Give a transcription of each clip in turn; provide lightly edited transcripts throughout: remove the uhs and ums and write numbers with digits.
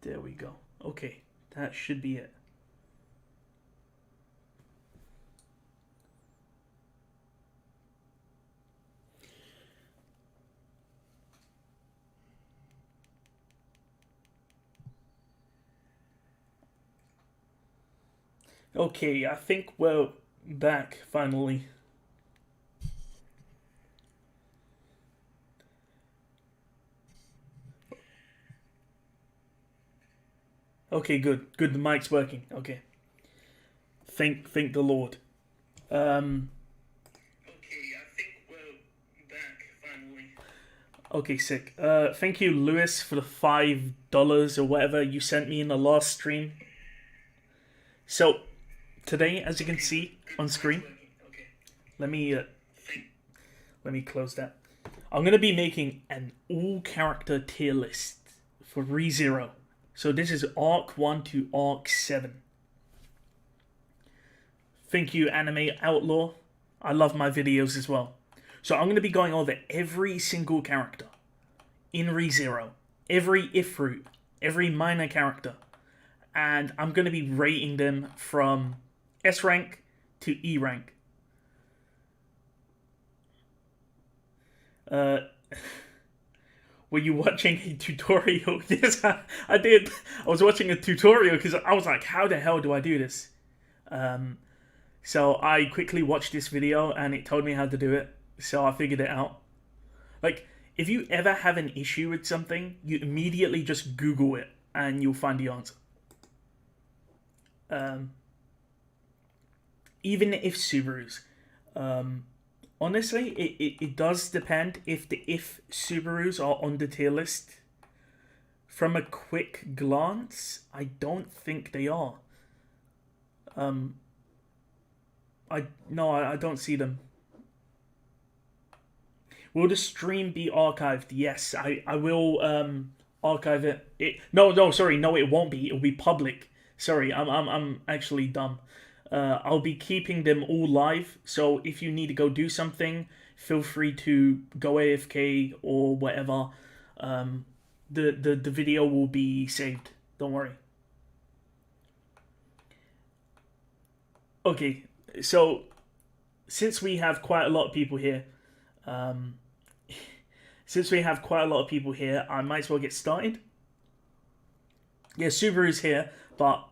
There we go. Okay, that should be it. Okay, I think we're back finally. Okay, good. Good, the mic's working. Okay. Thank the Lord. Okay, I think we're back finally. Okay, sick. Thank you, Lewis, for the $5 or whatever you sent me in the last stream. So, today, as you can see on screen, let me close that. I'm gonna be making an all-character tier list for ReZero. So this is Arc 1 to Arc 7. Thank you, Anime Outlaw. I love my videos as well. So I'm going to be going over every single character in ReZero, every Ifrit, every minor character, and I'm going to be rating them from S rank to E rank. Were you watching a tutorial? Yes, I did. I was watching a tutorial because I was like, how the hell do I do this? So I quickly watched this video and it told me how to do it. So I figured it out. Like, if you ever have an issue with something, you immediately just Google it and you'll find the answer. Even if Subarus. Honestly, it does depend if the Subarus are on the tier list. From a quick glance, I don't think they are. I don't see them. Will the stream be archived? Yes, I will archive it. Sorry, no, it won't be. It'll be public. Sorry, I'm actually dumb. I'll be keeping them all live, so if you need to go do something, feel free to go AFK or whatever. The video will be saved. Don't worry. Okay, so since we have quite a lot of people here, I might as well get started. Yeah, Subaru's here, but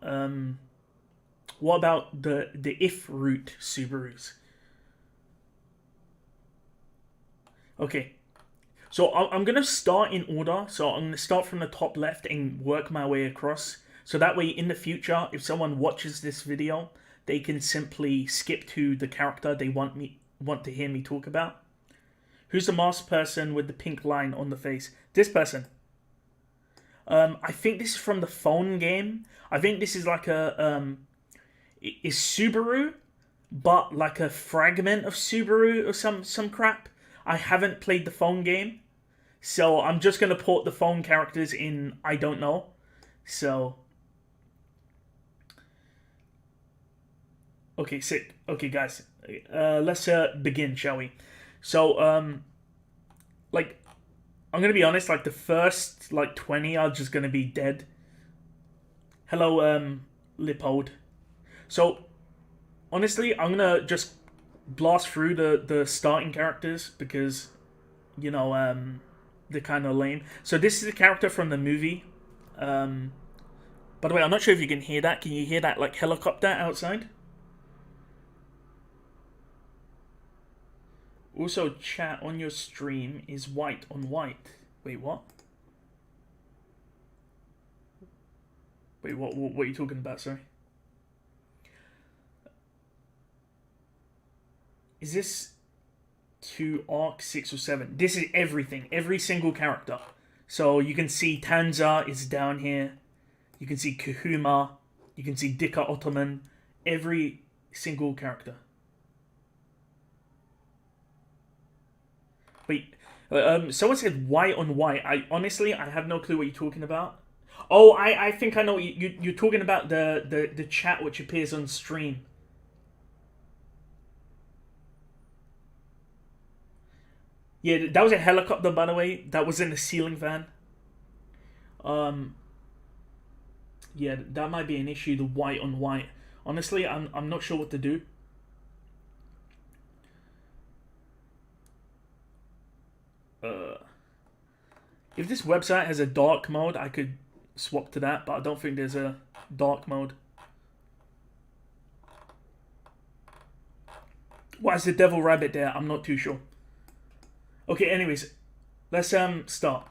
what about the Ifrit Subarus? Okay, so I'm going to start in order. So I'm going to start from the top left and work my way across. So that way, in the future, if someone watches this video, they can simply skip to the character they want to hear me talk about. Who's the masked person with the pink line on the face? This person. I think this is from the phone game. I think this is like a is Subaru, but like a fragment of Subaru or some crap. I haven't played the phone game, so I'm just gonna port the phone characters in. I don't know. So okay, sick. Okay, guys, let's begin, shall we? So like, I'm gonna be honest. Like the first 20 are just gonna be dead. Hello, Lipold. So, honestly, I'm gonna just blast through the starting characters because, you know, they're kind of lame. So this is a character from the movie. By the way, I'm not sure if you can hear that. Can you hear that like helicopter outside? Also, chat on your stream is white on white. Wait, what? Wait, what are you talking about? Sorry. Is this to Arc 6 or 7? This is everything. Every single character. So you can see Tanza is down here. You can see Kahuma. You can see Dika Ottoman. Every single character. Wait. Someone said white on white. I have no clue what you're talking about. Oh, I think I know. You're talking about the chat which appears on stream. Yeah, that was a helicopter, by the way. That was in a ceiling fan. Yeah, that might be an issue, the white on white. Honestly, I'm not sure what to do. If this website has a dark mode, I could swap to that, but I don't think there's a dark mode. Why is the devil rabbit there? I'm not too sure. Okay, anyways, let's start.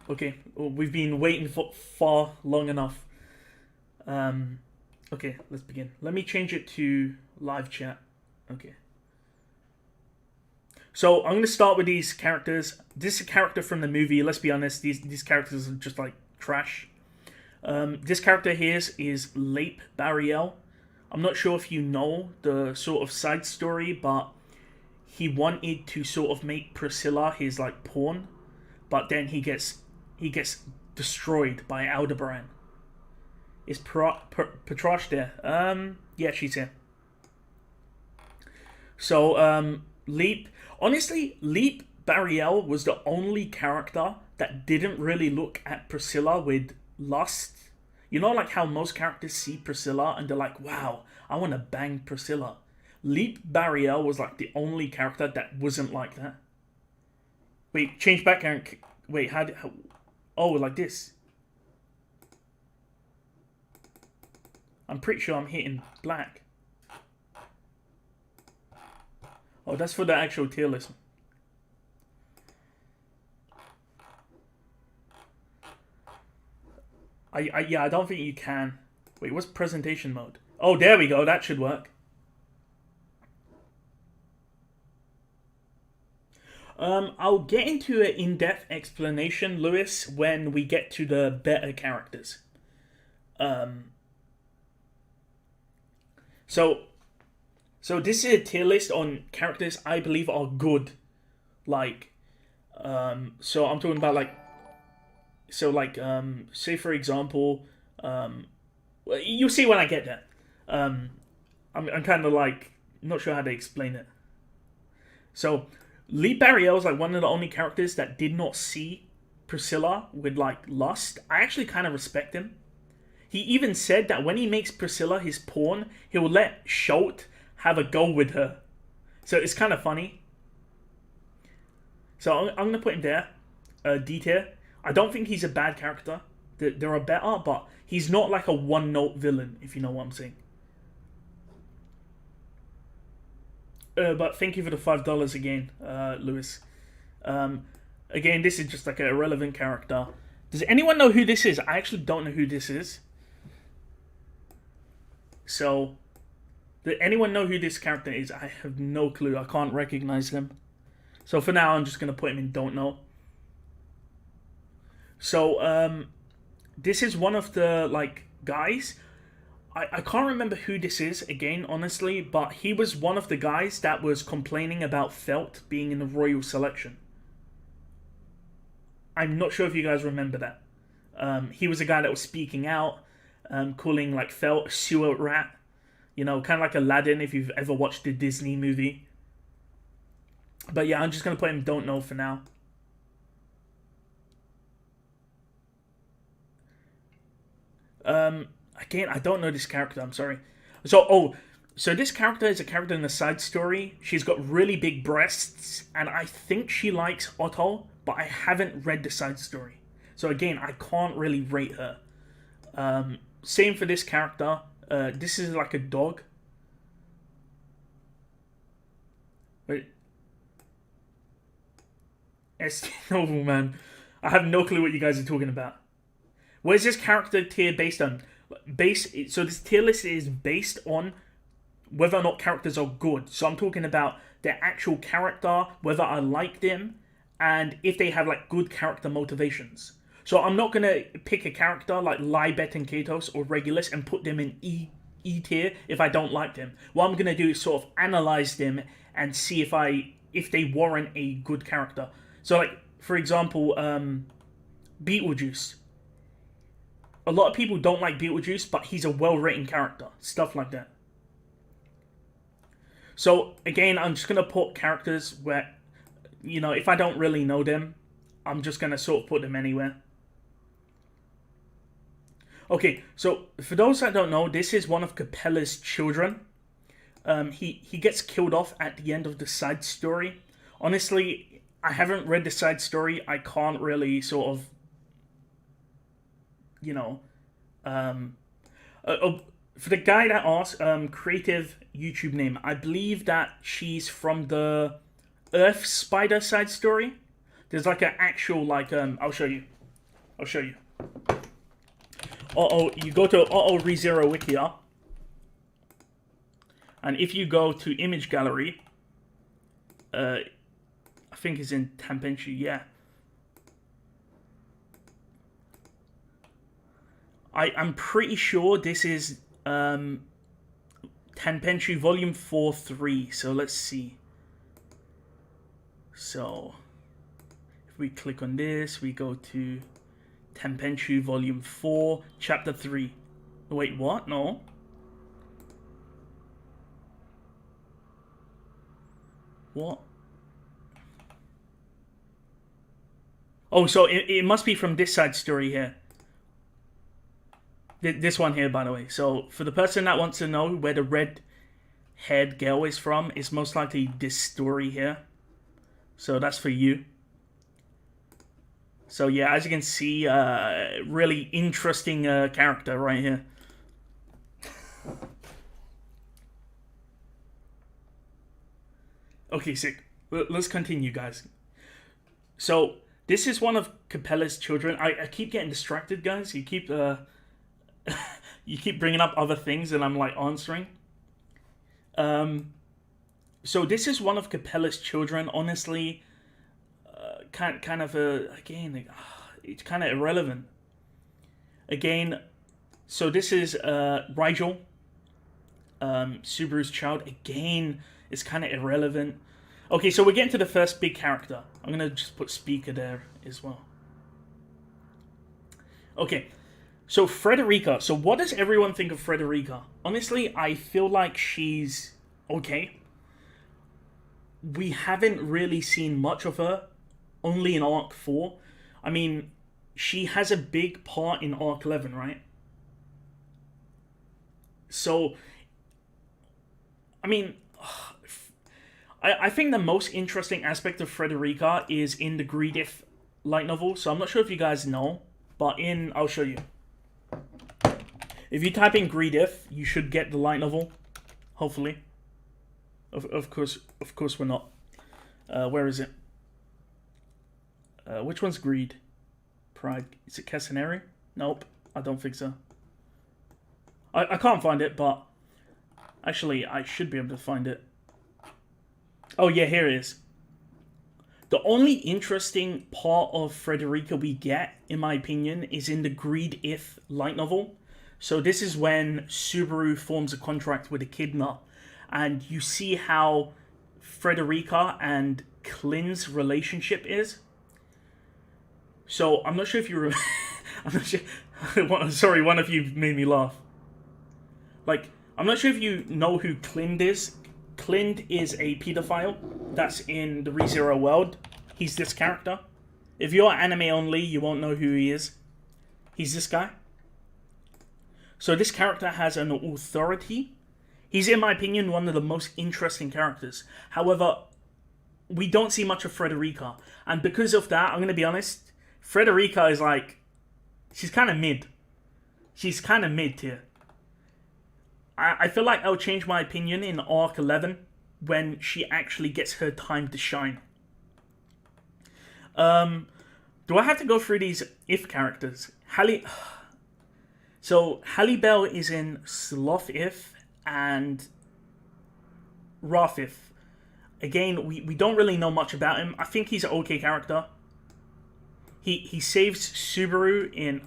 Okay, well, we've been waiting for far long enough. Okay, let's begin. Let me change it to live chat. Okay. So I'm going to start with these characters. This is a character from the movie. Let's be honest, these characters are just like trash. This character here is Lye Baten. I'm not sure if you know the sort of side story, but he wanted to sort of make Priscilla his like pawn, but then he gets destroyed by Aldebaran. Is Petroche there? Yeah, she's here. So, Lye Barielle was the only character that didn't really look at Priscilla with lust. You know, like how most characters see Priscilla and they're like, wow, I want to bang Priscilla. Lye Barielle was like the only character that wasn't like that. Wait, change background. Wait, how oh, like this. I'm pretty sure I'm hitting black. Oh, that's for the actual tier list. Yeah, I don't think you can. Wait, what's presentation mode? Oh, there we go. That should work. I'll get into an in-depth explanation, Lewis, when we get to the better characters. So this is a tier list on characters I believe are good. Like, so I'm talking about like, say for example, you'll see when I get there. I'm kind of like not sure how to explain it. So Lye Barielle is like one of the only characters that did not see Priscilla with like lust. I actually kind of respect him. He even said that when he makes Priscilla his pawn, he will let Schult have a go with her. So it's kind of funny. So I'm going to put him there. D tier. I don't think he's a bad character. There are better, but he's not like a one-note villain, if you know what I'm saying. But thank you for the $5 again, Lewis. Again, this is just like an irrelevant character. Does anyone know who this is? I actually don't know who this is. So, does anyone know who this character is? I have no clue. I can't recognize them. So for now, I'm just going to put him in don't know. So, this is one of the, like, guys. I can't remember who this is, again, honestly. But he was one of the guys that was complaining about Felt being in the royal selection. I'm not sure if you guys remember that. He was a guy that was speaking out. Calling like Felt a sewer rat, you know, kind of like Aladdin if you've ever watched the Disney movie. But yeah, I'm just gonna put him don't know for now. Again, I don't know this character. I'm sorry. So this character is a character in the side story. She's got really big breasts, and I think she likes Otto, but I haven't read the side story. So again, I can't really rate her. Same for this character. This is like a dog. Wait. No, man. I have no clue what you guys are talking about. What is this character tier based on? So this tier list is based on whether or not characters are good. So I'm talking about their actual character, whether I like them, and if they have like good character motivations. So I'm not going to pick a character like Lye Baten or Regulus and put them in E tier if I don't like them. What I'm going to do is sort of analyze them and see if they warrant a good character. So like, for example, Beetlejuice. A lot of people don't like Beetlejuice, but he's a well-written character. Stuff like that. So again, I'm just going to put characters where, you know, if I don't really know them, I'm just going to sort of put them anywhere. Okay, so for those that don't know, this is one of Capella's children. He gets killed off at the end of the side story. Honestly, I haven't read the side story. I can't really sort of, you know, for the guy that asked, creative YouTube name, I believe that she's from the Earth Spider side story. There's like an actual, like, I'll show you. You go to Otto ReZero Wikia. And if you go to image gallery, I think it's in Tenpenshi, yeah. I'm pretty sure this is Tenpenshi Volume 4-3. So let's see. So if we click on this, we go to Tenpenshi Volume 4, Chapter 3. Wait, what? No. What? Oh, so it must be from this side story here. This one here, by the way. So for the person that wants to know where the red-haired girl is from, it's most likely this story here. So that's for you. So yeah, as you can see, really interesting character right here. Okay, sick. Let's continue, guys. So this is one of Capella's children. I keep getting distracted, guys. You keep you keep bringing up other things, and I'm like answering. So this is one of Capella's children. Honestly, kind of again, it's kind of irrelevant. Again, so this is Rigel, Subaru's child. Again, it's kind of irrelevant. Okay, so we're getting to the first big character. I'm gonna just put speaker there as well. Okay, so Frederica. So what does everyone think of Frederica? Honestly, I feel like she's okay. We haven't really seen much of her, only in Arc 4. I mean, she has a big part in Arc 11, right? So, I mean, I think the most interesting aspect of Frederica is in the Greedif light novel. So I'm not sure if you guys know, but I'll show you. If you type in Greedif, you should get the light novel, hopefully. Of course we're not. Where is it? Which one's Greed? Pride. Is it Casaneri? Nope, I don't think so. I can't find it, but actually I should be able to find it. Oh yeah, here it is. The only interesting part of Frederica we get, in my opinion, is in the Greed If light novel. So this is when Subaru forms a contract with Echidna, and you see how Frederica and Clint's relationship is. So I'm not sure if you I'm not sure. Sorry, one of you made me laugh. Like, I'm not sure if you know who Clint is. Clint is a pedophile that's in the ReZero world. He's this character. If you're anime only, you won't know who he is. He's this guy. So this character has an authority. He's, in my opinion, one of the most interesting characters. However, we don't see much of Frederica. And because of that, I'm going to be honest, Frederica is like, she's kind of mid. She's kind of mid tier. I feel like I'll change my opinion in Arc 11 when she actually gets her time to shine. Do I have to go through these if characters? So Halle Bell is in Sloth If and Wrath If. Again, we don't really know much about him. I think he's an okay character. He saves Subaru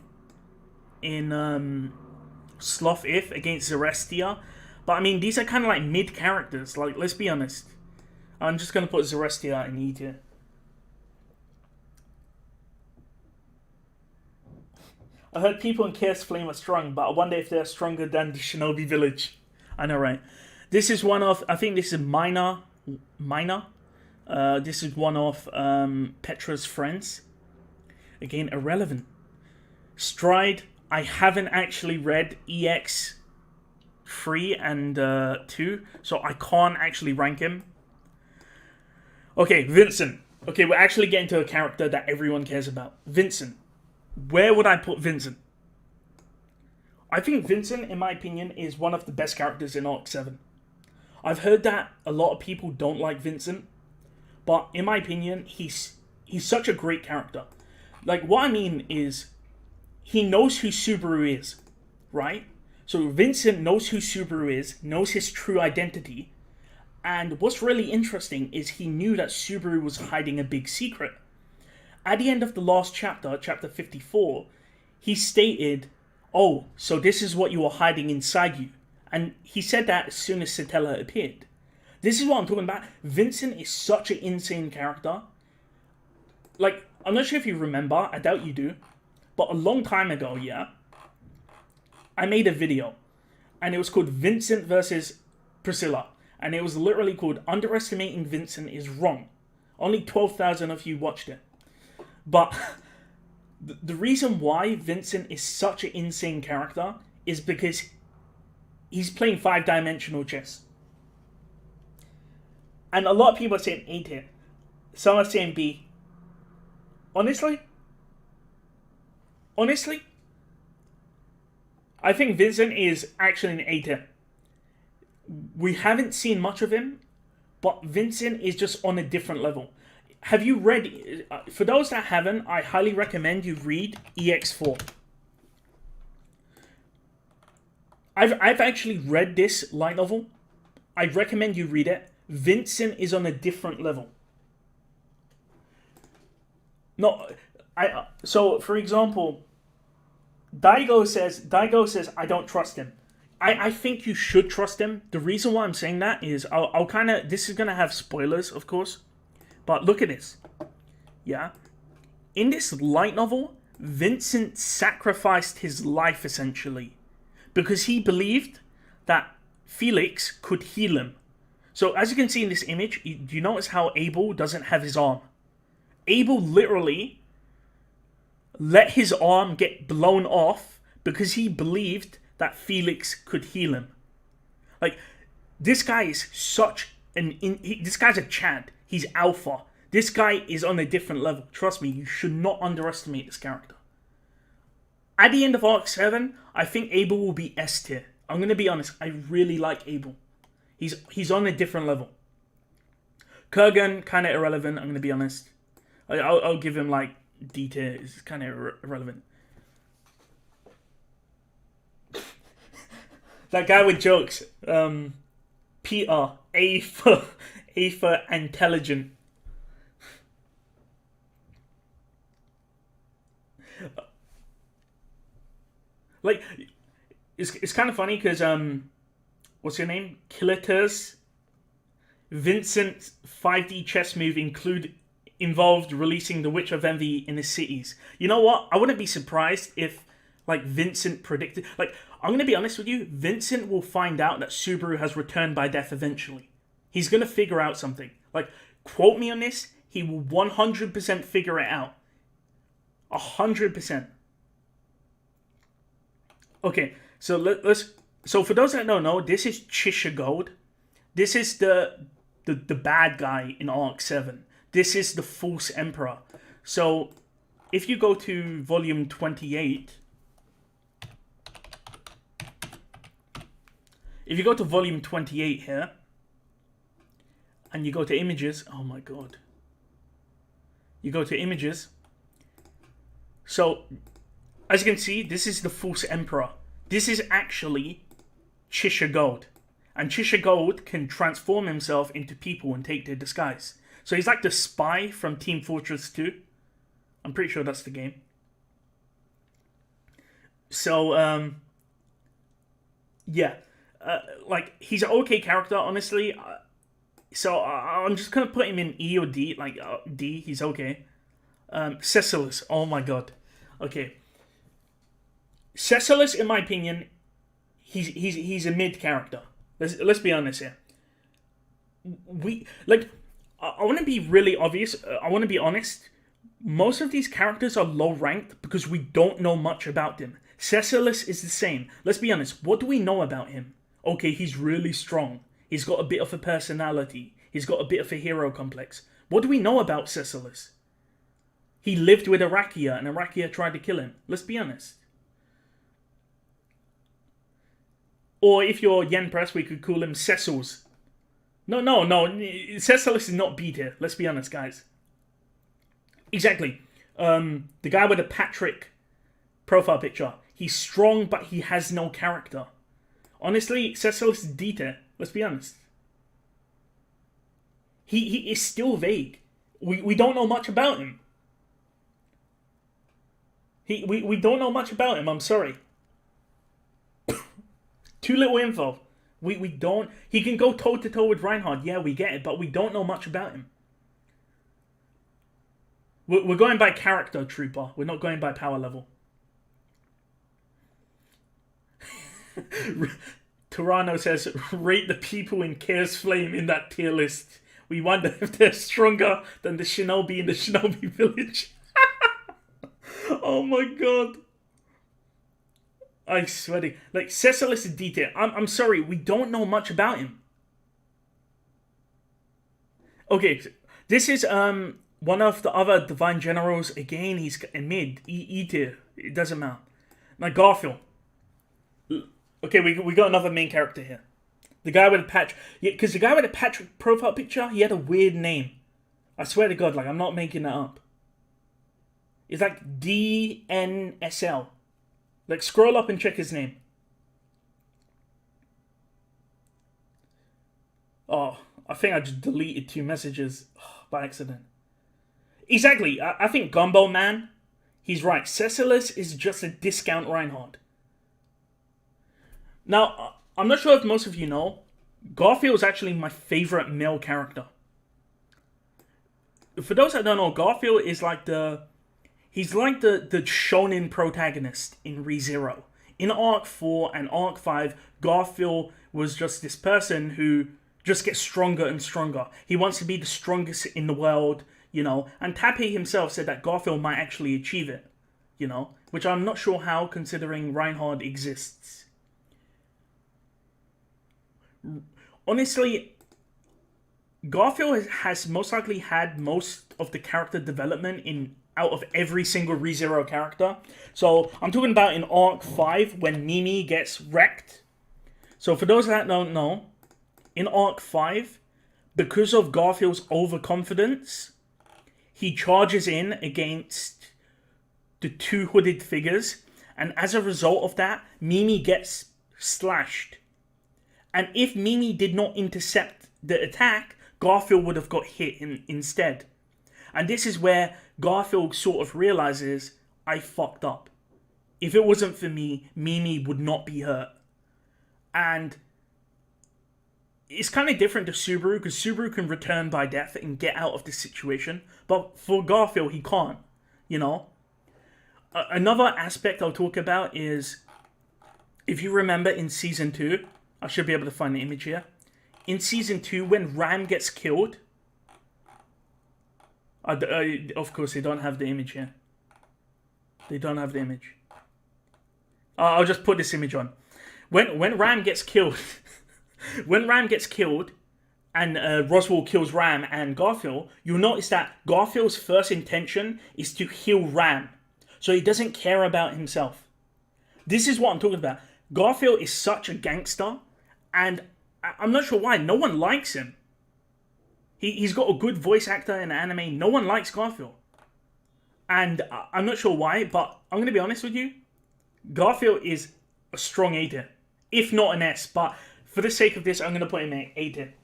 in Sloth If against Zarestia. But I mean, these are kind of like mid characters. Like, let's be honest. I'm just going to put Zarestia in E tier. I heard people in Chaos Flame are strong, but I wonder if they're stronger than the Shinobi Village. I know, right? This is one of, I think this is Minor. This is one of Petra's friends. Again, irrelevant. Stride, I haven't actually read EX 3 and 2, so I can't actually rank him. Okay, Vincent. Okay, we're actually getting to a character that everyone cares about. Vincent. Where would I put Vincent? I think Vincent, in my opinion, is one of the best characters in Arc 7. I've heard that a lot of people don't like Vincent, but in my opinion, he's such a great character. Like, what I mean is, he knows who Subaru is, right? So Vincent knows who Subaru is, knows his true identity, and what's really interesting is he knew that Subaru was hiding a big secret. At the end of the last chapter, chapter 54, he stated, "Oh, so this is what you are hiding inside you." And he said that as soon as Satella appeared. This is what I'm talking about. Vincent is such an insane character. Like, I'm not sure if you remember, I doubt you do, but a long time ago, yeah, I made a video, and it was called Vincent versus Priscilla, and it was literally called Underestimating Vincent is Wrong. Only 12,000 of you watched it. But the reason why Vincent is such an insane character is because he's playing 5-dimensional chess. And a lot of people are saying A tier. Some are saying B. Honestly, I think Vincent is actually an A tier. We haven't seen much of him, but Vincent is just on a different level. Have you read... For those that haven't, I highly recommend you read EX4. I've actually read this light novel. I recommend you read it. Vincent is on a different level. No, so for example, Daigo says I don't trust him. I think you should trust him. The reason why I'm saying that is I'll kind of, this is gonna have spoilers, of course, but look at this. Yeah, in this light novel, Vincent sacrificed his life essentially because he believed that Felix could heal him. So as you can see in this image, do you notice how Abel doesn't have his arm? Abel literally let his arm get blown off because he believed that Felix could heal him. Like, this guy is such an... this guy's a Chad. He's alpha. This guy is on a different level. Trust me, you should not underestimate this character. At the end of Arc 7, I think Abel will be S tier. I'm going to be honest, I really like Abel. He's on a different level. Kurgan, kind of irrelevant, I'm going to be honest. I'll give him like D tier. It's kind of irrelevant. That guy with jokes. Peter, A for intelligent. Like, it's kind of funny because what's your name? Killaters. Vincent's 5D chess move involved releasing the Witch of Envy in the cities. You know what? I wouldn't be surprised if, like, Vincent predicted... Like, I'm going to be honest with you. Vincent will find out that Subaru has returned by death eventually. He's going to figure out something. Like, quote me on this. He will 100% figure it out. 100%. Okay, so let's... So for those that don't know, this is Chisha Gold. This is the bad guy in Arc 7. This is the False Emperor. So, if you go to volume 28... If you go to volume 28 here, and you go to images... Oh my god. You go to images. So, as you can see, this is the False Emperor. This is actually Chisha Gold. And Chisha Gold can transform himself into people and take their disguise. So he's like the spy from Team Fortress 2. I'm pretty sure that's the game. So, yeah. Like, he's an okay character, honestly. So I'm just going to put him in E or D. Like, D, he's okay. Cecilus, oh my god. Okay. Cecilus, in my opinion, he's a mid character. Let's be honest here. I want to be really obvious. I want to be honest. Most of these characters are low ranked because we don't know much about them. Cecilus is the same. Let's be honest, what do we know about him? Okay, he's really strong. He's got a bit of a personality. He's got a bit of a hero complex. What do we know about Cecilus? He lived with Arachia, and Arachia tried to kill him. Let's be honest. Or if you're Yen Press, we could call him Cecils. No. Cecilus is not B tier. Let's be honest, guys. Exactly. The guy with the Patrick profile picture. He's strong, but he has no character. Honestly, Cecilus is D tier. Let's be honest. He is still vague. We don't know much about him. We don't know much about him, I'm sorry. Too little info. We don't... He can go toe-to-toe with Reinhard, yeah, we get it, but we don't know much about him. We're going by character, Trooper. We're not going by power level. Torano says, rate the people in Chaos Flame in that tier list. We wonder if they're stronger than the Shinobi in the Shinobi village. Oh my god. I swear to... Like, Cecilus is D tier. I'm sorry, we don't know much about him. Okay, this is one of the other Divine Generals. Again, he's in mid. E tier. It doesn't matter. Like, Garfield. Okay, we got another main character here. The guy with the patch. Yeah, because the guy with the Patrick profile picture, he had a weird name. I swear to God, like, I'm not making that up. It's like DNSL. Like, scroll up and check his name. Oh, I think I just deleted 2 messages by accident. Exactly, I think Gumbo Man, he's right. Cecilus is just a discount Reinhard. Now, I'm not sure if most of you know, Garfield is actually my favorite male character. For those that don't know, Garfield is like he's like the shonen protagonist in ReZero. In Arc 4 and Arc 5, Garfield was just this person who just gets stronger and stronger. He wants to be the strongest in the world, you know. And Tappy himself said that Garfield might actually achieve it, you know. Which I'm not sure how, considering Reinhard exists. Honestly, Garfield has most likely had most of the character development out of every single ReZero character. So, I'm talking about in Arc 5 when Mimi gets wrecked. So, for those that don't know, in Arc 5, because of Garfield's overconfidence, he charges in against the 2 hooded figures. And as a result of that, Mimi gets slashed. And if Mimi did not intercept the attack, Garfield would have got hit instead. And this is where Garfield sort of realizes, I fucked up. If it wasn't for me, Mimi would not be hurt. And it's kind of different to Subaru, because Subaru can return by death and get out of this situation. But for Garfield, he can't, you know. Another aspect I'll talk about is, if you remember in Season 2, I should be able to find the image here. In Season 2, when Ram gets killed, of course, they don't have the image here. They don't have the image. I'll just put this image on. When Ram gets killed, when Ram gets killed, and Roswell kills Ram and Garfield, you'll notice that Garfield's first intention is to heal Ram. So he doesn't care about himself. This is what I'm talking about. Garfield is such a gangster, and I'm not sure why. No one likes him. He's got a good voice actor in anime. No one likes Garfield. And I'm not sure why, but I'm going to be honest with you. Garfield is a strong A tier. If not an S, but for the sake of this, I'm going to put him in A tier.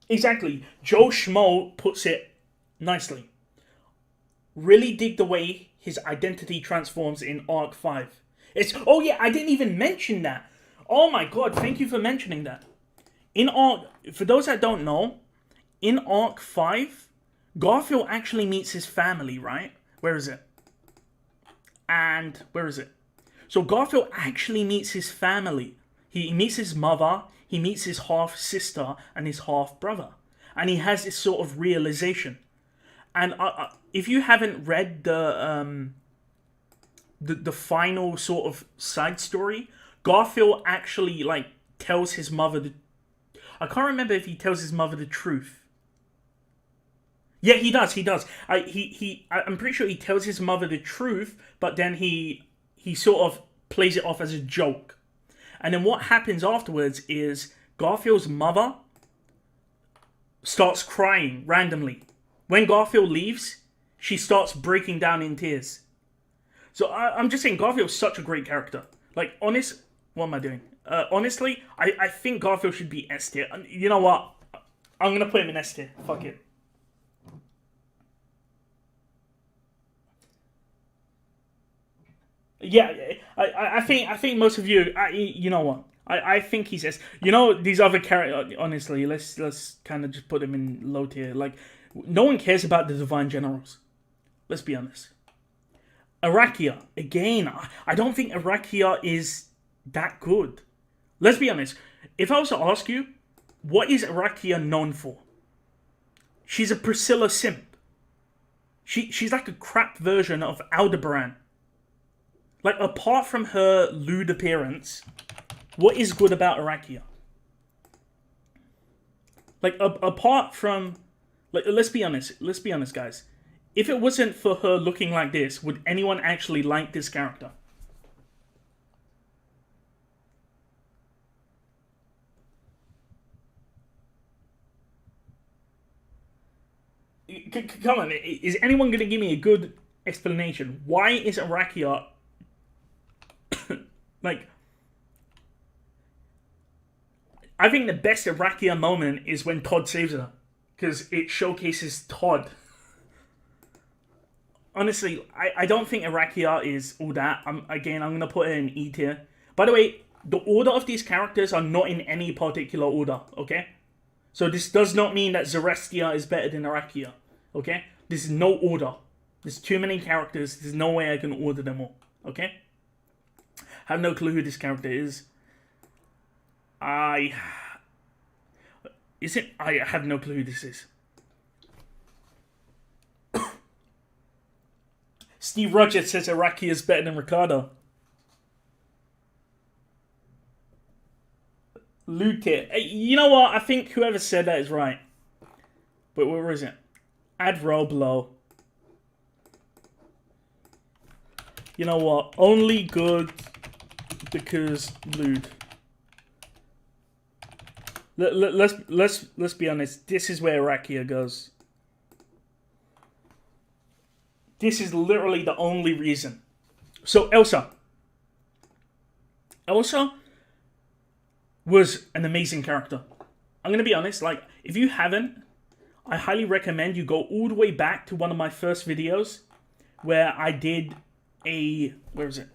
Exactly. Joe Schmo puts it nicely. Really dig the way his identity transforms in Arc 5. Oh yeah, I didn't even mention that. Oh my god, thank you for mentioning that. For those that don't know, in Arc 5, Garfield actually meets his family, right? Where is it? And where is it? So Garfield actually meets his family. He meets his mother, he meets his half-sister, and his half-brother. And he has this sort of realization. And if you haven't read the the final sort of side story, Garfield actually like tells his mother I can't remember if he tells his mother the truth. Yeah, he does. I'm pretty sure he tells his mother the truth, but then he sort of plays it off as a joke. And then what happens afterwards is Garfield's mother starts crying randomly. When Garfield leaves, she starts breaking down in tears. So I'm just saying, Garfield's such a great character. Like, what am I doing? Honestly, I think Garfield should be S tier. You know what? I'm gonna put him in S tier. Fuck it. Yeah, I think most of you, you know what? I think he's S. You know, these other characters, honestly, let's kind of just put them in low tier. Like, no one cares about the Divine Generals. Let's be honest. Arachia, again, I don't think Arachia is that good. Let's be honest. If I was to ask you, what is Arachia known for? She's a Priscilla simp. She's like a crap version of Aldebaran. Like, apart from her lewd appearance, what is good about Arachia? Like, apart from... Like, let's be honest, guys. If it wasn't for her looking like this, would anyone actually like this character? Come on, is anyone going to give me a good explanation? Why is Arachia... like... I think the best Arachia moment is when Todd saves her. Because it showcases Todd. Honestly, I don't think Arachia is all that. I'm going to put her in E tier. By the way, the order of these characters are not in any particular order, okay? So this does not mean that Zarestia is better than Arachia, okay? This is no order. There's too many characters. There's no way I can order them all, okay? I have no clue who this character is. I have no clue who this is. Steve Rogers says Arachia is better than Ricardo. Luke, you know what? I think whoever said that is right. But where is it? Add row below. You know what? Only good because lewd. Let's be honest. This is where Arachia goes. This is literally the only reason. So Elsa was an amazing character. I'm gonna be honest. Like, if you haven't, I highly recommend you go all the way back to one of my first videos where I did where is it?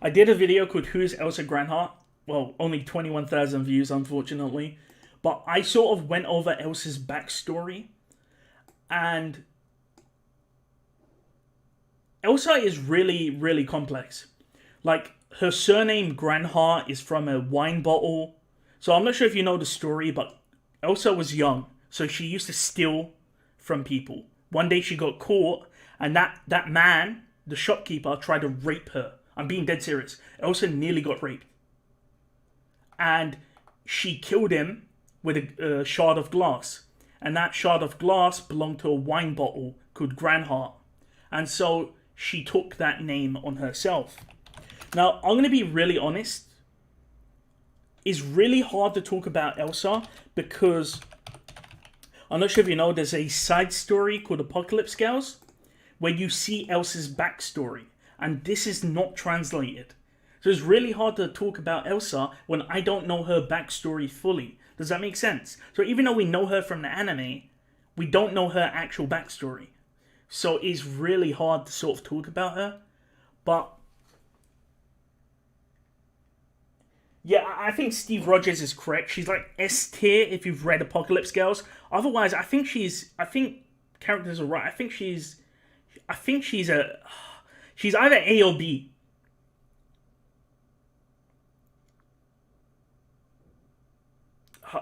I did a video called Who's Elsa Granhiert? Well, only 21,000 views, unfortunately. But I sort of went over Elsa's backstory. And Elsa is really, really complex. Like, her surname Granhiert is from a wine bottle. So I'm not sure if you know the story, but Elsa was young. So she used to steal from people. One day she got caught, and that man, the shopkeeper, tried to rape her. I'm being dead serious. Elsa nearly got raped. And she killed him with a shard of glass. And that shard of glass belonged to a wine bottle called Granhiert. And so she took that name on herself. Now, I'm going to be really honest. It's really hard to talk about Elsa because I'm not sure if you know, there's a side story called Apocalypse Gals where you see Elsa's backstory. And this is not translated. So it's really hard to talk about Elsa when I don't know her backstory fully. Does that make sense? So even though we know her from the anime, we don't know her actual backstory. So it's really hard to sort of talk about her. But yeah, I think Steve Rogers is correct. She's like S tier if you've read Apocalypse Girls. Otherwise, I think characters are right. I think she's either A or B.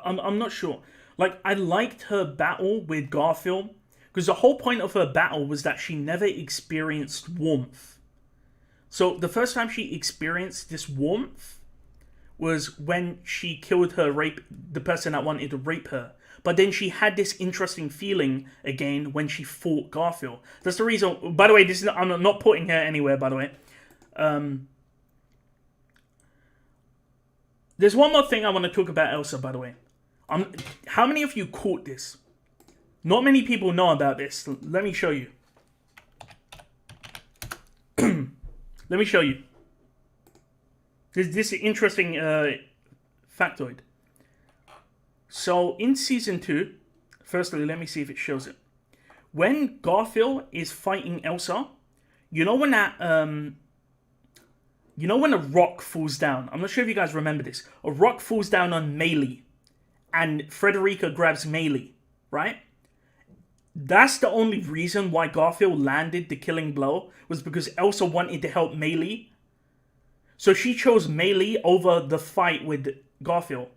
I'm not sure. Like, I liked her battle with Garfield Because the whole point of her battle was that she never experienced warmth. So the first time she experienced this warmth was when she killed the person that wanted to rape her. But then she had this interesting feeling again when she fought Garfield. That's the reason. By the way, I'm not putting her anywhere, by the way. There's one more thing I want to talk about Elsa, by the way. How many of you caught this? Not many people know about this. Let me show you. Let me show you. This is interesting factoid. So in season 2, firstly, let me see if it shows it. When Garfield is fighting Elsa, you know when that you know when a rock falls down? I'm not sure if you guys remember this. A rock falls down on Meili, and Frederica grabs Meili, right? That's the only reason why Garfield landed the killing blow, was because Elsa wanted to help Meili. So she chose Meili over the fight with Garfield.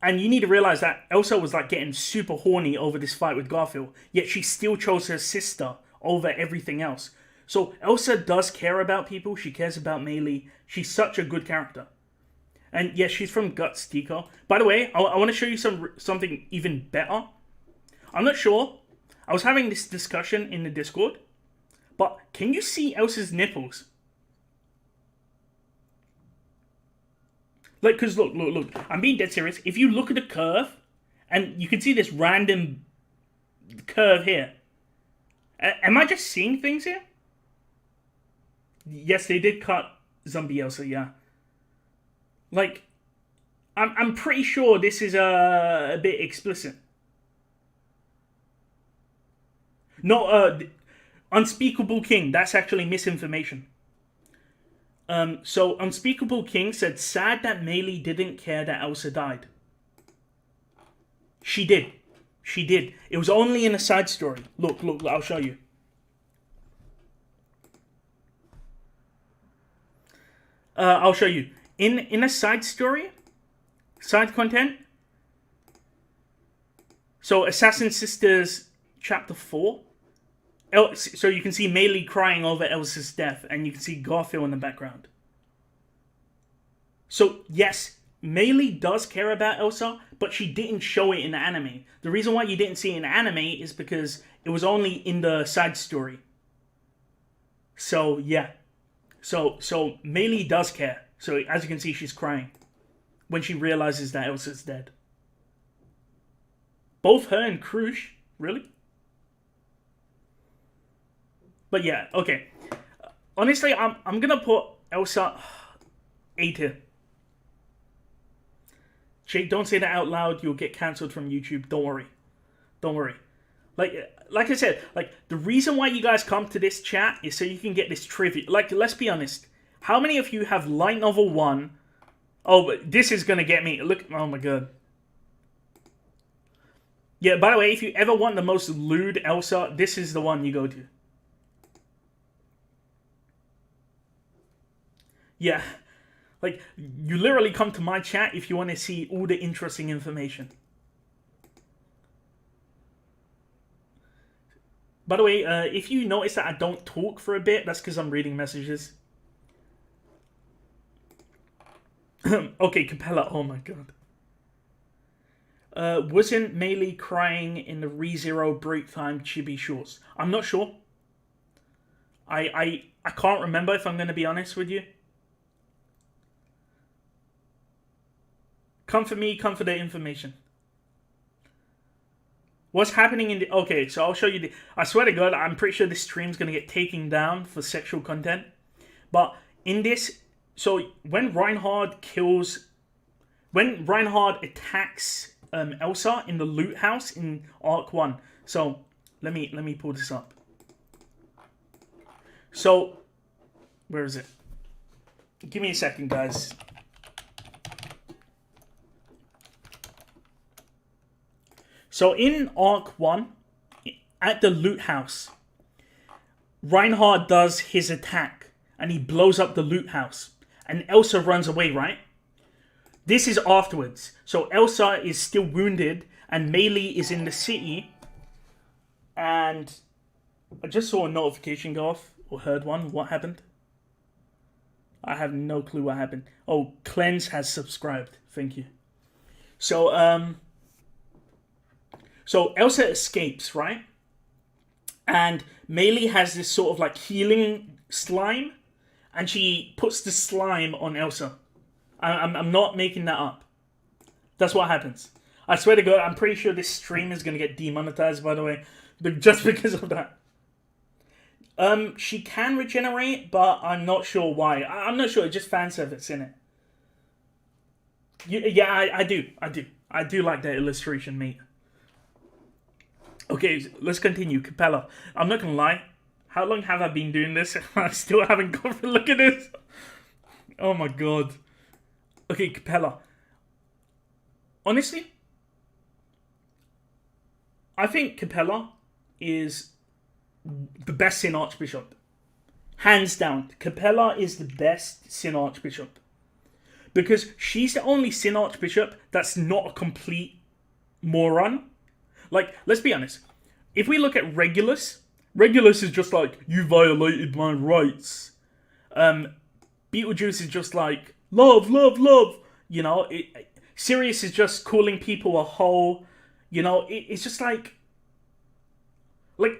And you need to realize that Elsa was like getting super horny over this fight with Garfield, yet she still chose her sister over everything else. So Elsa does care about people. She cares about Meili. She's such a good character. And yes, she's from Guts Deco. By the way, I want to show you something even better. I'm not sure. I was having this discussion in the Discord, but can you see Elsa's nipples? Like, because look. I'm being dead serious. If you look at the curve, and you can see this random curve here. Am I just seeing things here? Yes, they did cut Zombie Elsa, yeah. Like, I'm pretty sure this is a bit explicit. No, Unspeakable King, that's actually misinformation. So Unspeakable King said, sad that Meili didn't care that Elsa died. She did. She did. It was only in a side story. Look, I'll show you. I'll show you. In a side story, side content. So Assassin Sisters Chapter 4. So you can see Meili crying over Elsa's death, and you can see Garfield in the background. So yes, Meili does care about Elsa, but she didn't show it in the anime. The reason why you didn't see it in the anime is because it was only in the side story. So yeah. So Meili does care. So as you can see, she's crying when she realizes that Elsa's dead. Both her and Crusch, really? But yeah, okay. Honestly, I'm gonna put Elsa A tier. Jake, don't say that out loud. You'll get cancelled from YouTube. Don't worry. Don't worry. Like I said, like the reason why you guys come to this chat is so you can get this trivia. Like, let's be honest. How many of you have Light Novel 1? Oh, but this is gonna get me. Look, oh my god. Yeah, by the way, if you ever want the most lewd Elsa, this is the one you go to. Yeah, like, you literally come to my chat if you want to see all the interesting information. By the way, if you notice that I don't talk for a bit, that's because I'm reading messages. Okay, Capella, oh my god. Wasn't Meili crying in the ReZero break time chibi shorts? I'm not sure. I can't remember, if I'm going to be honest with you. Come for me, come for the information. What's happening in the... Okay, so I'll show you the... I swear to God, I'm pretty sure this stream's going to get taken down for sexual content. But in this... So when Reinhard kills... When Reinhard attacks Elsa in the loot house in Arc 1. So, let me pull this up. So, where is it? Give me a second, guys. So in Arc 1, at the loot house, Reinhard does his attack, and he blows up the loot house. And Elsa runs away, right? This is afterwards. So Elsa is still wounded, and Meili is in the city. And I just saw a notification go off, or heard one. What happened? I have no clue what happened. Oh, Cleanse has subscribed. Thank you. So, so Elsa escapes, right? And Meili has this sort of like healing slime, and she puts the slime on Elsa. I'm not making that up. That's what happens. I swear to God, I'm pretty sure this stream is going to get demonetized, by the way, but just because of that. She can regenerate, but I'm not sure why. I'm not sure. It's just fan service, innit? Yeah, I do. I do like that illustration, mate. Okay, let's continue. Capella. I'm not gonna lie. How long have I been doing this? I still haven't gone for a look at this. Oh my god. Okay, Capella. Honestly, I think Capella is the best Sin Archbishop. Hands down. Capella is the best Sin Archbishop. Because she's the only Sin Archbishop that's not a complete moron. Like, let's be honest. If we look at Regulus, Regulus is just like, you violated my rights. Beetlejuice is just like, love, love, love. You know, Sirius is just calling people a hoe. You know, it's just like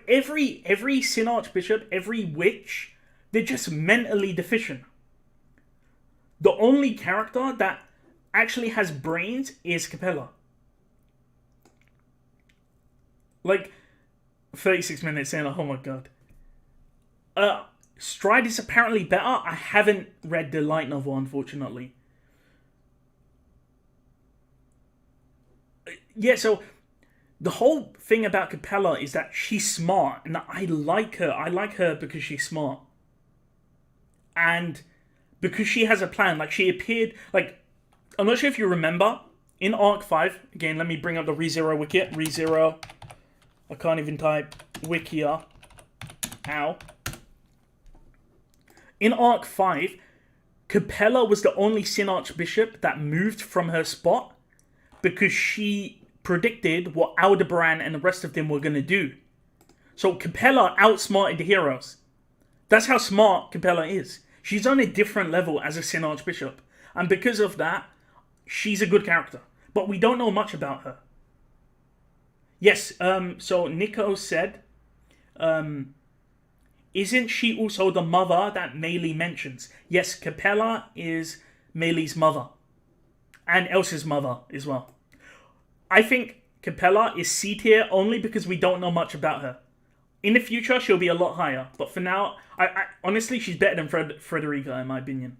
every Sin Archbishop, every witch, they're just mentally deficient. The only character that actually has brains is Capella. Like, 36 minutes in, oh my god. Stride is apparently better. I haven't read the light novel, unfortunately. Yeah, so the whole thing about Capella is that she's smart, and I like her. I like her because she's smart. And because she has a plan. Like, she appeared, like, I'm not sure if you remember, in Arc 5, again, let me bring up the ReZero wiki. ReZero. I can't even type Wikia. Ow. In Arc 5, Capella was the only Sin Archbishop that moved from her spot because she predicted what Aldebaran and the rest of them were going to do. So Capella outsmarted the heroes. That's how smart Capella is. She's on a different level as a Sin Archbishop. And because of that, she's a good character. But we don't know much about her. Yes, so Nico said, isn't she also the mother that Meili mentions? Yes, Capella is Meili's mother. And Elsa's mother as well. I think Capella is C tier only because we don't know much about her. In the future, she'll be a lot higher. But for now, I honestly, she's better than Frederica, in my opinion.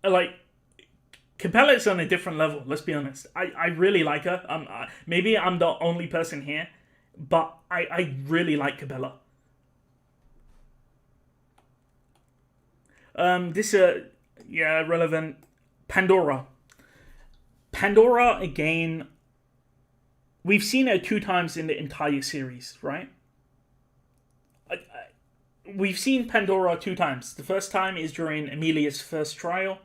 Like, Capella is on a different level, let's be honest. I really like her. Maybe I'm the only person here, but I really like Capella. Yeah, relevant. Pandora. Pandora, again, we've seen her 2 times in the entire series, right? We've seen Pandora 2 times. The first time is during Emilia's first trial.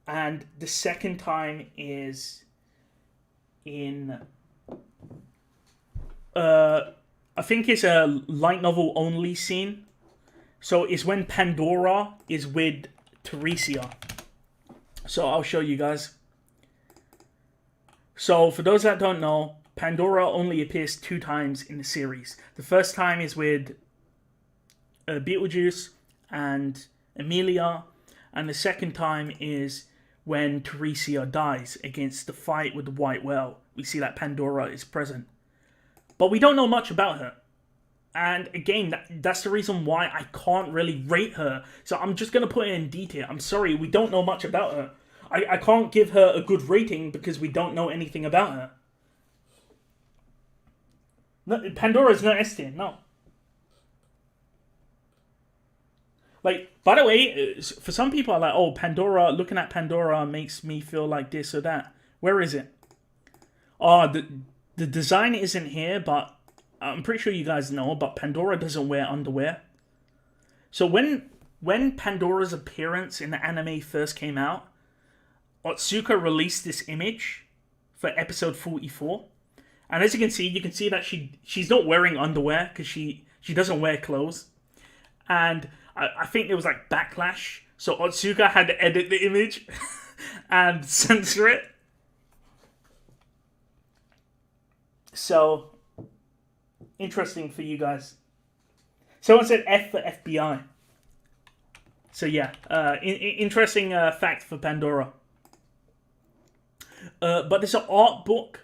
And the second time is in... I think it's a light novel only scene. So it's when Pandora is with Theresia. So I'll show you guys. So for those that don't know, Pandora only appears 2 times in the series. The first time is with Beetlejuice and Emilia. And the second time is when Theresia dies against the fight with the White Whale. We see that Pandora is present. But we don't know much about her. And again, that's the reason why I can't really rate her. So I'm just going to put it in D tier. I'm sorry, we don't know much about her. I can't give her a good rating because we don't know anything about her. No, Pandora's not S tier, no. Like, by the way, for some people are like, oh, Pandora, looking at Pandora makes me feel like this or that. Where is it? Oh, the design isn't here, but I'm pretty sure you guys know, but Pandora doesn't wear underwear. So when Pandora's appearance in the anime first came out, Otsuka released this image for episode 44, And as you can see that she's not wearing underwear because she doesn't wear clothes. And I think there was like backlash, so Otsuka had to edit the image and censor it. So interesting for you guys. Someone said F for FBI. So yeah, interesting fact for Pandora. But there's an art book.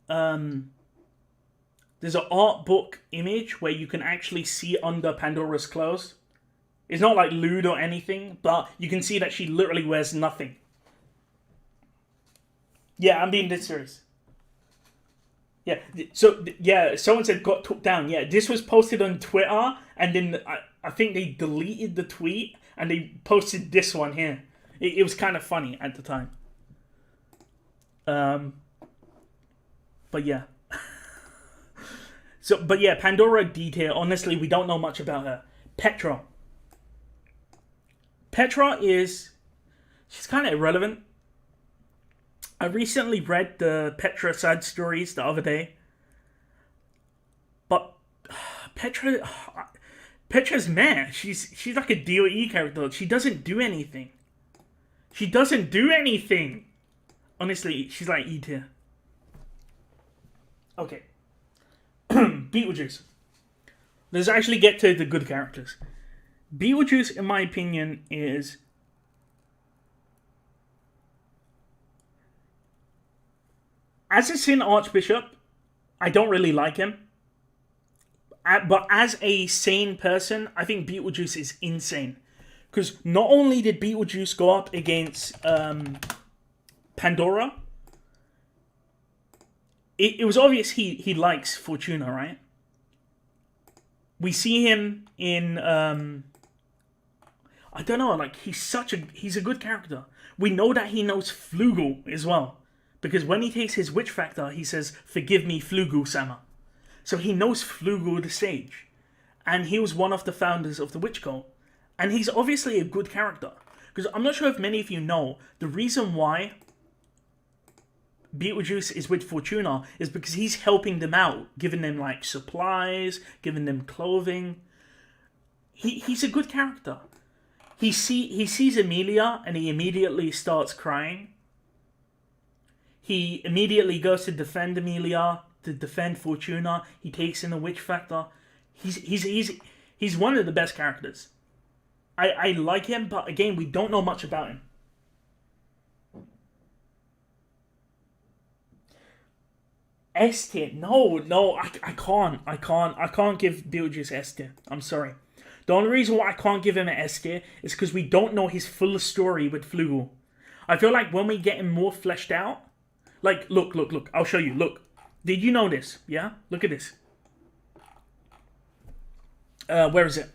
There's an art book image where you can actually see under Pandora's clothes. It's not like lewd or anything, but you can see that she literally wears nothing. Yeah, I'm being dead serious. Yeah, so yeah, someone said got took down. Yeah, this was posted on Twitter, and then I think they deleted the tweet and they posted this one here. It was kind of funny at the time. But yeah. But yeah, Pandora detail. Honestly, we don't know much about her. Petra is... she's kind of irrelevant. I recently read the Petra side stories the other day. But Petra's meh. She's like a DOE character. She doesn't do anything. Honestly, she's like E tier. Okay. Beetlejuice. Let's actually get to the good characters. Beetlejuice, in my opinion, is... as a Sin Archbishop, I don't really like him. But as a sane person, I think Beetlejuice is insane. Because not only did Beetlejuice go up against Pandora, it was obvious he likes Fortuna, right? We see him in... I don't know, like, he's a good character. We know that he knows Flugel as well. Because when he takes his witch factor, he says, "Forgive me, Flugel-sama." So he knows Flugel the Sage. And he was one of the founders of the Witch Cult. And he's obviously a good character. Because I'm not sure if many of you know, the reason why Beetlejuice is with Fortuna is because he's helping them out. Giving them, like, supplies, giving them clothing. He's a good character. He sees Emilia and he immediately starts crying. He immediately goes to defend Emilia, to defend Fortuna. He takes in the witch factor. He's one of the best characters. I like him, but again, we don't know much about him. S tier? No, I can't give Beetlejuice S tier. I'm sorry. The only reason why I can't give him an S tier is because we don't know his full story with Flugel. I feel like when we get him more fleshed out, like, look, I'll show you, look. Did you know this? Yeah? Look at this. Where is it?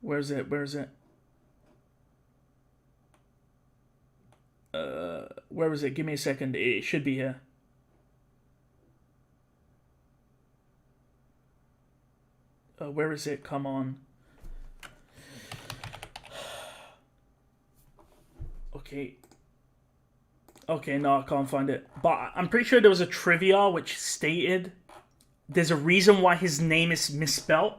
Where is it? Where is it? Give me a second. It should be here. Where is it? Come on. Okay, no, I can't find it. But I'm pretty sure there was a trivia which stated there's a reason why his name is misspelled.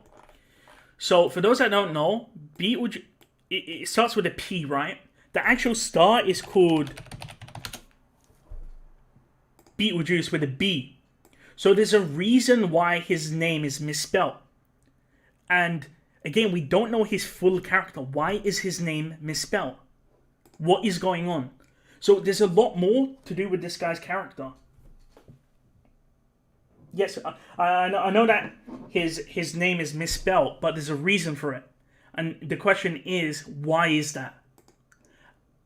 So, for those that don't know, Beetlejuice, it starts with a P, right? The actual star is called Beetlejuice with a B. So, there's a reason why his name is misspelled. And, again, we don't know his full character. Why is his name misspelled? What is going on? So there's a lot more to do with this guy's character. Yes, I know that his name is misspelled, but there's a reason for it. And the question is, why is that?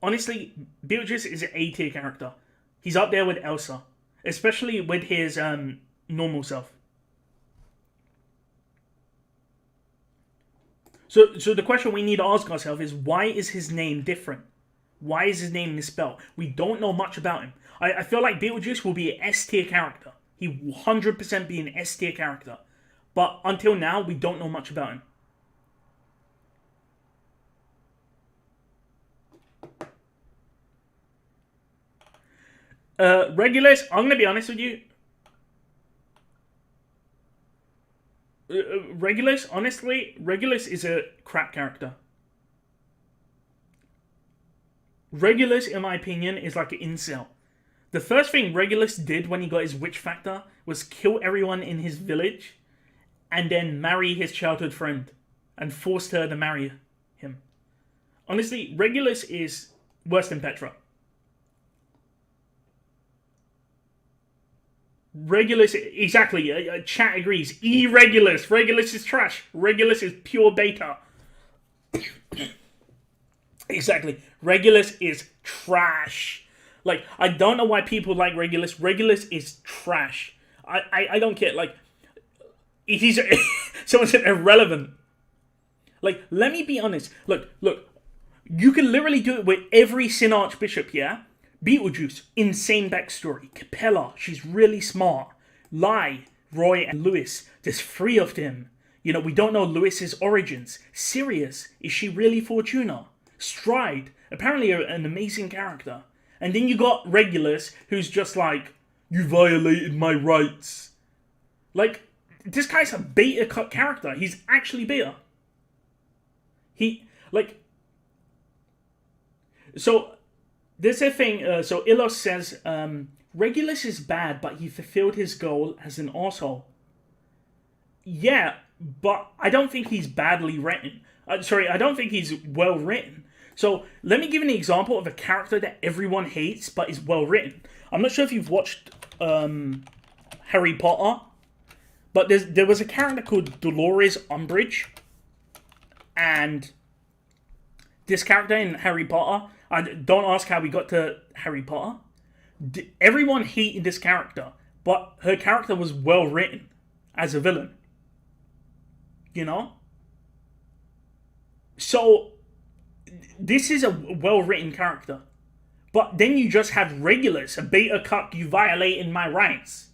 Honestly, Beetlejuice is an A-tier character. He's up there with Elsa, especially with his normal self. So the question we need to ask ourselves is, why is his name different? Why is his name misspelled? We don't know much about him. I feel like Beetlejuice will be an S-tier character. He will 100% be an S-tier character. But until now, we don't know much about him. Regulus, I'm going to be honest with you. Regulus, honestly, Regulus is a crap character. Regulus, in my opinion, is like an incel. The first thing Regulus did when he got his witch factor was kill everyone in his village and then marry his childhood friend and forced her to marry him. Honestly, Regulus is worse than Petra. Regulus, exactly, chat agrees. Regulus. Regulus is trash. Regulus is pure beta. Exactly. Regulus is trash. Like, I don't know why people like Regulus. Regulus is trash. I don't care. Like, he's someone said irrelevant. Like, let me be honest. Look. You can literally do it with every Sin Archbishop, yeah? Beetlejuice, insane backstory. Capella, she's really smart. Lye, Roy, and Louis, there's 3 of them. You know, we don't know Louis's origins. Sirius, is she really Fortuna? Stride, apparently an amazing character. And then you got Regulus, who's just like, you violated my rights. Like, this guy's a beta cut character. He's actually beta. So, there's a thing, so Ilos says, Regulus is bad, but he fulfilled his goal as an arsehole. Yeah, but I don't think he's badly written. I don't think he's well written. So, let me give you an example of a character that everyone hates, but is well written. I'm not sure if you've watched Harry Potter, but there was a character called Dolores Umbridge, and this character in Harry Potter, don't ask how we got to Harry Potter. Everyone hated this character, but her character was well written as a villain. You know? So, this is a well written character. But then you just have Regulus, a beta cuck, you violating my rights.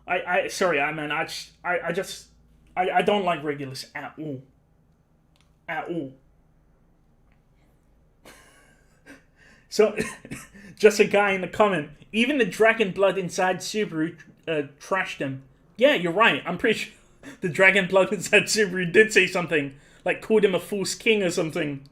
I don't like Regulus at all. At all. So, just a guy in the comment. Even the dragon blood inside Subaru trashed him. Yeah, you're right. I'm pretty sure the dragon blood inside Subaru did say something. Like, called him a false king or something.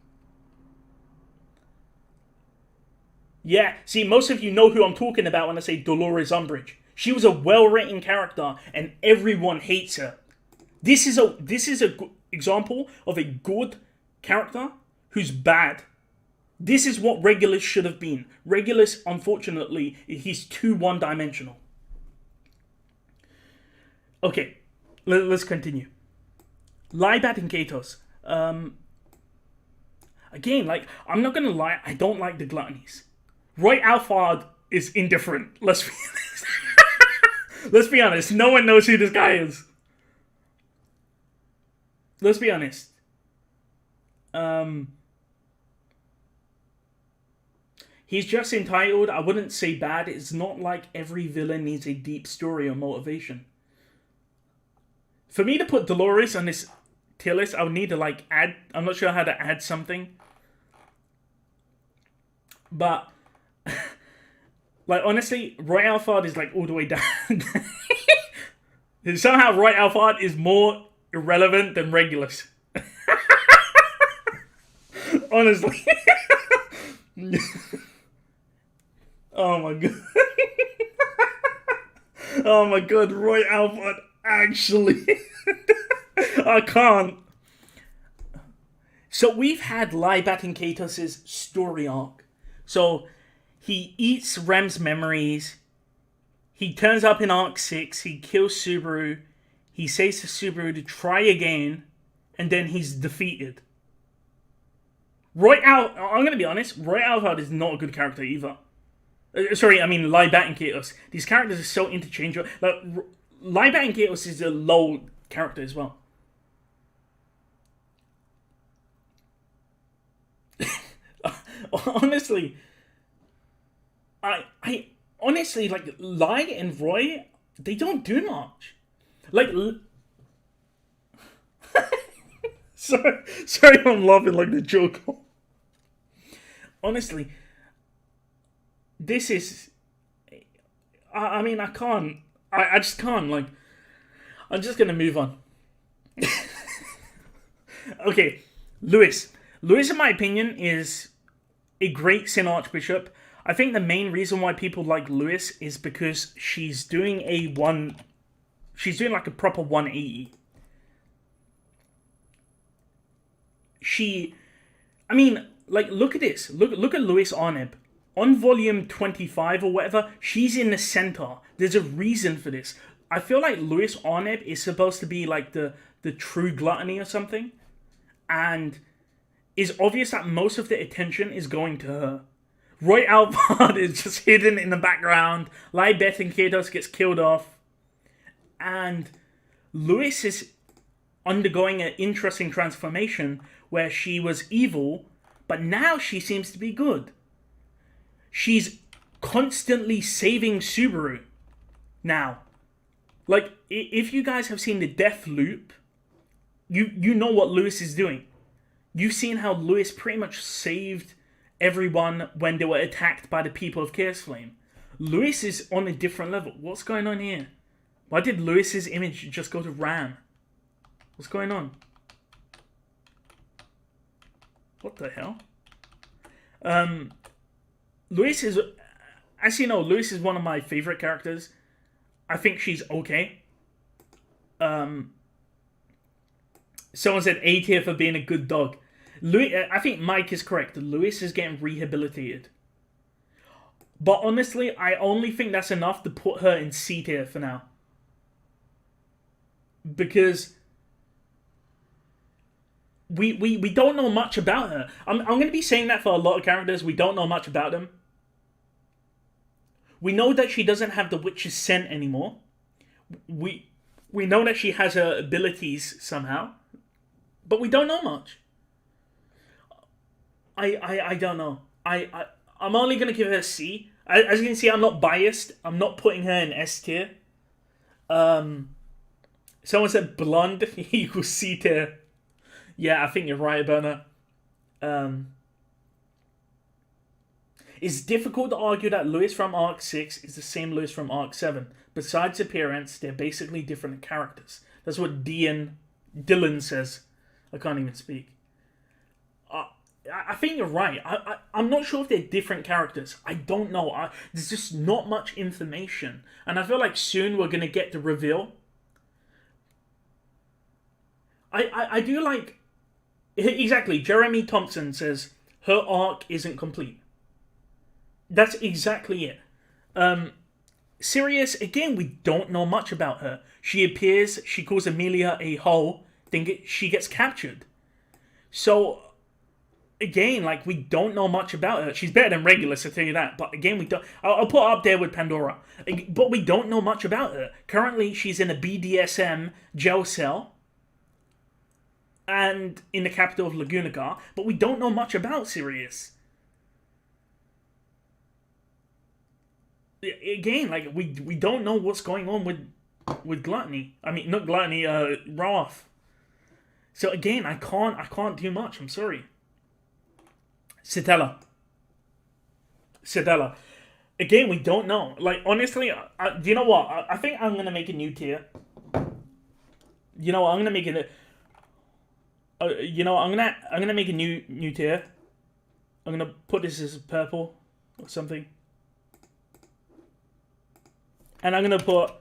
Yeah, see, most of you know who I'm talking about when I say Dolores Umbridge. She was a well-written character, and everyone hates her. This is a good example of a good character who's bad. This is what Regulus should have been. Regulus, unfortunately, he's too one-dimensional. Okay, let's continue. Lye Baten Katos. Again, like, I'm not gonna lie, I don't like the Gluttonies. Roy Alphard is indifferent. Let's be honest. Let's be honest. No one knows who this guy is. Let's be honest. He's just entitled. I wouldn't say bad. It's not like every villain needs a deep story or motivation. For me to put Dolores on this tier list, I would need to like add. I'm not sure how to add something. But, like, honestly, Roy Alphard is like all the way down. Somehow Roy Alphard is more irrelevant than Regulus. Honestly. Oh my god. Oh my god, Roy Alphard actually. I can't. So we've had Lye Baten Katos' story arc. So he eats Rem's memories. He turns up in Arc 6. He kills Subaru. He says to Subaru to try again. And then he's defeated. I'm going to be honest. Roy Alphard is not a good character either. Lye Baten Katos. These characters are so interchangeable. Like, Lye Baten Katos is a low character as well. Honestly, I honestly, like, Lye and Roy, they don't do much. Like, sorry I'm laughing like the joke. Honestly, this is, I can't, I just can't, like, I'm just gonna move on. Okay, Lewis. Lewis, in my opinion, is a great Sin Archbishop. I think the main reason why people like Lewis is because she's doing like a proper 180. Look at this. Look at Lewis Arneb. On volume 25 or whatever, she's in the center. There's a reason for this. I feel like Lewis Arneb is supposed to be like the true Gluttony or something. And it's obvious that most of the attention is going to her. Roy Alvard is just hidden in the background. Lye Baten gets killed off. And Lewis is undergoing an interesting transformation where she was evil, but now she seems to be good. She's constantly saving Subaru now. Like, if you guys have seen the Death Loop, you know what Lewis is doing. You've seen how Lewis pretty much saved everyone when they were attacked by the people of Chaos Flame. Lewis is on a different level. What's going on here? Why did Lewis's image just go to Ram? What's going on? What the hell? Lewis is... As you know, Lewis is one of my favorite characters. I think she's okay. Someone said A tier for being a good dog. I think Mike is correct. Lewis is getting rehabilitated. But honestly, I only think that's enough to put her in C tier for now. Because we don't know much about her. I'm going to be saying that for a lot of characters. We don't know much about them. We know that she doesn't have the witch's scent anymore. We know that she has her abilities somehow. But we don't know much. I don't know. I'm only going to give her a C. As you can see, I'm not biased. I'm not putting her in S tier. Someone said blonde equals C tier. Yeah, I think you're right, Berna. It's difficult to argue that Lewis from Arc 6 is the same Lewis from Arc 7. Besides appearance, they're basically different characters. That's what Dylan says. I can't even speak. I think you're right. I'm not sure if they're different characters. I don't know. There's just not much information. And I feel like soon we're going to get the reveal. I do like... Exactly. Jeremy Thompson says, her arc isn't complete. That's exactly it. Sirius, again, we don't know much about her. She appears, she calls Amelia a hoe, then she gets captured. So... Again, like, we don't know much about her. She's better than Regulus, I'll tell you that. But again, we don't... I'll put her up there with Pandora. But we don't know much about her. Currently, she's in a BDSM jail cell. And in the capital of Lagunagar. But we don't know much about Sirius. Again, like, we don't know what's going on with Gluttony. I mean, not Gluttony, Wrath. So again, I can't do much. I'm sorry. Satella. Again, we don't know. Like, honestly, you know what? I think I'm gonna make a new tier. You know what? I'm gonna make it. You know, I'm gonna make a new tier. I'm gonna put this as purple or something, and I'm gonna put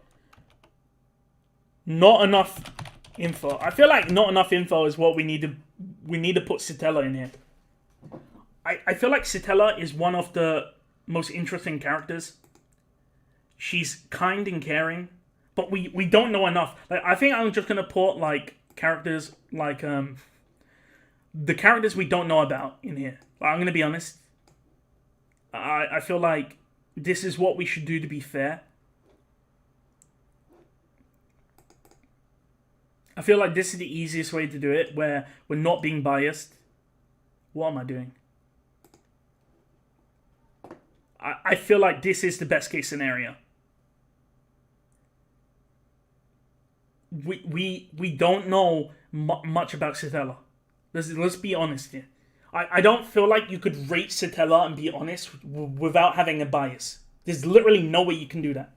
not enough info. I feel like not enough info is what we need to. We need to put Satella in here. I feel like Satella is one of the most interesting characters. She's kind and caring, but we don't know enough. Like, I think I'm just gonna put like characters like the characters we don't know about in here. Like, I'm gonna be honest. I feel like this is what we should do to be fair. I feel like this is the easiest way to do it, where we're not being biased. What am I doing? I feel like this is the best case scenario. We don't know much about Satella. Let's be honest here. I don't feel like you could rate Satella and be honest without having a bias. There's literally no way you can do that.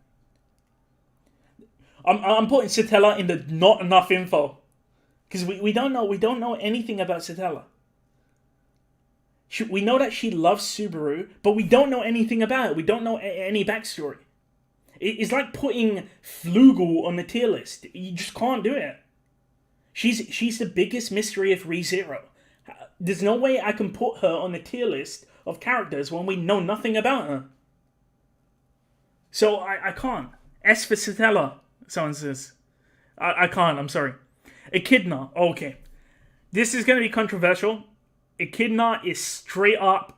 I'm putting Satella in the not enough info Because we don't know anything about Satella. We know that she loves Subaru, but we don't know anything about it. We don't know any backstory. It's like putting Flugel on the tier list. You just can't do it. She's the biggest mystery of ReZero. There's no way I can put her on the tier list of characters when we know nothing about her. So I can't. S for Satella, someone says. I can't, I'm sorry. Echidna, okay. This is going to be controversial. Echidna is straight up...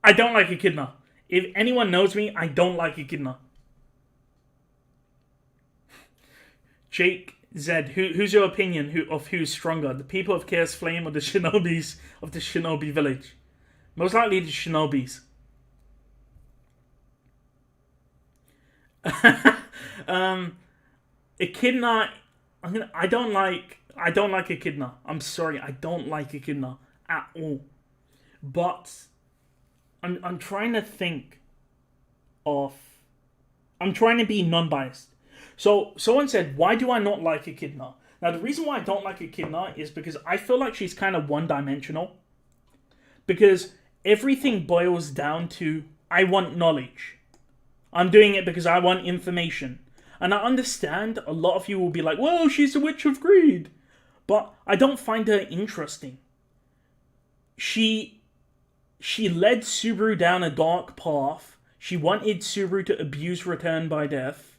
I don't like Echidna. If anyone knows me, I don't like Echidna. Jake Z, who's your opinion of who's stronger? The people of Chaos Flame or the Shinobis of the Shinobi Village? Most likely the Shinobis. Echidna, I don't like Echidna. I'm sorry, I don't like Echidna at all. But I'm trying to think of... I'm trying to be non-biased. So, someone said, why do I not like Echidna? Now, the reason why I don't like Echidna is because I feel like she's kind of one-dimensional. Because everything boils down to, I want knowledge. I'm doing it because I want information. And I understand a lot of you will be like, well, she's a witch of greed. But I don't find her interesting. She led Subaru down a dark path. She wanted Subaru to abuse Return by Death.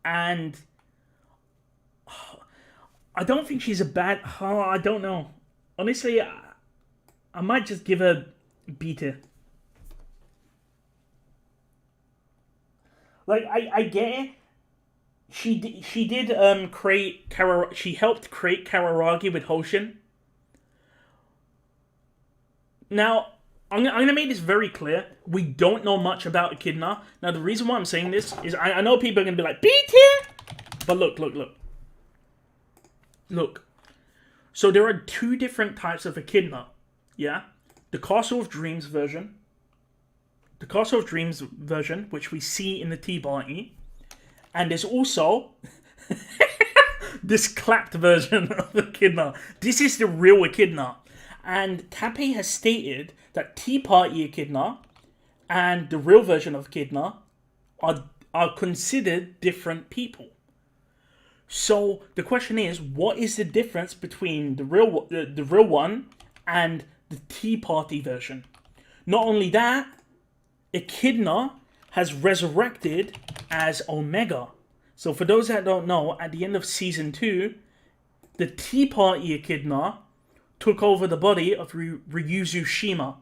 And I don't think she's a bad... I don't know. Honestly, I might just give her B tier. Like, I get it. She did create she helped create Kararagi with Hoshin. Now, I'm gonna make this very clear. We don't know much about Echidna. Now, the reason why I'm saying this is I know people are gonna be like, B tier! But look. Look. So there are two different types of Echidna. Yeah? The Castle of Dreams version. The Castle of Dreams version, which we see in the Tea Party. And there's also this clapped version of Echidna. This is the real Echidna. And Tappy has stated that Tea Party Echidna and the real version of Echidna are considered different people. So the question is, what is the difference between the real one and the Tea Party version? Not only that, Echidna has resurrected as Omega. So for those that don't know, at the end of Season 2, the Tea Party Echidna took over the body of Ryuzu Shima.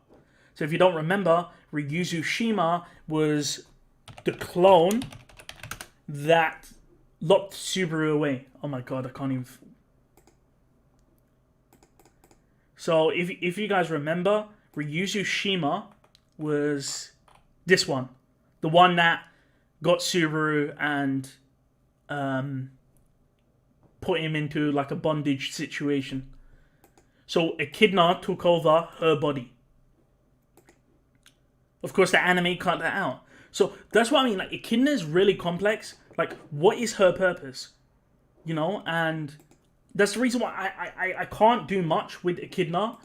So if you don't remember, Ryuzu Shima was the clone that locked Subaru away. Oh my god, I can't even... So if you guys remember, Ryuzu Shima was this one. The one that got Subaru and put him into like a bondage situation. So Echidna took over her body. Of course, the anime cut that out. So that's what I mean. Like, Echidna is really complex. Like, what is her purpose? You know, and that's the reason why I can't do much with Echidna,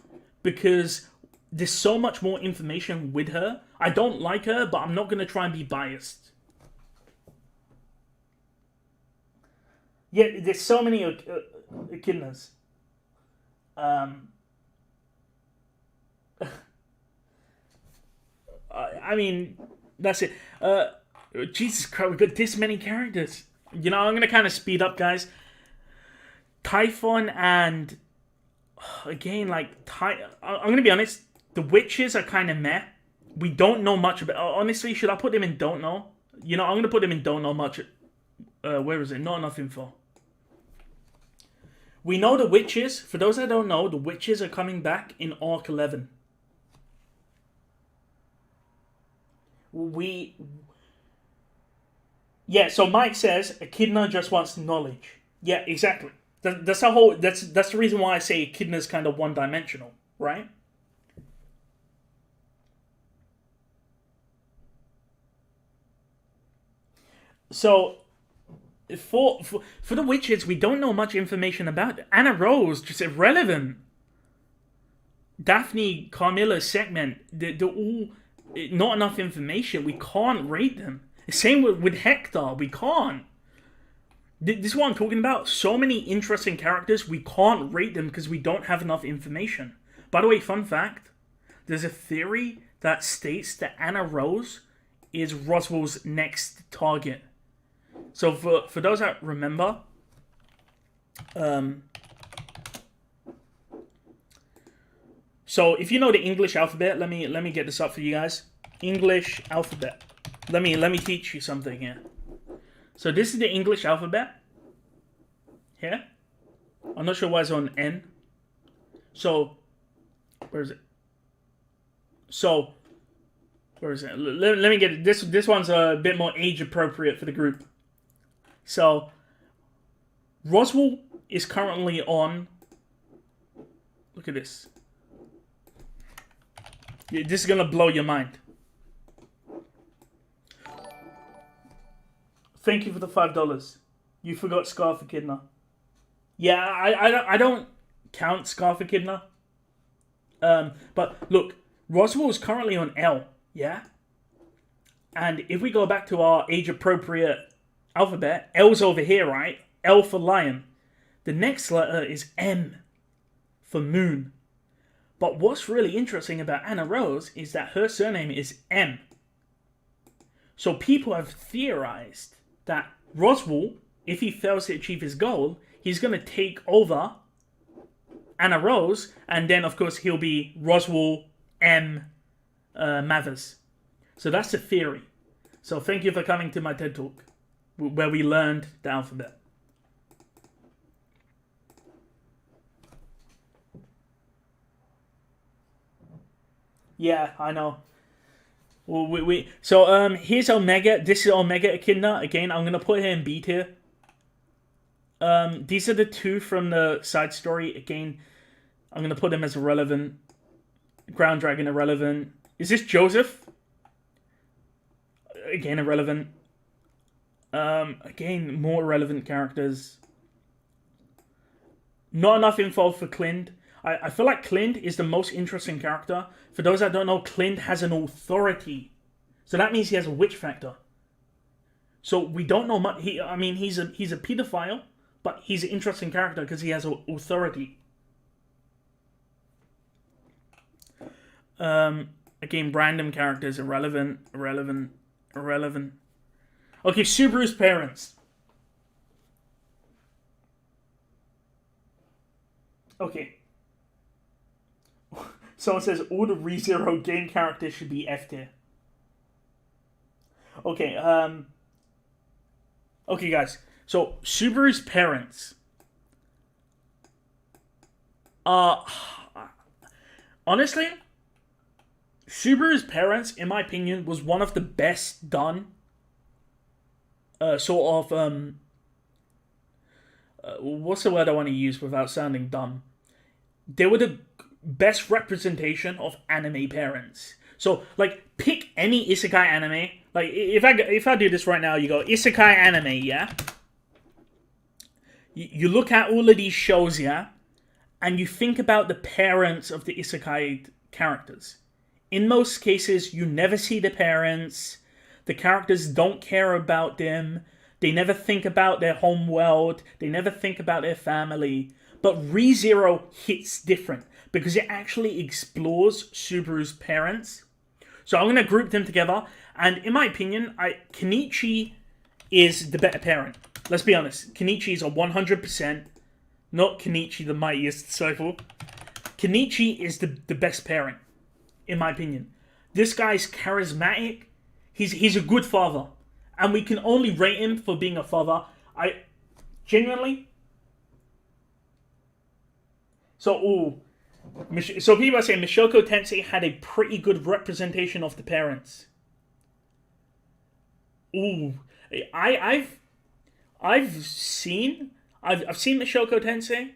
because there's so much more information with her. I don't like her, but I'm not going to try and be biased. Yeah, there's so many Echidnas. I mean, that's it. Jesus Christ, we've got this many characters. You know, I'm going to kind of speed up, guys. Typhon and... Again, like... I'm going to be honest. The witches are kind of meh. We don't know much about... Honestly, should I put them in don't know? You know, I'm going to put them in don't know much. Where is it? Not enough info. We know the witches. For those that don't know, the witches are coming back in Arc 11. Yeah, so Mike says Echidna just wants knowledge. Yeah, exactly. That's the reason why I say Echidna's kind of one-dimensional, right? So For the witches, we don't know much information about. Anna Rose, just irrelevant. Daphne, Carmilla, Segment, they're all not enough information. We can't rate them. Same with Hector, we can't. This is what I'm talking about. So many interesting characters, we can't rate them because we don't have enough information. By the way, fun fact, there's a theory that states that Anna Rose is Roswell's next target. So for those that remember, so if you know the English alphabet, let me get this up for you guys. English alphabet. Let me teach you something here. So this is the English alphabet. Here. I'm not sure why it's on N. So where is it? So where is it? Let me get it. This one's a bit more age appropriate for the group. So Roswell is currently on. Look at this. This is gonna blow your mind. Thank you for the $5. You forgot Scarf Echidna. Yeah, I don't count Scarf Echidna. But look, Roswell is currently on L, yeah? And if we go back to our age-appropriate alphabet, L's over here, right? L for lion. The next letter is M for moon. But what's really interesting about Anna Rose is that her surname is M. So people have theorized that Roswell, if he fails to achieve his goal, he's going to take over Anna Rose, and then of course he'll be Roswell M. Mathers. So that's the theory. So thank you for coming to my TED Talk, where we learned the alphabet. Yeah, I know. Well, so here's Omega. This is Omega Echidna. Again, I'm gonna put her in B tier. These are the two from the side story. Again, I'm gonna put them as irrelevant. Ground Dragon irrelevant. Is this Joseph? Again, irrelevant. Again, more irrelevant characters. Not enough info for Clint. I feel like Clint is the most interesting character. For those that don't know, Clint has an authority. So that means he has a witch factor. So we don't know much. He's a pedophile, but he's an interesting character because he has authority. Again, random characters, irrelevant. Okay, Subaru's parents. Okay. Someone says all the ReZero game characters should be F tier. Okay, okay guys. So Subaru's parents. Honestly, Subaru's parents, in my opinion, was one of the best done sort of what's the word I want to use without sounding dumb? They were the best representation of anime parents. So, like, pick any isekai anime. Like, if I do this right now, you go, isekai anime, yeah? You look at all of these shows, yeah? And you think about the parents of the isekai characters. In most cases, you never see the parents. The characters don't care about them. They never think about their home world. They never think about their family. But ReZero hits different because it actually explores Subaru's parents. So I'm going to group them together. And in my opinion, Kenichi is the better parent. Let's be honest. Kenichi is a 100%. Not Kenichi, the mightiest disciple. Kenichi is the best parent, in my opinion. This guy's charismatic. He's a good father. And we can only rate him for being a father. Genuinely. So people are saying Mishoko Tensei had a pretty good representation of the parents. I've seen Mishoko Tensei.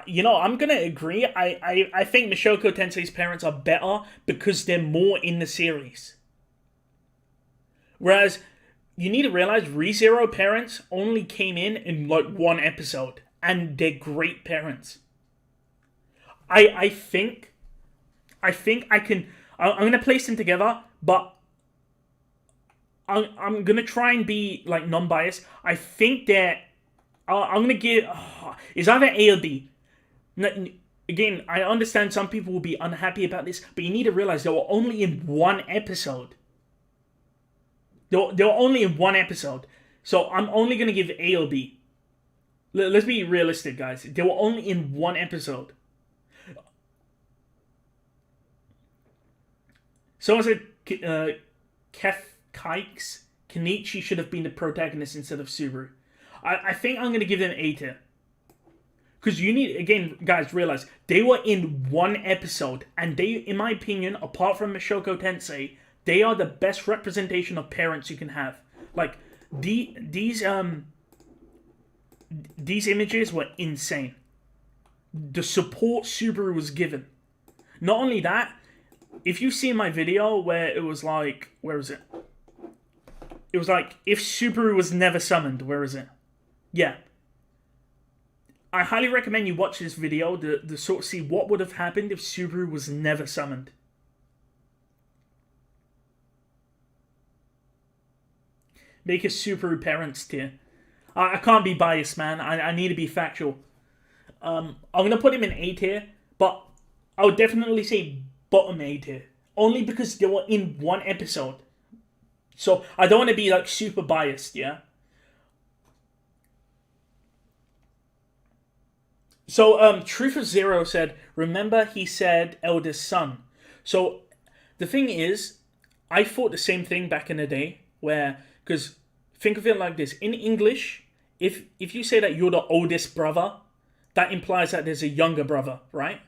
You know, I'm gonna agree. I think Mishoko Tensei's parents are better because they're more in the series. Whereas you need to realize ReZero parents only came in like one episode, and they're great parents. I think I can. I'm gonna place them together, but I'm gonna try and be like non-biased. I think they're. I'm gonna give. It's either A or B. Again, I understand some people will be unhappy about this, but you need to realize they were only in one episode. They were only in one episode, so I'm only gonna give A or B. Let's be realistic, guys. They were only in one episode. Someone said Kikes Kenichi should have been the protagonist instead of Subaru. I think I'm going to give them A tier. Because you need, again, guys, realize, they were in one episode. And they, in my opinion, apart from Mishoko Tensei, they are the best representation of parents you can have. Like, these images were insane. The support Subaru was given. Not only that, if you see my video where it was like, where is it? It was like, if Subaru was never summoned, where is it? Yeah. I highly recommend you watch this video to sort of see what would have happened if Subaru was never summoned. Make a Subaru parents tier. I can't be biased, man. I need to be factual. I'm going to put him in A tier, but I would definitely say bottom A tier. Only because they were in one episode. So, I don't want to be, like, super biased, yeah? So, Truth of Zero said, remember he said eldest son. So, the thing is, I thought the same thing back in the day, where, because, think of it like this, in English, if you say that you're the oldest brother, that implies that there's a younger brother, right?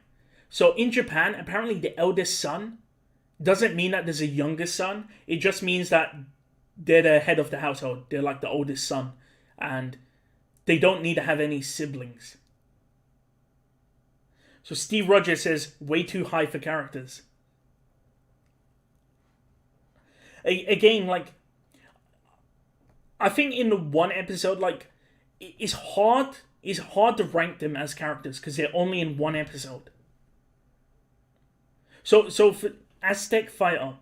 So, in Japan, apparently the eldest son doesn't mean that there's a younger son. It just means that they're the head of the household. They're like the oldest son. And they don't need to have any siblings. So Steve Rogers says, way too high for characters. Again, like, I think in the one episode, like, it's hard to rank them as characters because they're only in one episode. So for Aztec Fighter,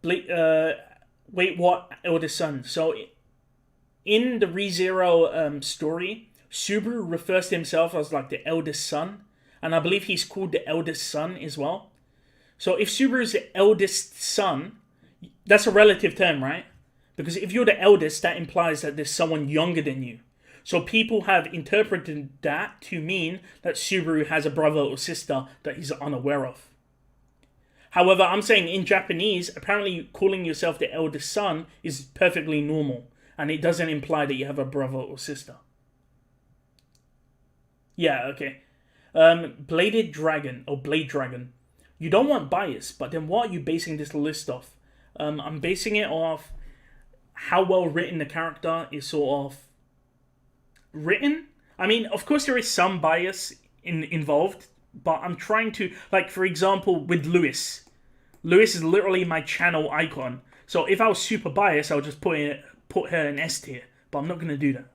wait, what? Eldest son. So in the ReZero story, Subaru refers to himself as like the eldest son, and I believe he's called the eldest son as well. So if Subaru is the eldest son, that's a relative term, right? Because if you're the eldest, that implies that there's someone younger than you. So people have interpreted that to mean that Subaru has a brother or sister that he's unaware of. However, I'm saying in Japanese, apparently calling yourself the eldest son is perfectly normal. And it doesn't imply that you have a brother or sister. Yeah, okay. Blade Dragon. You don't want bias, but then what are you basing this list off? I'm basing it off how well written the character is sort of written. I mean, of course there is some bias involved, but I'm trying to, like, for example, with Lewis. Lewis is literally my channel icon. So if I was super biased, I would just put her in S tier. But I'm not going to do that.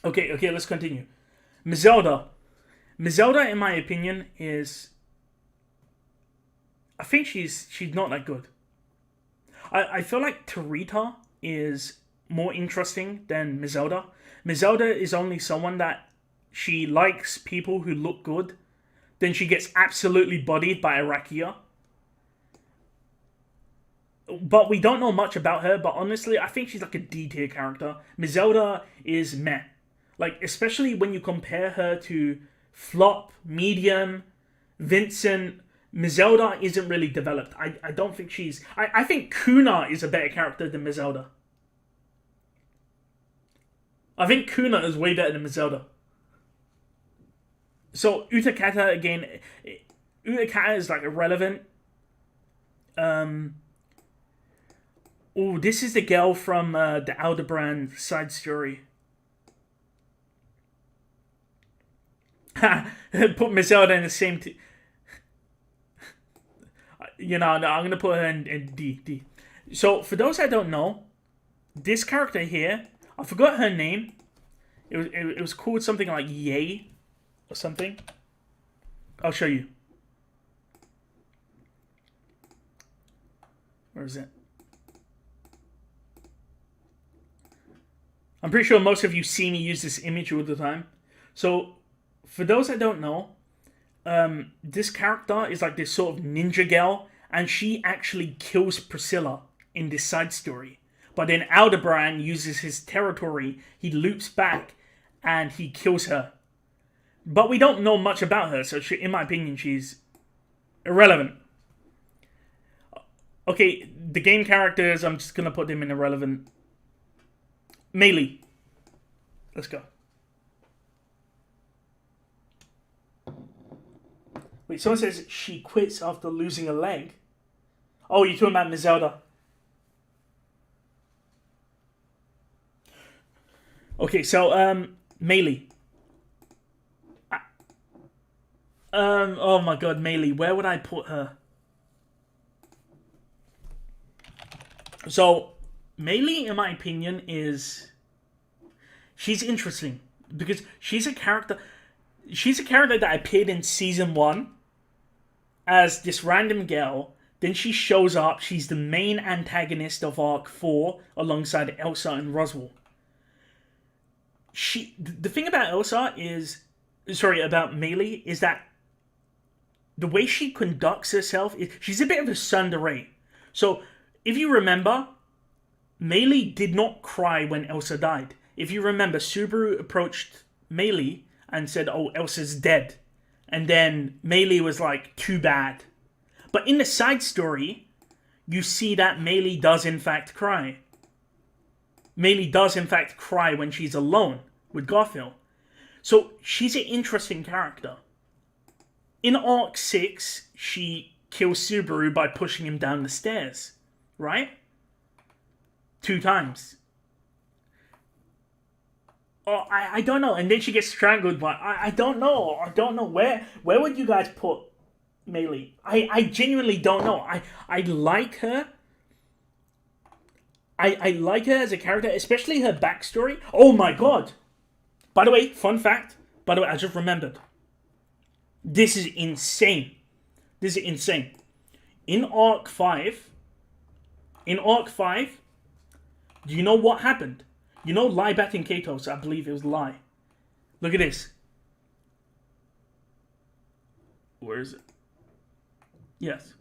Okay, let's continue. Mizelda, in my opinion, is... I think she's not that good. I feel like Tarita is more interesting than Mizelda. Mizelda is only someone that she likes people who look good. Then she gets absolutely bodied by Arakia. But we don't know much about her, but honestly, I think she's like a D tier character. Mizelda is meh. Like, especially when you compare her to Flop, Medium, Vincent. Mizelda isn't really developed. I don't think she's... I think Kuna is a better character than Mizelda. I think Kuna is way better than Mizelda. So, Utakata, again... Utakata is, like, irrelevant. Oh, this is the girl from the Aldebaran side story. Put Mizelda in the same... you know, no, I'm gonna put her in D. So for those that don't know, this character here, I forgot her name. It was called something like Yay or something. I'll show you. Where is it? I'm pretty sure most of you see me use this image all the time. So, for those that don't know, this character is like this sort of ninja girl, and she actually kills Priscilla in this side story. But then Aldebaran uses his territory, he loops back, and he kills her. But we don't know much about her, so in my opinion, she's irrelevant. Okay, the game characters, I'm just gonna put them in irrelevant. Meili. Let's go. Wait, someone says she quits after losing a leg. Oh, you're talking about Zelda. Okay, so, Meili. Oh my god, Meili. Where would I put her? So, Meili, in my opinion, she's interesting because she's a character that appeared in season 1 as this random girl. Then she shows up. She's the main antagonist of Arc 4 alongside Elsa and Roswell. The thing about about Meili is that the way she conducts herself, she's a bit of a tsundere. So, if you remember, Meili did not cry when Elsa died. If you remember, Subaru approached Meili and said, oh, Elsa's dead. And then Meili was like, too bad. But in the side story, you see that Meili does in fact cry. Meili does in fact cry when she's alone with Garfield. So she's an interesting character. In Arc 6, she kills Subaru by pushing him down the stairs. Right? 2 times. Oh, I don't know. And then she gets strangled by... I don't know. I don't know. Where would you guys put Meili? I genuinely don't know. I like her. I like her as a character, especially her backstory. Oh my god. By the way, fun fact. By the way, I just remembered. This is insane. This is insane. In Arc 5... do you know what happened? You know Lye Baten Katos, I believe it was Lye. Look at this. Where is it? Yes.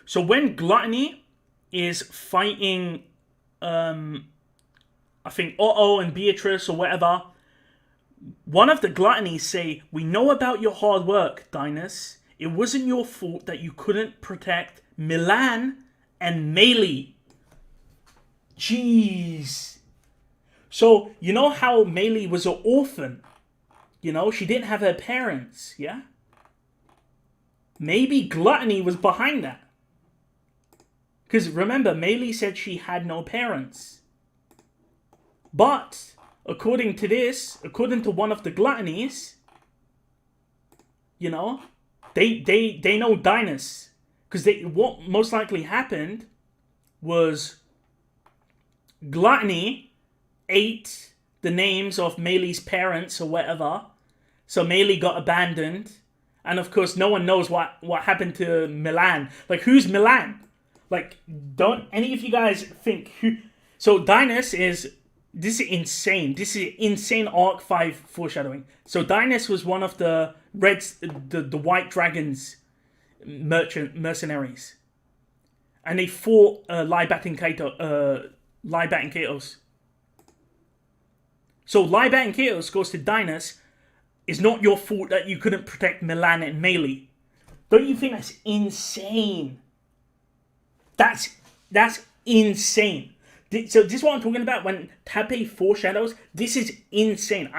So when Gluttony is fighting, I think Otto and Beatrice or whatever, one of the Gluttonies say, we know about your hard work, Dinas. It wasn't your fault that you couldn't protect Milan and Meili. Jeez. So, you know how Meili was an orphan? You know, she didn't have her parents, yeah? Maybe Gluttony was behind that. Because remember, Meili said she had no parents. But, according to one of the Gluttonies, you know, they know Dinas. Because what most likely happened was Gluttony ate the names of Meili's parents or whatever. So Meili got abandoned. And of course, no one knows what happened to Milan. Like, who's Milan? Like, don't any of you guys think who... So Dinas is... This is insane. This is insane Arc 5 foreshadowing. So Dinas was one of the the White Dragons mercenaries. And they fought Lye Baten Katos. So Lye Baten Katos goes to Dinas. It's not your fault that you couldn't protect Milan and Meili. Don't you think that's insane? That's insane. So this is what I'm talking about when Tappei foreshadows. This is insane.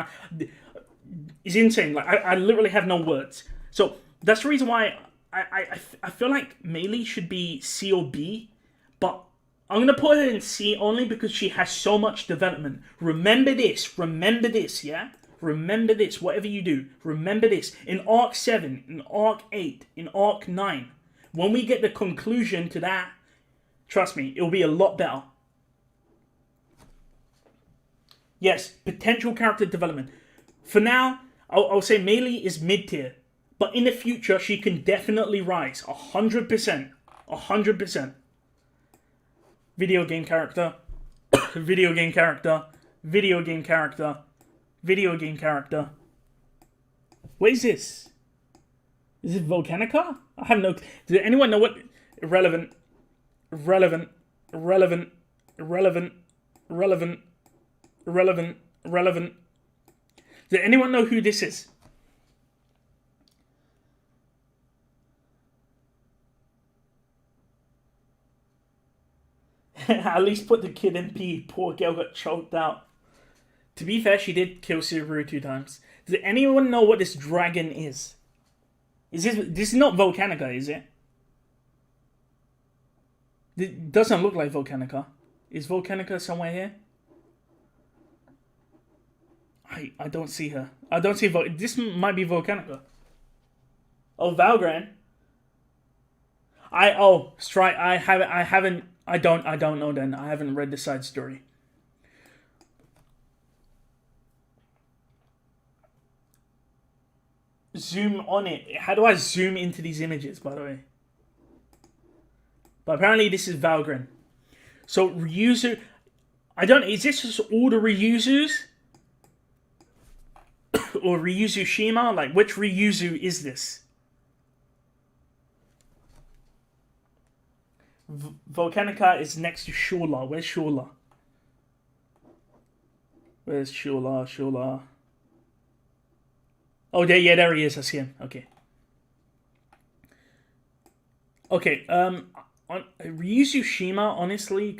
It's insane. Like I literally have no words. So that's the reason why I feel like Meili should be C or B, but I'm going to put her in C only because she has so much development. Remember this, yeah? Remember this, whatever you do. Remember this. In Arc 7, in Arc 8, in Arc 9, when we get the conclusion to that, trust me, it'll be a lot better. Yes, potential character development. For now, I'll say Meili is mid-tier. But in the future, she can definitely rise. 100%. 100%. Video game character. Video game character. Video game character. Video game character. What is this? Is it Volcanica? I have no... Does anyone know what... Irrelevant. Irrelevant. Irrelevant. Irrelevant. Irrelevant. Irrelevant. Irrelevant. Does anyone know who this is? At least put the kid in P. Poor girl got choked out. To be fair, she did kill Subaru 2 times. Does anyone know what this dragon is? This is not Volcanica, is it? It doesn't look like Volcanica. Is Volcanica somewhere here? I don't see her. I don't see this might be Volcanica. Oh, Valgren. I don't know then. I haven't read the side story. Zoom on it. How do I zoom into these images, by the way? But apparently this is Valgren. So Ryuzu, is this just all the Ryuzus? Or Ryuzu Shima? Like, which Ryuzu is this? Volcanica is next to Shula. Where's Shula? Where's Shula? Shula. Oh, there he is. I see him. Okay. Okay, Ryuzu Shima, honestly,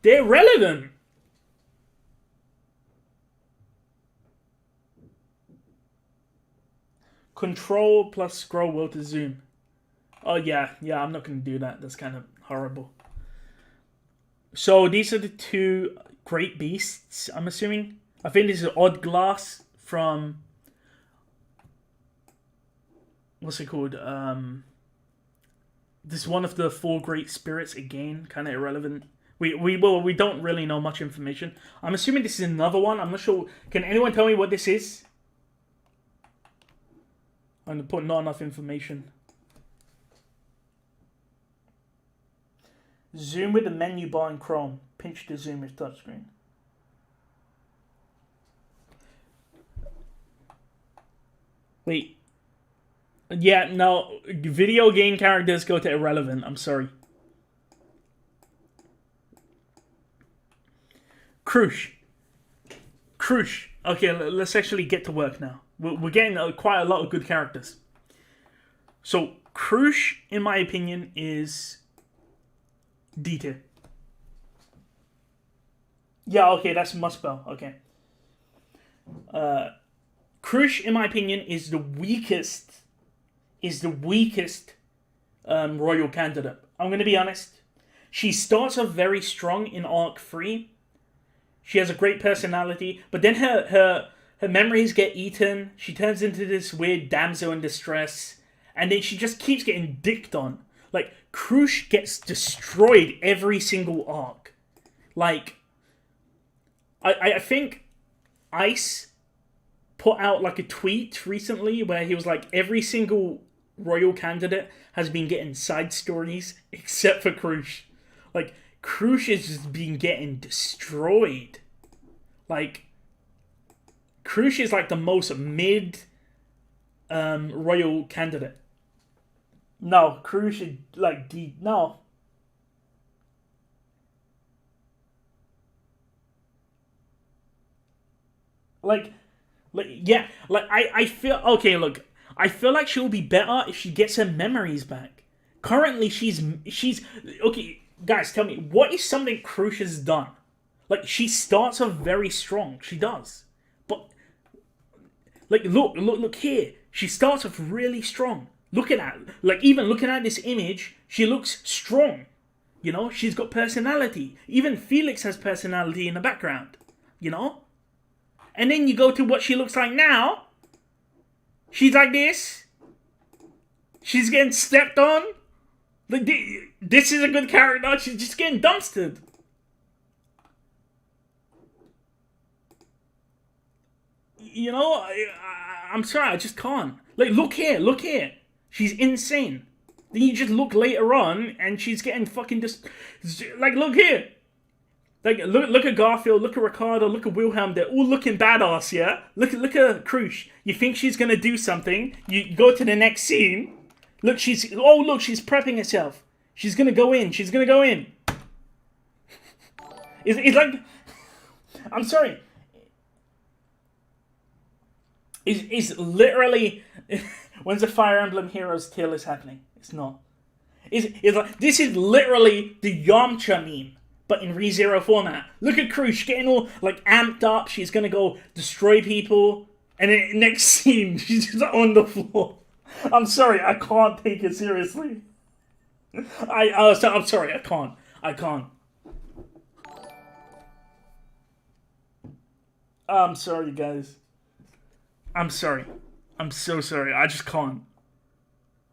they're relevant. Control plus scroll wheel to zoom. Oh, yeah, I'm not going to do that. That's kind of horrible. So, these are the two great beasts, I'm assuming. I think this is Odd Glass from... What's it called? This is one of the four great spirits. Again, kind of irrelevant. We don't really know much information. I'm assuming this is another one. I'm not sure. Can anyone tell me what this is? I'm going to put not enough information. Zoom with the menu bar in Chrome. Pinch to zoom with touchscreen. Wait. Yeah, no. Video game characters go to irrelevant. I'm sorry. Crusch. Okay, let's actually get to work now. We're getting quite a lot of good characters. So, Crusch, in my opinion, is D tier. Yeah, okay, that's Muspel. Okay. Crusch, in my opinion, is the weakest royal candidate. I'm going to be honest. She starts off very strong in Arc 3. She has a great personality, but then her memories get eaten. She turns into this weird damsel in distress, and then she just keeps getting dicked on. Like, Crusch gets destroyed every single arc. Like, I think Ice put out like a tweet recently where he was like, every single royal candidate has been getting side stories except for Crusch. Like, Crusch is just been getting destroyed. Like, Crusch is like the most mid royal candidate. No, Crusch is like D. No. Yeah, like I feel okay. Look, I feel like she'll be better if she gets her memories back. Currently, she's okay. Guys, tell me, what is something Crusch has done? Like, she starts off very strong. She does, but like, look here. She starts off really strong. Look at that. Like, even looking at this image, she looks strong. You know, she's got personality. Even Felix has personality in the background. You know. And then you go to what she looks like now. She's like this. She's getting stepped on. Like, this is a good character. She's just getting dumpstered. You know, I'm sorry, I just can't. Like, look here. She's insane. Then you just look later on, and she's getting fucking just... Like, look here. Like, look at Garfield, look at Ricardo, look at Wilhelm. They're all looking badass, yeah? Look at Crusch. You think she's gonna do something. You go to the next scene. Look, she's prepping herself. She's gonna go in. It's like... I'm sorry. It's literally... When's the Fire Emblem Heroes tale is happening? It's not. It's like... This is literally the Yamcha meme, but in ReZero format. Look at Crusch getting all, like, amped up. She's gonna go destroy people. And then next scene, she's just on the floor. I'm sorry, I can't take it seriously. I'm sorry, I can't. I'm sorry, guys. I'm sorry. I'm so sorry. I just can't.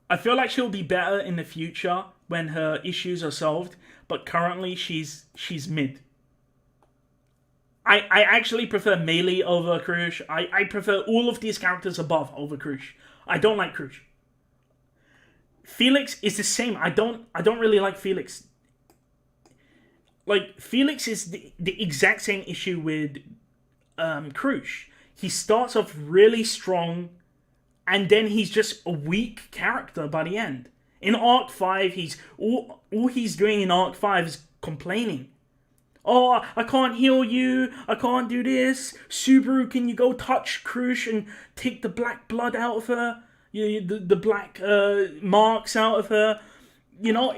I feel like she'll be better in the future when her issues are solved, but currently she's mid. I actually prefer Meili over Crusch. I prefer all of these characters above over Crusch. I don't like Crusch. Felix is the same. I don't really like Felix. Like, Felix is the exact same issue with Crusch. He starts off really strong, and then he's just a weak character by the end. In Arc 5, all he's doing in Arc 5 is complaining. Oh, I can't heal you. I can't do this. Subaru, can you go touch Crusch and take the black blood out of her? The black marks out of her. You know,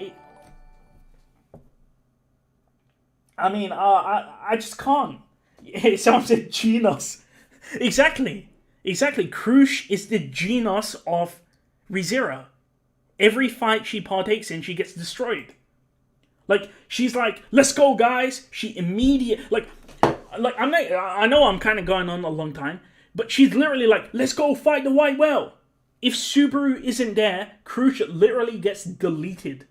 I just can't. It sounds like Genos. Exactly. Crusch is the Genos of ReZero. Every fight she partakes in, she gets destroyed. Like, she's like, let's go, guys. She I know I'm kind of going on a long time, but she's literally like, let's go fight the White Whale. If Subaru isn't there, Crusch literally gets deleted.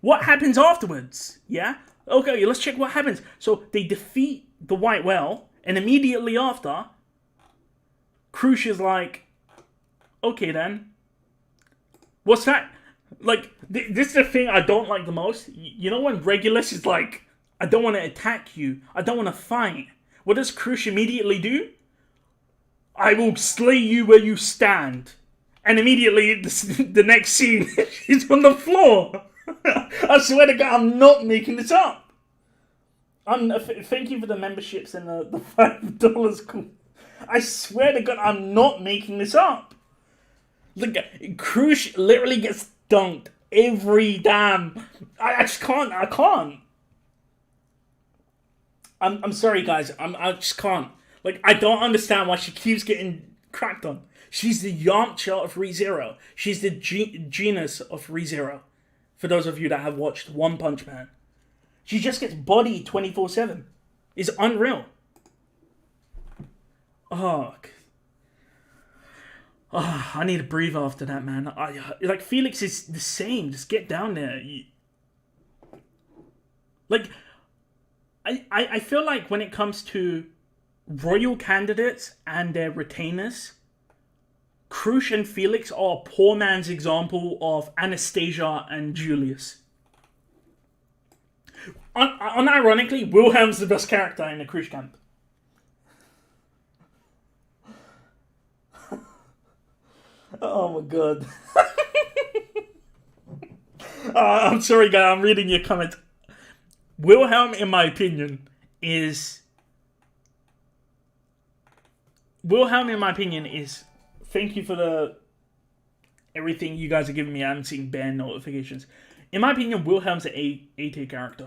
What happens afterwards? Yeah? Okay, let's check what happens. So they defeat the White Whale, and immediately after, Crusch is like, okay then. What's that? Like, this is the thing I don't like the most. You know when Regulus is like, I don't want to attack you. I don't want to fight. What does Crusch immediately do? I will slay you where you stand. And immediately, the next scene, he's on the floor. I swear to God, I'm not making this up. Thank you for the memberships and the $5. Cool. I swear to God, I'm not making this up. Look, Crusch literally gets dunked every damn... I just can't. I can't. I'm sorry, guys. I just can't. Like, I don't understand why she keeps getting cracked on. She's the Yamcha of ReZero. She's the Genos of ReZero. For those of you that have watched One Punch Man. She just gets bodied 24/7. It's unreal. I need to breathe after that, man. Like, Felix is the same. Just get down there. I feel like when it comes to royal candidates and their retainers, Crusch and Felix are a poor man's example of Anastasia and Julius. Unironically, Wilhelm's the best character in the Crusch camp. Oh my God. I'm sorry, guys. I'm reading your comments. Wilhelm, in my opinion, is... Thank you for everything you guys are giving me. I haven't seen ban notifications. In my opinion, Wilhelm's an A-tier character.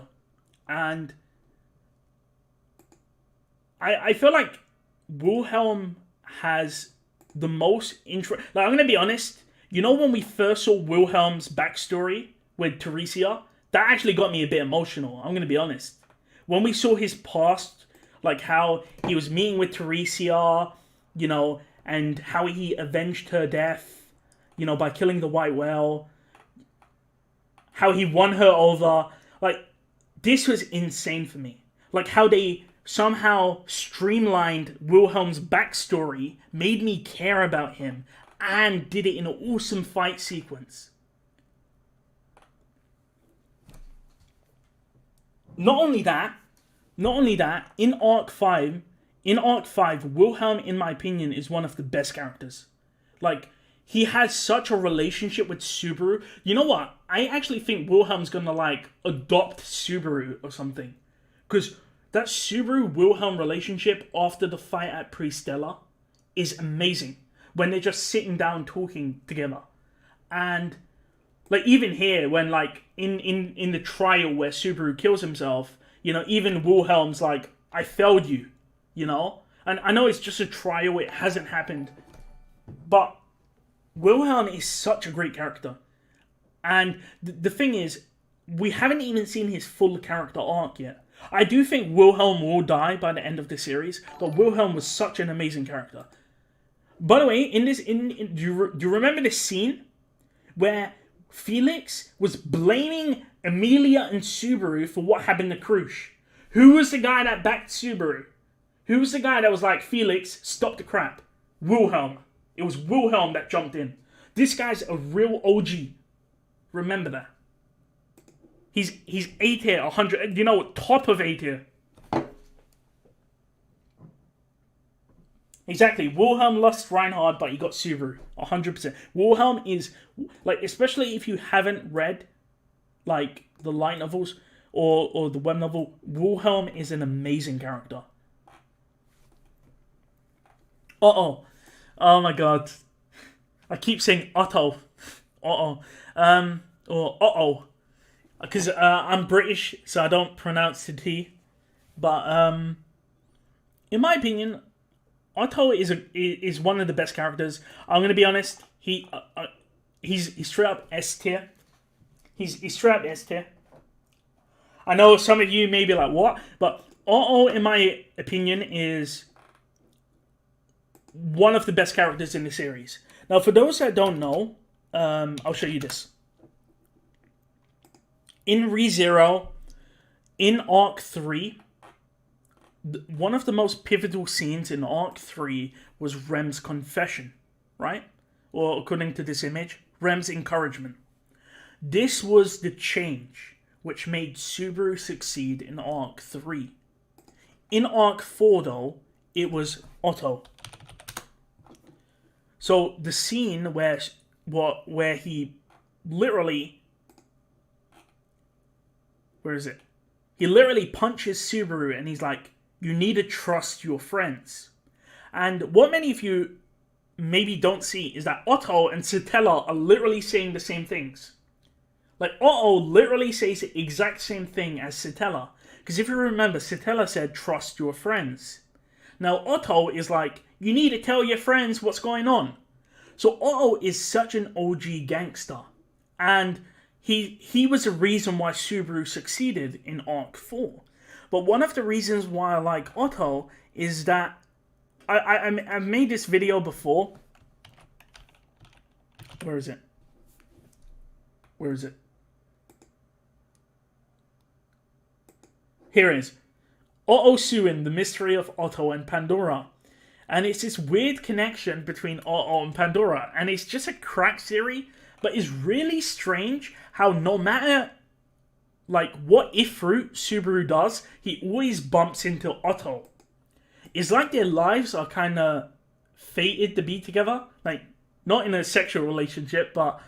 And I feel like Wilhelm has the most interest... Like, I'm going to be honest. You know when we first saw Wilhelm's backstory with Theresia? That actually got me a bit emotional. I'm going to be honest. When we saw his past, like how he was meeting with Theresia, you know, and how he avenged her death, you know, by killing the white whale. How he won her over. Like, this was insane for me. Like, how they somehow streamlined Wilhelm's backstory, made me care about him, and did it in an awesome fight sequence. Not only that, in Arc 5, Wilhelm, in my opinion, is one of the best characters. Like, he has such a relationship with Subaru. You know what? I actually think Wilhelm's gonna, like, adopt Subaru or something. Because that Subaru-Wilhelm relationship after the fight at Priscilla is amazing. When they're just sitting down talking together. And, like, even here, when, like, in the trial where Subaru kills himself, you know, even Wilhelm's like, I failed you, you know? And I know it's just a trial, it hasn't happened. But Wilhelm is such a great character. And the thing is, we haven't even seen his full character arc yet. I do think Wilhelm will die by the end of the series, but Wilhelm was such an amazing character. By the way, do you remember this scene where Felix was blaming Emilia and Subaru for what happened to Crusch? Who was the guy that backed Subaru? Who was the guy that was like, Felix, stop the crap? Wilhelm. It was Wilhelm that jumped in. This guy's a real OG. Remember that. He's A tier, 100, you know, top of A tier. Exactly. Wilhelm lost Reinhard, but he got Subaru. 100%. Wilhelm is, like, especially if you haven't read, like, the light novels or the web novel, Wilhelm is an amazing character. Uh-oh. Oh my god. I keep saying Otto. Uh-oh. Or uh-oh. Because I'm British, so I don't pronounce the T. But, in my opinion, Otto is one of the best characters. I'm gonna be honest. He's straight up S tier. He's straight up S tier. I know some of you may be like, what? But Otto, in my opinion, is one of the best characters in the series. Now, for those that don't know, I'll show you this. In ReZero, in Arc 3, one of the most pivotal scenes in Arc 3 was Rem's confession, right? Or according to this image, Rem's encouragement. This was the change which made Subaru succeed in Arc 3. In Arc 4, though, it was Otto. So the scene where he literally... Where is it? He literally punches Subaru and he's like, you need to trust your friends. And what many of you maybe don't see is that Otto and Satella are literally saying the same things. Like, Otto literally says the exact same thing as Satella. Because if you remember, Satella said, trust your friends. Now, Otto is like, you need to tell your friends what's going on. So Otto is such an OG gangster. And he was the reason why Subaru succeeded in Arc 4. But one of the reasons why I like Otto is that I've made this video before. Where is it? Where is it? Here it is. Otto Suwen, The Mystery of Otto and Pandora. And it's this weird connection between Otto and Pandora. And it's just a crack theory, but it's really strange how no matter like what if fruit Subaru does, he always bumps into Otto. It's like their lives are kind of fated to be together. Like, not in a sexual relationship, but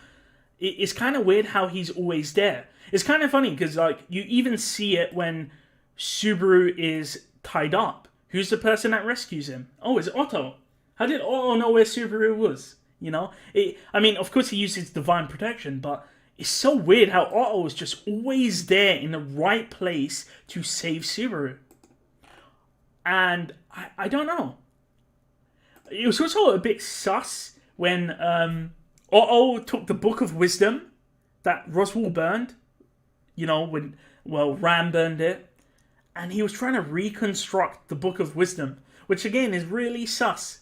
it's kind of weird how he's always there. It's kind of funny because, like, you even see it when Subaru is tied up. Who's the person that rescues him? Oh, it's Otto. How did Otto know where Subaru was? You know? I mean, of course he uses divine protection, but it's so weird how Otto is just always there in the right place to save Subaru. And I don't know. It was also a bit sus when Otto took the Book of Wisdom that Roswell burned. You know, when, well, Ram burned it. And he was trying to reconstruct the Book of Wisdom, which again is really sus.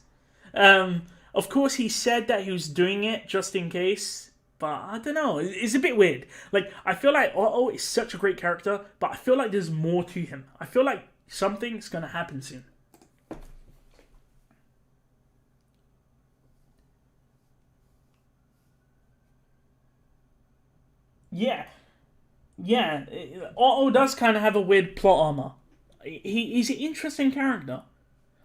Of course, he said that he was doing it just in case, but I don't know. It's a bit weird. Like, I feel like Otto is such a great character, but I feel like there's more to him. I feel like something's gonna happen soon. Yeah, yeah. Otto does kind of have a weird plot armor. He's an interesting character.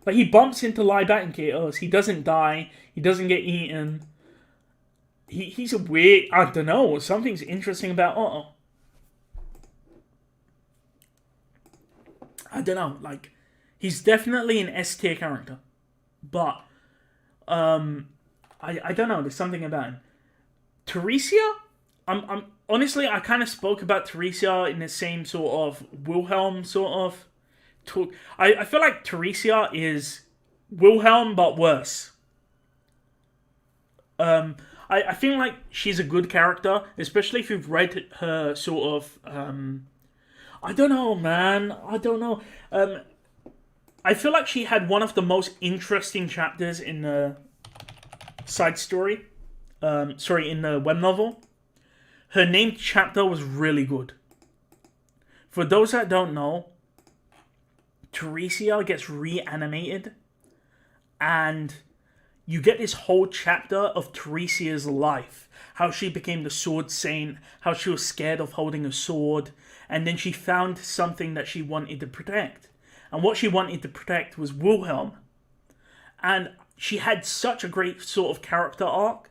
Like, he bumps into Lye Baten chaos. He doesn't die. He doesn't get eaten. He's a weird... I don't know. Something's interesting about Otto. I don't know. Like, he's definitely an S tier character. But, I don't know. There's something about him. Teresia? I'm honestly, I kind of spoke about Teresia in the same sort of Wilhelm sort of talk. I feel like Teresia is Wilhelm, but worse. I feel like she's a good character, especially if you've read her sort of... I don't know, man. I don't know. I feel like she had one of the most interesting chapters in the side story. In the web novel. Her named chapter was really good. For those that don't know, Teresia gets reanimated, and you get this whole chapter of Teresia's life. How she became the sword saint, how she was scared of holding a sword, and then she found something that she wanted to protect. And what she wanted to protect was Wilhelm. And she had such a great sort of character arc.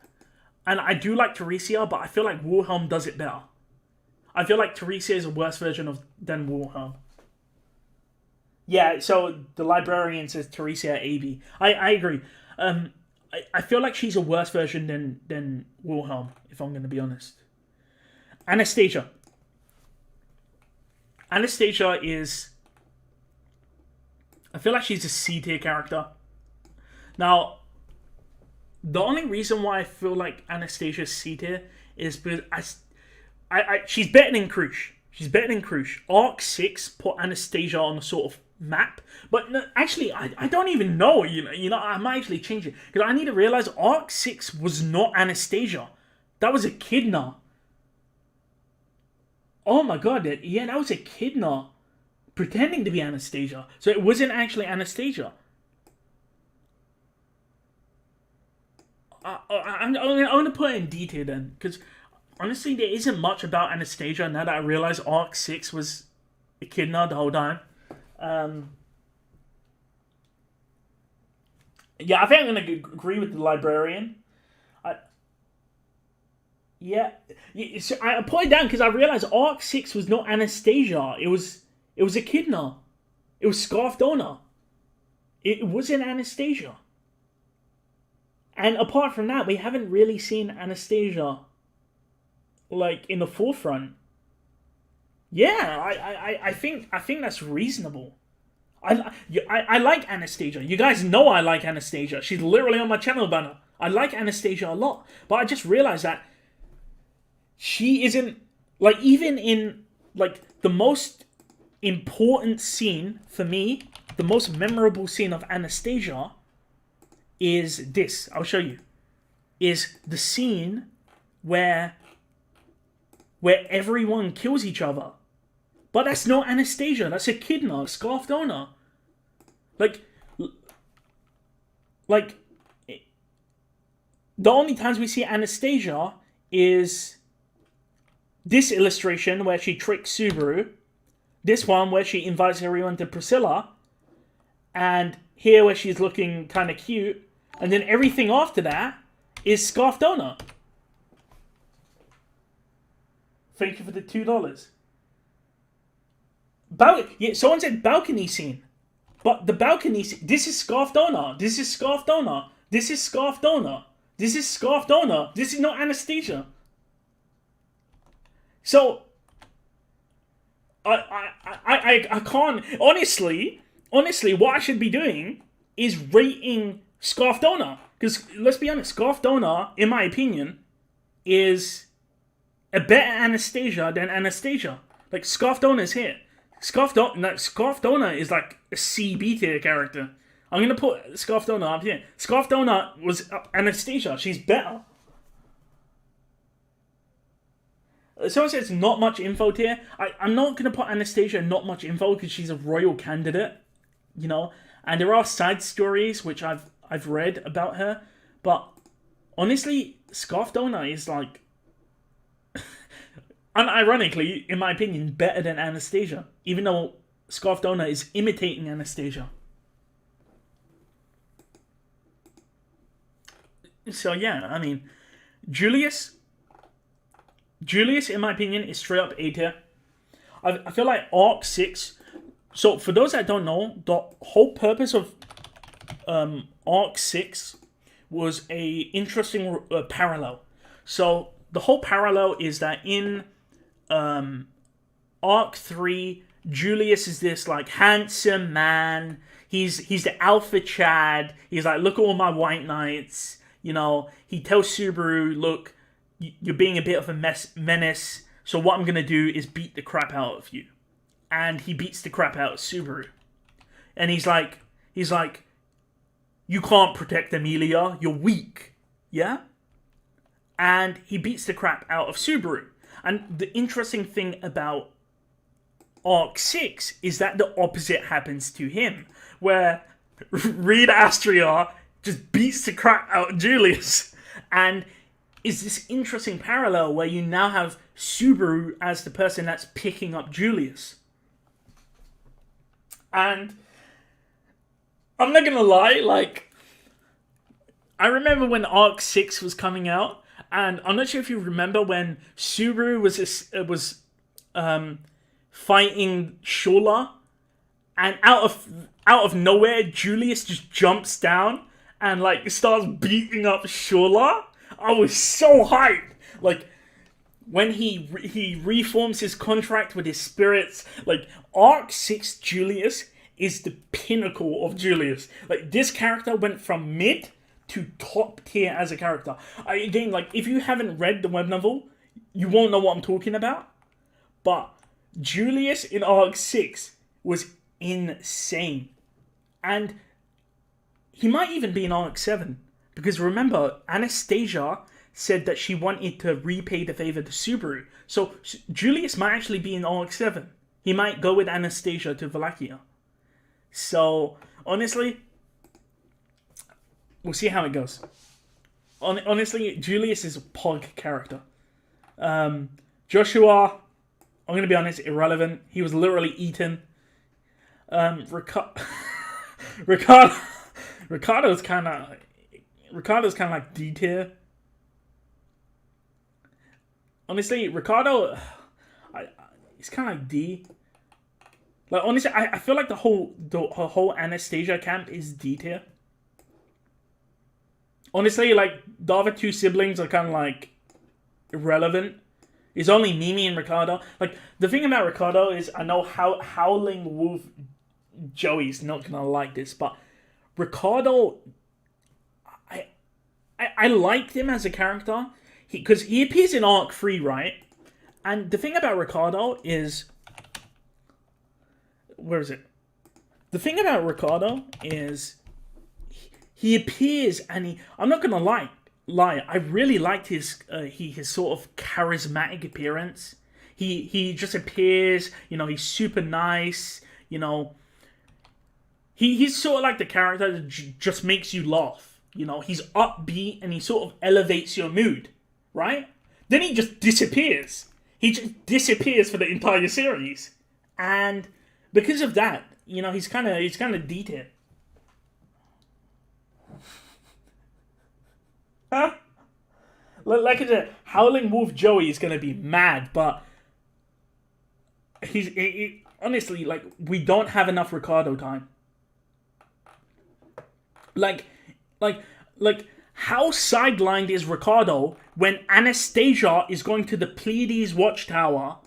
And I do like Teresia, but I feel like Wilhelm does it better. I feel like Teresia is a worse version than Wilhelm. Yeah, so the librarian says Teresia AB. I agree. I feel like she's a worse version than Wilhelm, if I'm going to be honest. Anastasia. Anastasia is... I feel like she's a C tier character. Now... The only reason why I feel like Anastasia's C tier is because she's better than Crusch. She's better than Crusch. Arc 6 put Anastasia on a sort of map. But no, actually, I don't even know. You know, I might actually change it. Because I need to realize Arc 6 was not Anastasia. That was Echidna. Oh my god, that was Echidna. Pretending to be Anastasia. So it wasn't actually Anastasia. I'm going to put it in detail then, because honestly, there isn't much about Anastasia now that I realize Arc 6 was Echidna the whole time. Yeah, I think I'm going to agree with the librarian. So I put it down because I realized Arc 6 was not Anastasia. It was Echidna. It was Scarf Donor. It wasn't Anastasia. And apart from that, we haven't really seen Anastasia, like, in the forefront. Yeah, I think that's reasonable. I like Anastasia. You guys know I like Anastasia. She's literally on my channel banner. I like Anastasia a lot. But I just realized that she isn't, like, even in, like, the most important scene for me, the most memorable scene of Anastasia is this. I'll show you. Is the scene where everyone kills each other. But that's not Anastasia. That's Echidna, Scarf Donor. Like, the only times we see Anastasia is this illustration where she tricks Subaru. This one where she invites everyone to Priscilla. And here where she's looking kind of cute. And then everything after that is Scarf Donor. Thank you for the $2. Someone said balcony scene. But the balcony scene, this is Scarf Donor. This is Scarf Donor. This is Scarf Donor. This is Scarf Donor. This is not Anastasia. So, I can't, honestly, what I should be doing is rating Scarf Donor. Because, let's be honest, Scarf Donor, in my opinion, is a better Anastasia than Anastasia. Like, Scarf Donor is here. Scarf Donor is like a C-B tier character. I'm going to put Scarf Donut up here. Scarf Donut was Anastasia. She's better. Someone says not much info here. I'm not going to put Anastasia not much info because she's a royal candidate, you know. And there are side stories which I've read about her. But honestly, Scarf Donut is like, unironically, in my opinion, better than Anastasia. Even though Scarf Donut is imitating Anastasia. So yeah, I mean, Julius, in my opinion, is straight up A tier. I feel like Arc 6... So, for those that don't know, the whole purpose of Arc 6 was a interesting parallel. So, the whole parallel is that in Arc 3, Julius is this, like, handsome man. He's the alpha Chad. He's like, look at all my white knights. You know, he tells Subaru, look, you're being a bit of a menace, so what I'm going to do is beat the crap out of you. And he beats the crap out of Subaru. And he's like, you can't protect Emilia, you're weak, yeah? And he beats the crap out of Subaru. And the interesting thing about Arc 6 is that the opposite happens to him, where Rita Astrea just beats the crap out of Julius. And is this interesting parallel where you now have Subaru as the person that's picking up Julius. And I'm not gonna lie, like, I remember when Arc 6 was coming out, and I'm not sure if you remember when Subaru was fighting Shola, and out of nowhere, Julius just jumps down and like starts beating up Shola. I was so hyped. Like, when he reforms his contract with his spirits, like, Arc 6 Julius is the pinnacle of Julius. Like, this character went from mid to top tier as a character. Again, like, if you haven't read the web novel, you won't know what I'm talking about. But Julius in Arc 6 was insane. And he might even be in Arc 7. Because remember, Anastasia said that she wanted to repay the favor to Subaru. So Julius might actually be in Arc 7. He might go with Anastasia to Wallachia. So, honestly, we'll see how it goes. Honestly, Julius is a pog character. Joshua, I'm going to be honest, irrelevant. He was literally eaten. Ricardo's kind of like D tier. Honestly, Ricardo, he's kind of like D. Like, honestly, I feel like the whole Anastasia camp is D tier. Honestly, like, the other two siblings are kind of like irrelevant. It's only Mimi and Ricardo. Like, the thing about Ricardo is, I know Howling Wolf Joey's not gonna like this, but Ricardo, I liked him as a character, because he appears in Arc 3, right? And the thing about Ricardo is, where is it? The thing about Ricardo is, he appears, and I'm not gonna lie, I really liked his sort of charismatic appearance. He just appears, you know, he's super nice, you know. He's sort of like the character that just makes you laugh. You know, he's upbeat and he sort of elevates your mood, right? Then he just disappears. He just disappears for the entire series. And because of that, you know, he's kind of D-tier. Huh? Like I said, Howling Wolf Joey is going to be mad, but honestly, like, we don't have enough Ricardo time. Like, how sidelined is Ricardo when Anastasia is going to the Pleiades Watchtower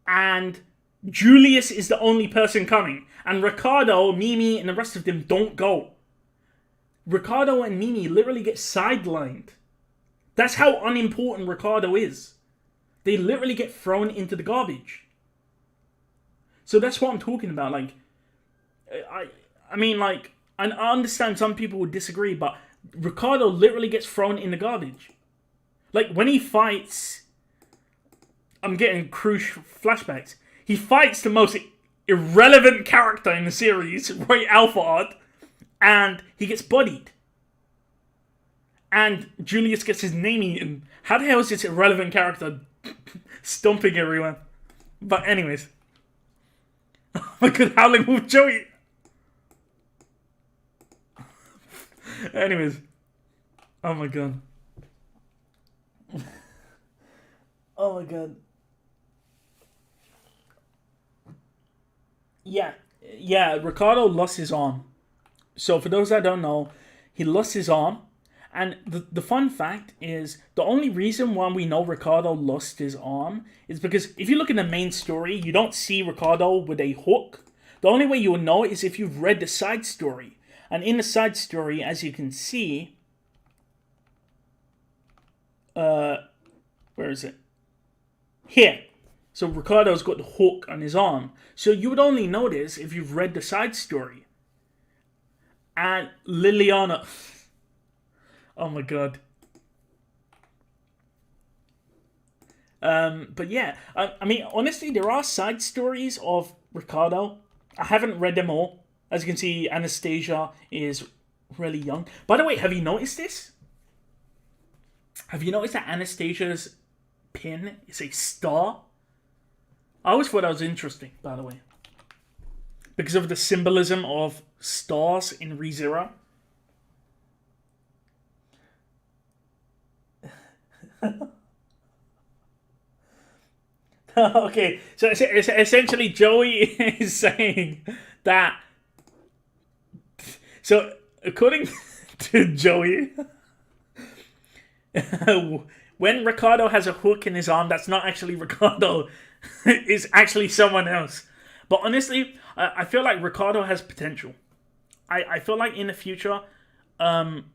and Julius is the only person coming, and Ricardo, Mimi, and the rest of them don't go. Ricardo and Mimi literally get sidelined. That's how unimportant Ricardo is. They literally get thrown into the garbage. So that's what I'm talking about. Like, I mean, like, And I understand some people would disagree, but Ricardo literally gets thrown in the garbage. Like, when he fights... I'm getting Crusch flashbacks. He fights the most irrelevant character in the series, Roy Alphard, and he gets bodied. And Julius gets his name eaten. How the hell is this irrelevant character stomping everyone? But anyways. Oh my god, Howling Wolf Joey! Anyways. Oh my god. Oh my god. Yeah, Ricardo lost his arm. So for those that don't know, he lost his arm. And the fun fact is, the only reason why we know Ricardo lost his arm is because if you look in the main story, you don't see Ricardo with a hook. The only way you will know it is if you've read the side story. And in the side story, as you can see... where is it? Here. So Ricardo's got the hook on his arm. So you would only notice if you've read the side story. And Liliana... Oh my god. But yeah, I mean, honestly, there are side stories of Ricardo. I haven't read them all. As you can see, Anastasia is really young. By the way, have you noticed this? Have you noticed that Anastasia's pin is a star? I always thought that was interesting, by the way. Because of the symbolism of stars in ReZero. Okay, so essentially Joey is saying that... So, according to Joey, when Ricardo has a hook in his arm, that's not actually Ricardo. It's actually someone else. But honestly, I feel like Ricardo has potential. I feel like in the future...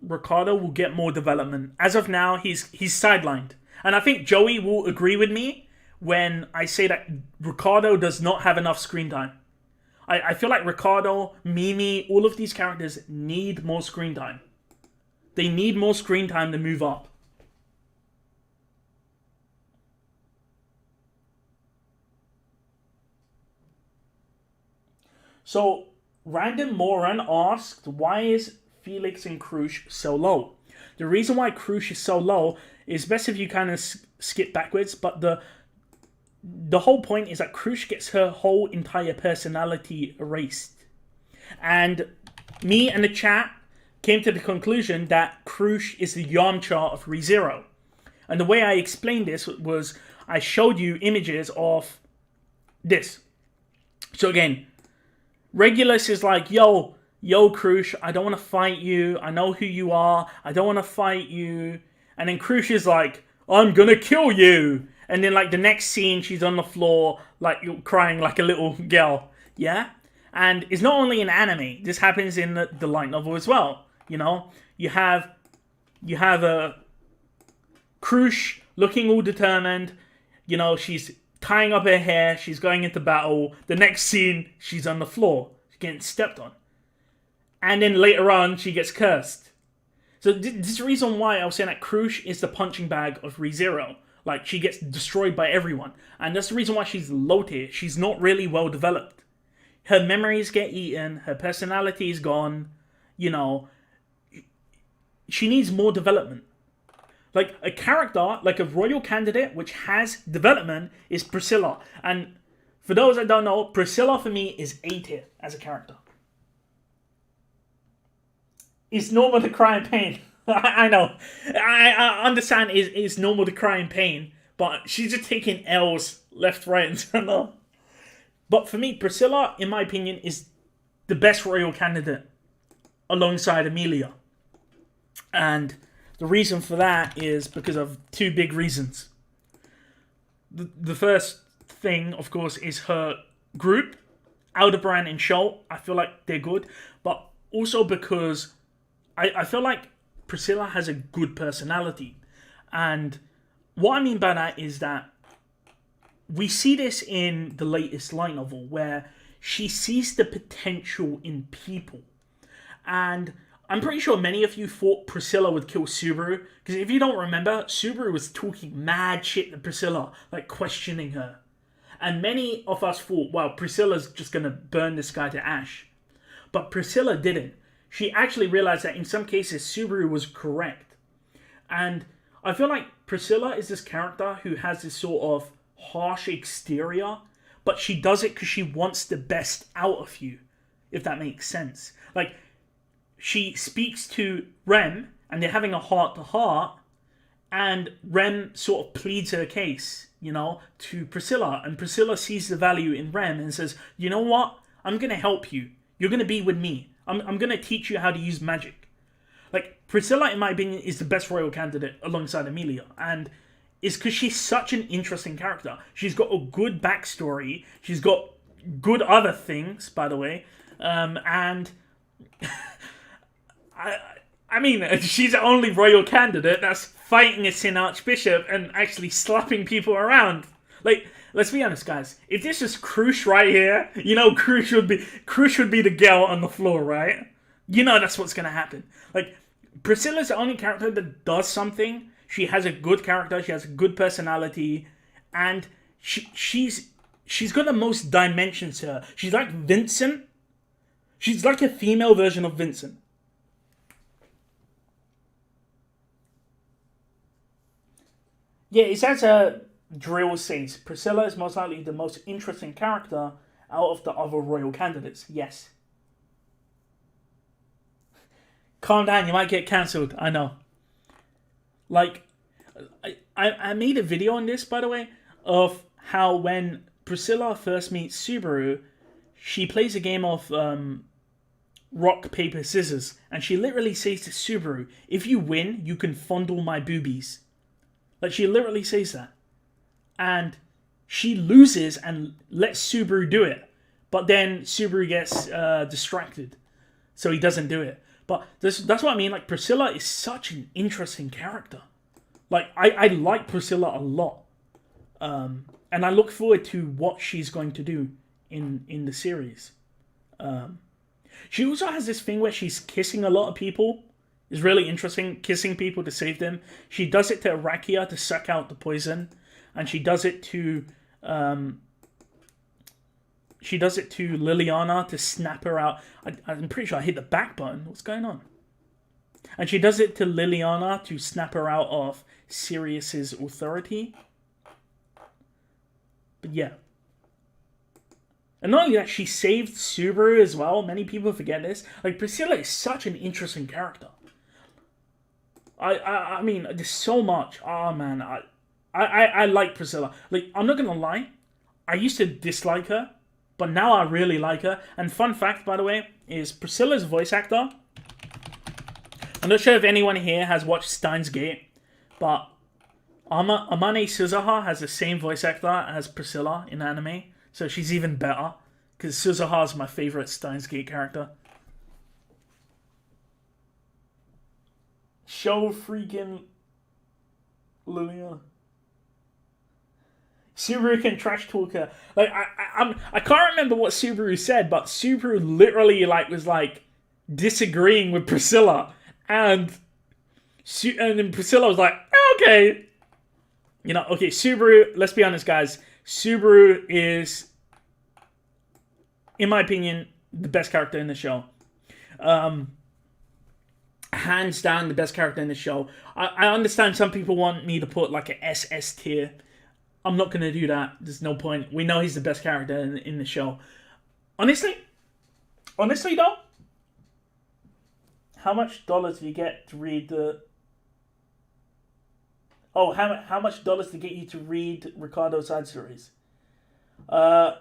Ricardo will get more development. As of now, he's sidelined. And I think Joey will agree with me when I say that Ricardo does not have enough screen time. I feel like Ricardo, Mimi, all of these characters need more screen time. They need more screen time to move up. So, Random Moran asked, why is Felix and Crusch so low? The reason why Crusch is so low is best if you kind of skip backwards, but the whole point is that Crusch gets her whole entire personality erased. And me and the chat came to the conclusion that Crusch is the Yamcha of ReZero. And the way I explained this was I showed you images of this. So again, Regulus is like, yo Crusch, I don't want to fight you. I know who you are. I don't want to fight you. And then Crusch is like, I'm gonna kill you. And then like the next scene, she's on the floor, like crying like a little girl. Yeah? And it's not only in anime. This happens in the light novel as well. You know? You have a Crusch looking all determined. You know, she's tying up her hair. She's going into battle. The next scene, she's on the floor. She's getting stepped on. And then later on, she gets cursed. So this is the reason why I was saying that Crusch is the punching bag of ReZero. Like, she gets destroyed by everyone. And that's the reason why she's low tier. She's not really well developed. Her memories get eaten. Her personality is gone. You know, she needs more development. Like, a character, like a royal candidate, which has development, is Priscilla. And for those that don't know, Priscilla for me is A tier as a character. It's normal to cry in pain. I know. I understand it's normal to cry in pain. But she's just taking L's left, right, and center. But for me, Priscilla, in my opinion, is the best royal candidate. Alongside Amelia. And the reason for that is because of two big reasons. The first thing, of course, is her group. Aldebaran and Schultz, I feel like they're good. But also because... I feel like Priscilla has a good personality. And what I mean by that is that we see this in the latest light novel where she sees the potential in people. And I'm pretty sure many of you thought Priscilla would kill Subaru, because if you don't remember, Subaru was talking mad shit to Priscilla, like questioning her. And many of us thought, well, Priscilla's just gonna burn this guy to ash. But Priscilla didn't. She actually realized that in some cases, Subaru was correct. And I feel like Priscilla is this character who has this sort of harsh exterior, but she does it because she wants the best out of you, if that makes sense. Like, she speaks to Rem, and they're having a heart-to-heart, and Rem sort of pleads her case, you know, to Priscilla. And Priscilla sees the value in Rem and says, you know what? I'm going to help you. You're going to be with me. I'm going to teach you how to use magic. Like, Priscilla, in my opinion, is the best royal candidate alongside Emilia. And it's because she's such an interesting character. She's got a good backstory. She's got good other things, by the way. And I mean, she's the only royal candidate that's fighting a sin archbishop and actually slapping people around. Like, let's be honest, guys. If this is Crusch right here, you know Crusch would be the girl on the floor, right? You know that's what's gonna happen. Like, Priscilla's the only character that does something. She has a good character. She has a good personality, and she's got the most dimensions to her. She's like Vincent. She's like a female version of Vincent. Yeah, it says Drill says Priscilla is most likely the most interesting character out of the other royal candidates. Yes. Calm down, you might get cancelled. I know. Like, I made a video on this, by the way, of how when Priscilla first meets Subaru, she plays a game of rock, paper, scissors, and she literally says to Subaru, if you win, you can fondle my boobies. Like, she literally says that. And she loses and lets Subaru do it. But then Subaru gets distracted. So he doesn't do it. But that's what I mean. Like, Priscilla is such an interesting character. Like, I like Priscilla a lot. And I look forward to what she's going to do in the series. She also has this thing where she's kissing a lot of people. It's really interesting, kissing people to save them. She does it to Arachia to suck out the poison. And she does it to Liliana to snap her out. I'm pretty sure I hit the back button. What's going on? And she does it to Liliana to snap her out of Sirius's authority. But yeah. And not only that, she saved Subaru as well. Many people forget this. Like, Priscilla is such an interesting character. I mean, there's so much. Oh, man. I like Priscilla. Like, I'm not going to lie. I used to dislike her. But now I really like her. And fun fact, by the way, is Priscilla's voice actor. I'm not sure if anyone here has watched Steins Gate. But Amane Suzuha has the same voice actor as Priscilla in anime. So she's even better. Because Suzuha is my favorite Steins Gate character. Show freaking Lilia. Subaru can trash talk her. Like, I can't remember what Subaru said, but Subaru literally was disagreeing with Priscilla, and then Priscilla was like, okay, okay, Subaru. Let's be honest, guys. Subaru is, in my opinion, the best character in the show. Hands down, the best character in the show. I understand some people want me to put like an SS tier. I'm not going to do that. There's no point. We know he's the best character in the show. Honestly though, how much dollars do you get to read the... Oh, how much dollars to get you to read Ricardo's side stories? I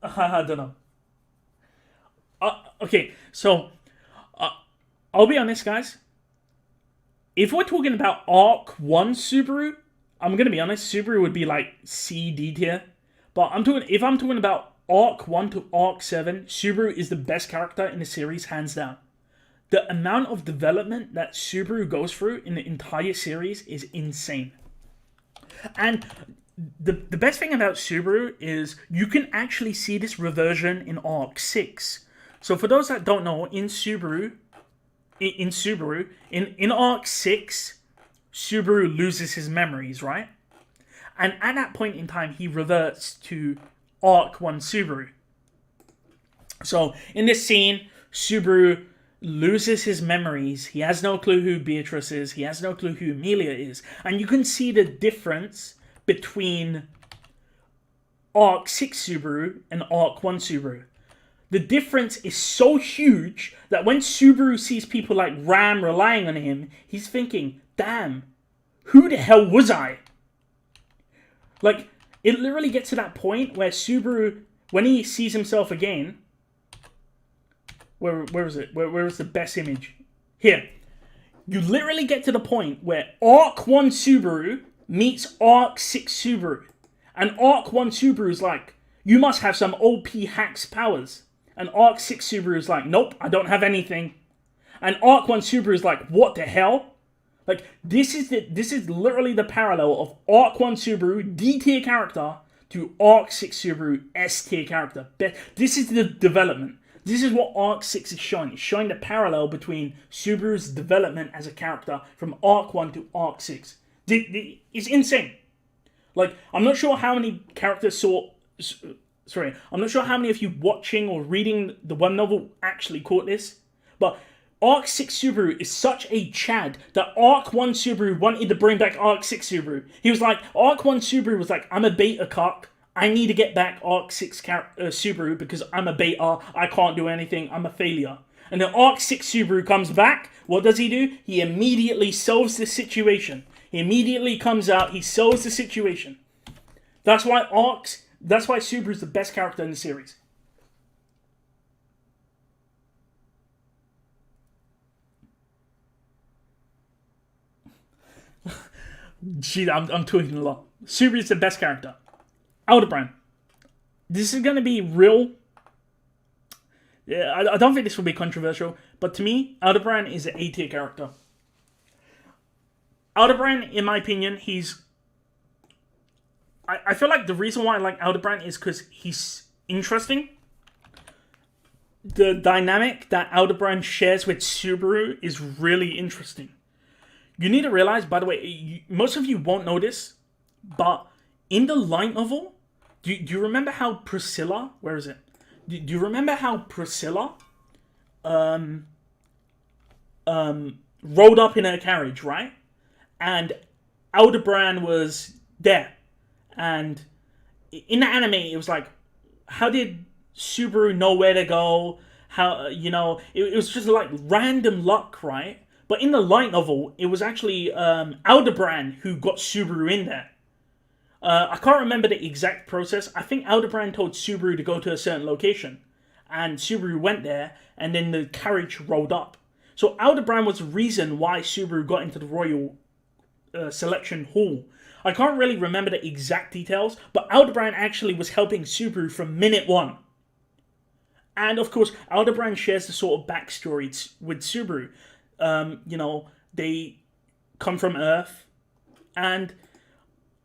don't know. Okay, so I'll be honest, guys. If we're talking about Arc 1 Subaru, I'm going to be honest, Subaru would be like C, D tier. But if I'm talking about Arc 1 to Arc 7, Subaru is the best character in the series, hands down. The amount of development that Subaru goes through in the entire series is insane. And the best thing about Subaru is you can actually see this reversion in Arc 6. So for those that don't know, in Subaru, in Subaru, in Arc 6, Subaru loses his memories, right? And at that point in time, he reverts to Arc 1 Subaru. So, in this scene, Subaru loses his memories. He has no clue who Beatrice is. He has no clue who Amelia is. And you can see the difference between Arc 6 Subaru and Arc 1 Subaru. The difference is so huge that when Subaru sees people like Ram relying on him, he's thinking, damn, who the hell was I? Like, it literally gets to that point where Subaru, when he sees himself again, where is it? Where is the best image? Here. You literally get to the point where Arc 1 Subaru meets Arc 6 Subaru. And Arc 1 Subaru is like, you must have some OP hacks powers. And Arc 6 Subaru is like, nope, I don't have anything. And Arc 1 Subaru is like, what the hell? Like, this is literally the parallel of Arc 1 Subaru, D tier character, to Arc 6 Subaru, S tier character. This is the development. This is what Arc 6 is showing. It's showing the parallel between Subaru's development as a character from Arc 1 to Arc 6. It's insane. Like, I'm not sure how many characters I'm not sure how many of you watching or reading the one novel actually caught this, but Arc 6 Subaru is such a Chad that Arc 1 Subaru wanted to bring back Arc 6 Subaru. He was like, Arc 1 Subaru was like, I'm a beta cuck. I need to get back Arc 6 Subaru because I'm a beta. I can't do anything. I'm a failure. And then Arc 6 Subaru comes back. What does he do? He immediately solves the situation. He immediately comes out. He solves the situation. That's why Subaru is the best character in the series. Gee, I'm talking a lot. Subaru is the best character. Aldebaran. This is going to be real. Yeah, I don't think this will be controversial, but to me, Aldebaran is an A tier character. Aldebaran, in my opinion, I feel like the reason why I like Aldebaran is because he's interesting. The dynamic that Aldebaran shares with Subaru is really interesting. You need to realize, by the way, most of you won't know this, but in the light novel, do you remember how Priscilla, where is it? Do you remember how Priscilla rolled up in her carriage, right? And Aldebaran was there. And in the anime, it was like, how did Subaru know where to go? How, it was just like random luck, right? But in the light novel, it was actually Aldebaran who got Subaru in there. I can't remember the exact process. I think Aldebaran told Subaru to go to a certain location. And Subaru went there, and then the carriage rolled up. So Aldebaran was the reason why Subaru got into the Royal Selection Hall. I can't really remember the exact details, but Aldebaran actually was helping Subaru from minute one. And of course, Aldebaran shares the sort of backstory with Subaru. They come from Earth, and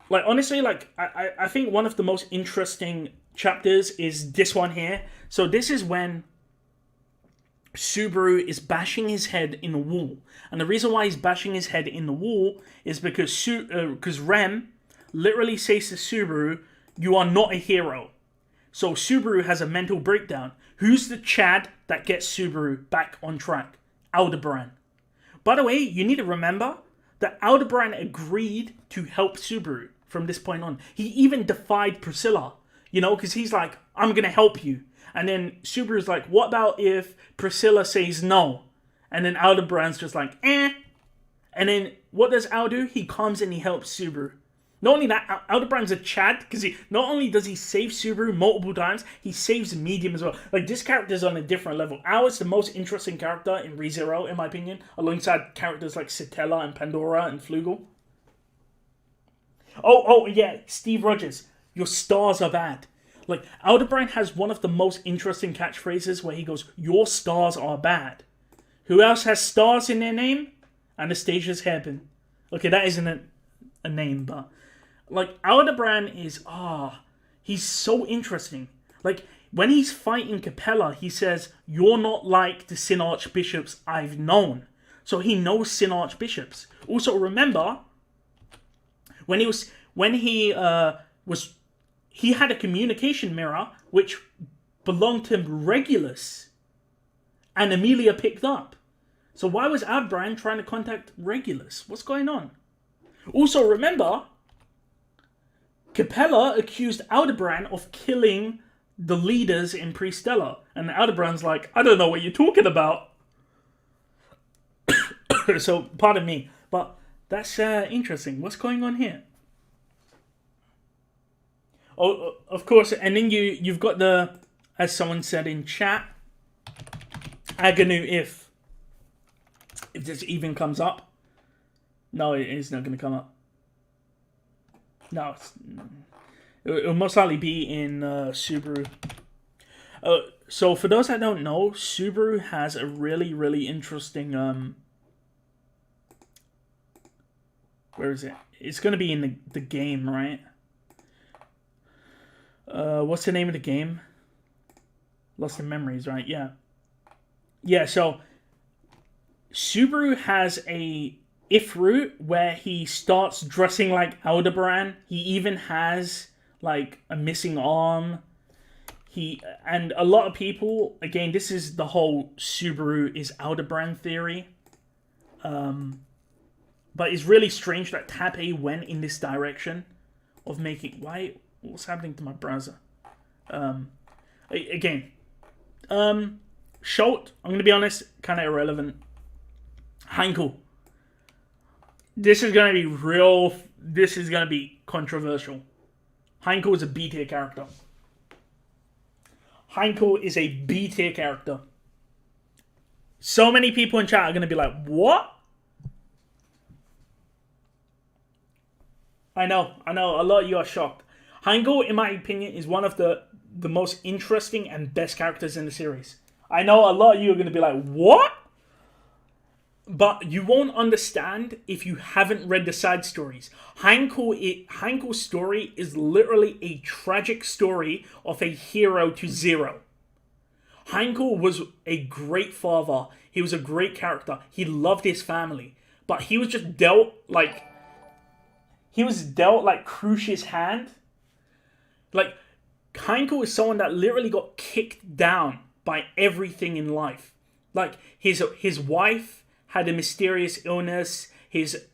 like honestly, like I think one of the most interesting chapters is this one here. So this is when Subaru is bashing his head in the wall, and the reason why he's bashing his head in the wall is because Rem literally says to Subaru, "You are not a hero." So Subaru has a mental breakdown. Who's the Chad that gets Subaru back on track? Aldebaran. By the way, you need to remember that Aldebaran agreed to help Subaru from this point on. He even defied Priscilla, because he's like, I'm going to help you. And then Subaru's like, what about if Priscilla says no? And then Aldebaran's just like, eh. And then what does Al do? He comes and he helps Subaru. Not only that, Aldebaran's a Chad, because not only does he save Subaru multiple times, he saves Medium as well. Like, this character's on a different level. Al is the most interesting character in ReZero, in my opinion, alongside characters like Satella and Pandora and Flugel. Oh, yeah, Steve Rogers. Your stars are bad. Like, Aldebaran has one of the most interesting catchphrases where he goes, your stars are bad. Who else has stars in their name? Anastasia's hairpin. Okay, that isn't a name, but... Like, Aldebaran is, he's so interesting. Like, when he's fighting Capella, he says, "You're not like the Sin Archbishops I've known." So he knows Sin Archbishops. Also, remember when he had a communication mirror which belonged to Regulus, and Amelia picked up. So why was Aldebaran trying to contact Regulus? What's going on? Also, remember, Capella accused Aldebaran of killing the leaders in Pristella, and Aldebaran's like, "I don't know what you're talking about." So, pardon me, but that's interesting. What's going on here? Oh, of course, and then you've got the, as someone said in chat, Agonu if this even comes up. No, it's not going to come up. No, it'll most likely be in Subaru. So for those that don't know, Subaru has a really, really interesting... where is it? It's going to be in the game, right? What's the name of the game? Lost in Memories, right? Yeah. Yeah, so Subaru has a Ifrit where he starts dressing like Aldebaran. He even has like a missing arm. And a lot of people, again, this is the whole Subaru is Aldebaran theory. But it's really strange that Tappei went in this direction of making... What's happening to my browser? Again, Schult, I'm going to be honest, kind of irrelevant. Heinkel. This is going to be real... This is going to be controversial. Heinkel is a B-tier character. Heinkel is a B-tier character. So many people in chat are going to be like, what? I know. A lot of you are shocked. Heinkel, in my opinion, is one of the most interesting and best characters in the series. I know a lot of you are going to be like, what? But you won't understand if you haven't read the side stories. Heinkel's story is literally a tragic story of a hero to zero. Heinkel was a great father. He was a great character. He loved his family. But he was just dealt like... He was dealt like Crusch's hand. Like, Heinkel is someone that literally got kicked down by everything in life. Like, his wife had a mysterious illness. His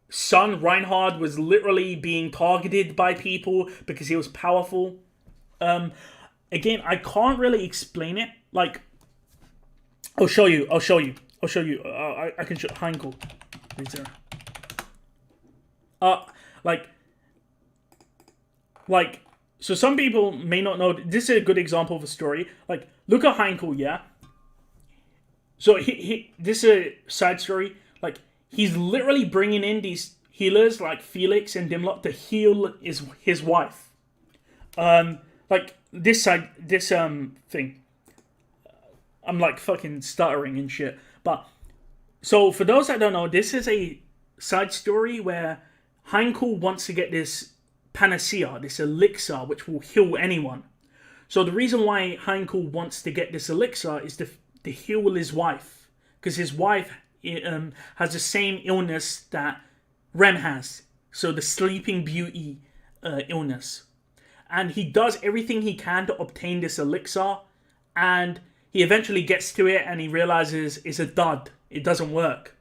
son, Reinhard, was literally being targeted by people because he was powerful. Again, I can't really explain it. Like, I'll show you. I can show Heinkel. Is there? So some people may not know. This is a good example of a story. Like, look at Heinkel, yeah? So this is a side story. Like, he's literally bringing in these healers like Felix and Dimlock to heal his wife. Like, this thing. I'm like fucking stuttering and shit. But, so for those that don't know, this is a side story where Heinkel wants to get this panacea, this elixir, which will heal anyone. So the reason why Heinkel wants to get this elixir is to heal his wife. Because his wife has the same illness that Rem has. So the Sleeping Beauty illness. And he does everything he can to obtain this elixir. And he eventually gets to it and he realizes it's a dud. It doesn't work.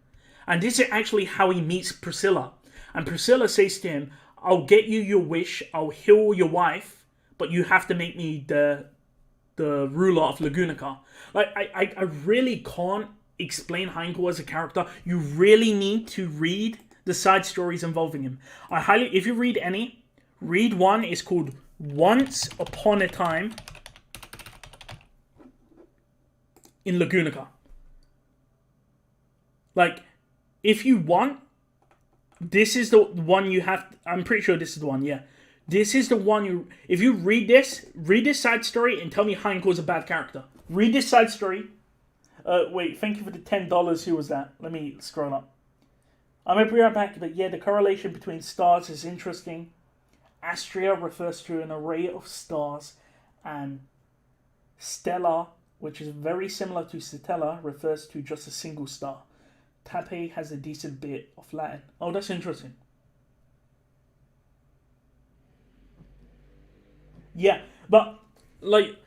And this is actually how he meets Priscilla. And Priscilla says to him, "I'll get you your wish, I'll heal your wife, but you have to make me the ruler of Lagunica." Like, I really can't explain Heinkel as a character. You really need to read the side stories involving him. If you read any, read one. It's called Once Upon a Time in Lagunica. Like, if you want, this is the one you have. I'm pretty sure this is the one, yeah. This is the one if you read this side story and tell me Heinkel's a bad character. Read this side story. Wait, thank you for the $10. Who was that? Let me scroll up. I'm going to be right back, but yeah, the correlation between stars is interesting. Astrea refers to an array of stars, and Stellar, which is very similar to Satella, refers to just a single star. Tape has a decent bit of Latin. Oh, that's interesting. Yeah, but like,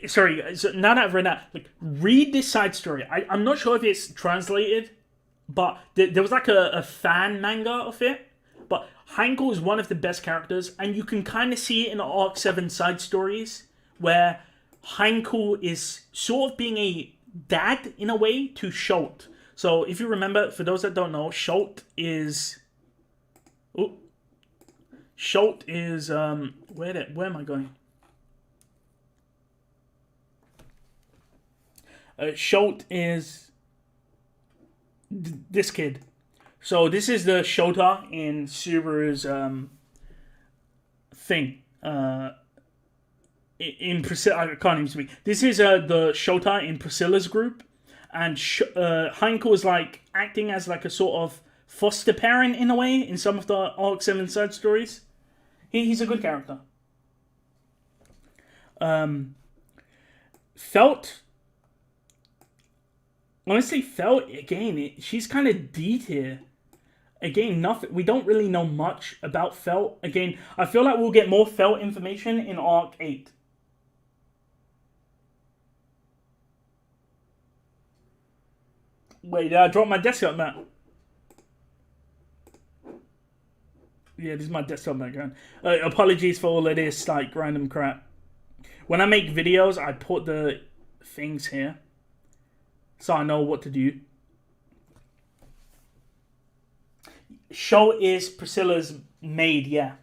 sorry. So now that I've read that, like, read this side story. I'm not sure if it's translated, but there was like a fan manga of it. But Heinkel is one of the best characters, and you can kind of see it in the Arc 7 side stories where Heinkel is sort of being a dad in a way to Schult. So if you remember, for those that don't know, Schult is where am I going? Schult is this kid. So this is the Shota in Subaru's thing. In Priscilla, I can't even speak. This is the Shota in Priscilla's group, and Heinkel is like acting as like a sort of foster parent in a way in some of the Arc 7 side stories. He's a good character. Felt. Honestly, Felt again. She's kind of D tier. Again, nothing. We don't really know much about Felt. Again, I feel like we'll get more Felt information in Arc 8. Wait, did I drop my desktop map? Yeah, this is my desktop background. Apologies for all of this, like, random crap. When I make videos, I put the things here, so I know what to do. Show is Priscilla's maid, yeah.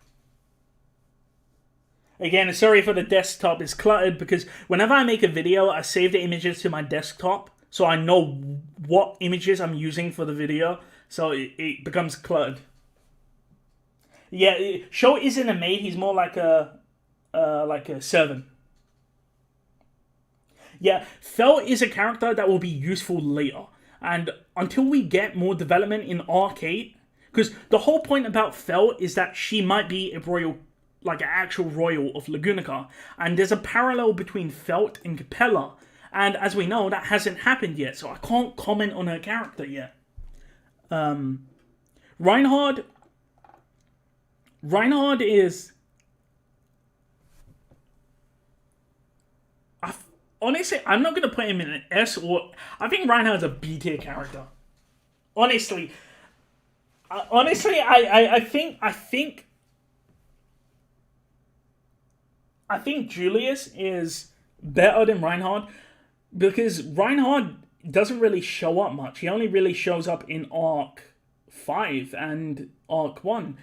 Again, sorry for the desktop, it's cluttered because whenever I make a video, I save the images to my desktop, so I know what images I'm using for the video, so it becomes cluttered. Yeah, Show isn't a maid, he's more like a servant. Yeah, Felt is a character that will be useful later. And until we get more development in Arc 8, because the whole point about Felt is that she might be a royal, like an actual royal of Lagunica. And there's a parallel between Felt and Capella. And as we know, that hasn't happened yet, so I can't comment on her character yet. Reinhard is... Honestly, I'm not going to put him in an S or... I think Reinhard's a B tier character. Honestly, I think Julius is better than Reinhard because Reinhard doesn't really show up much. He only really shows up in Arc 5 and Arc 1.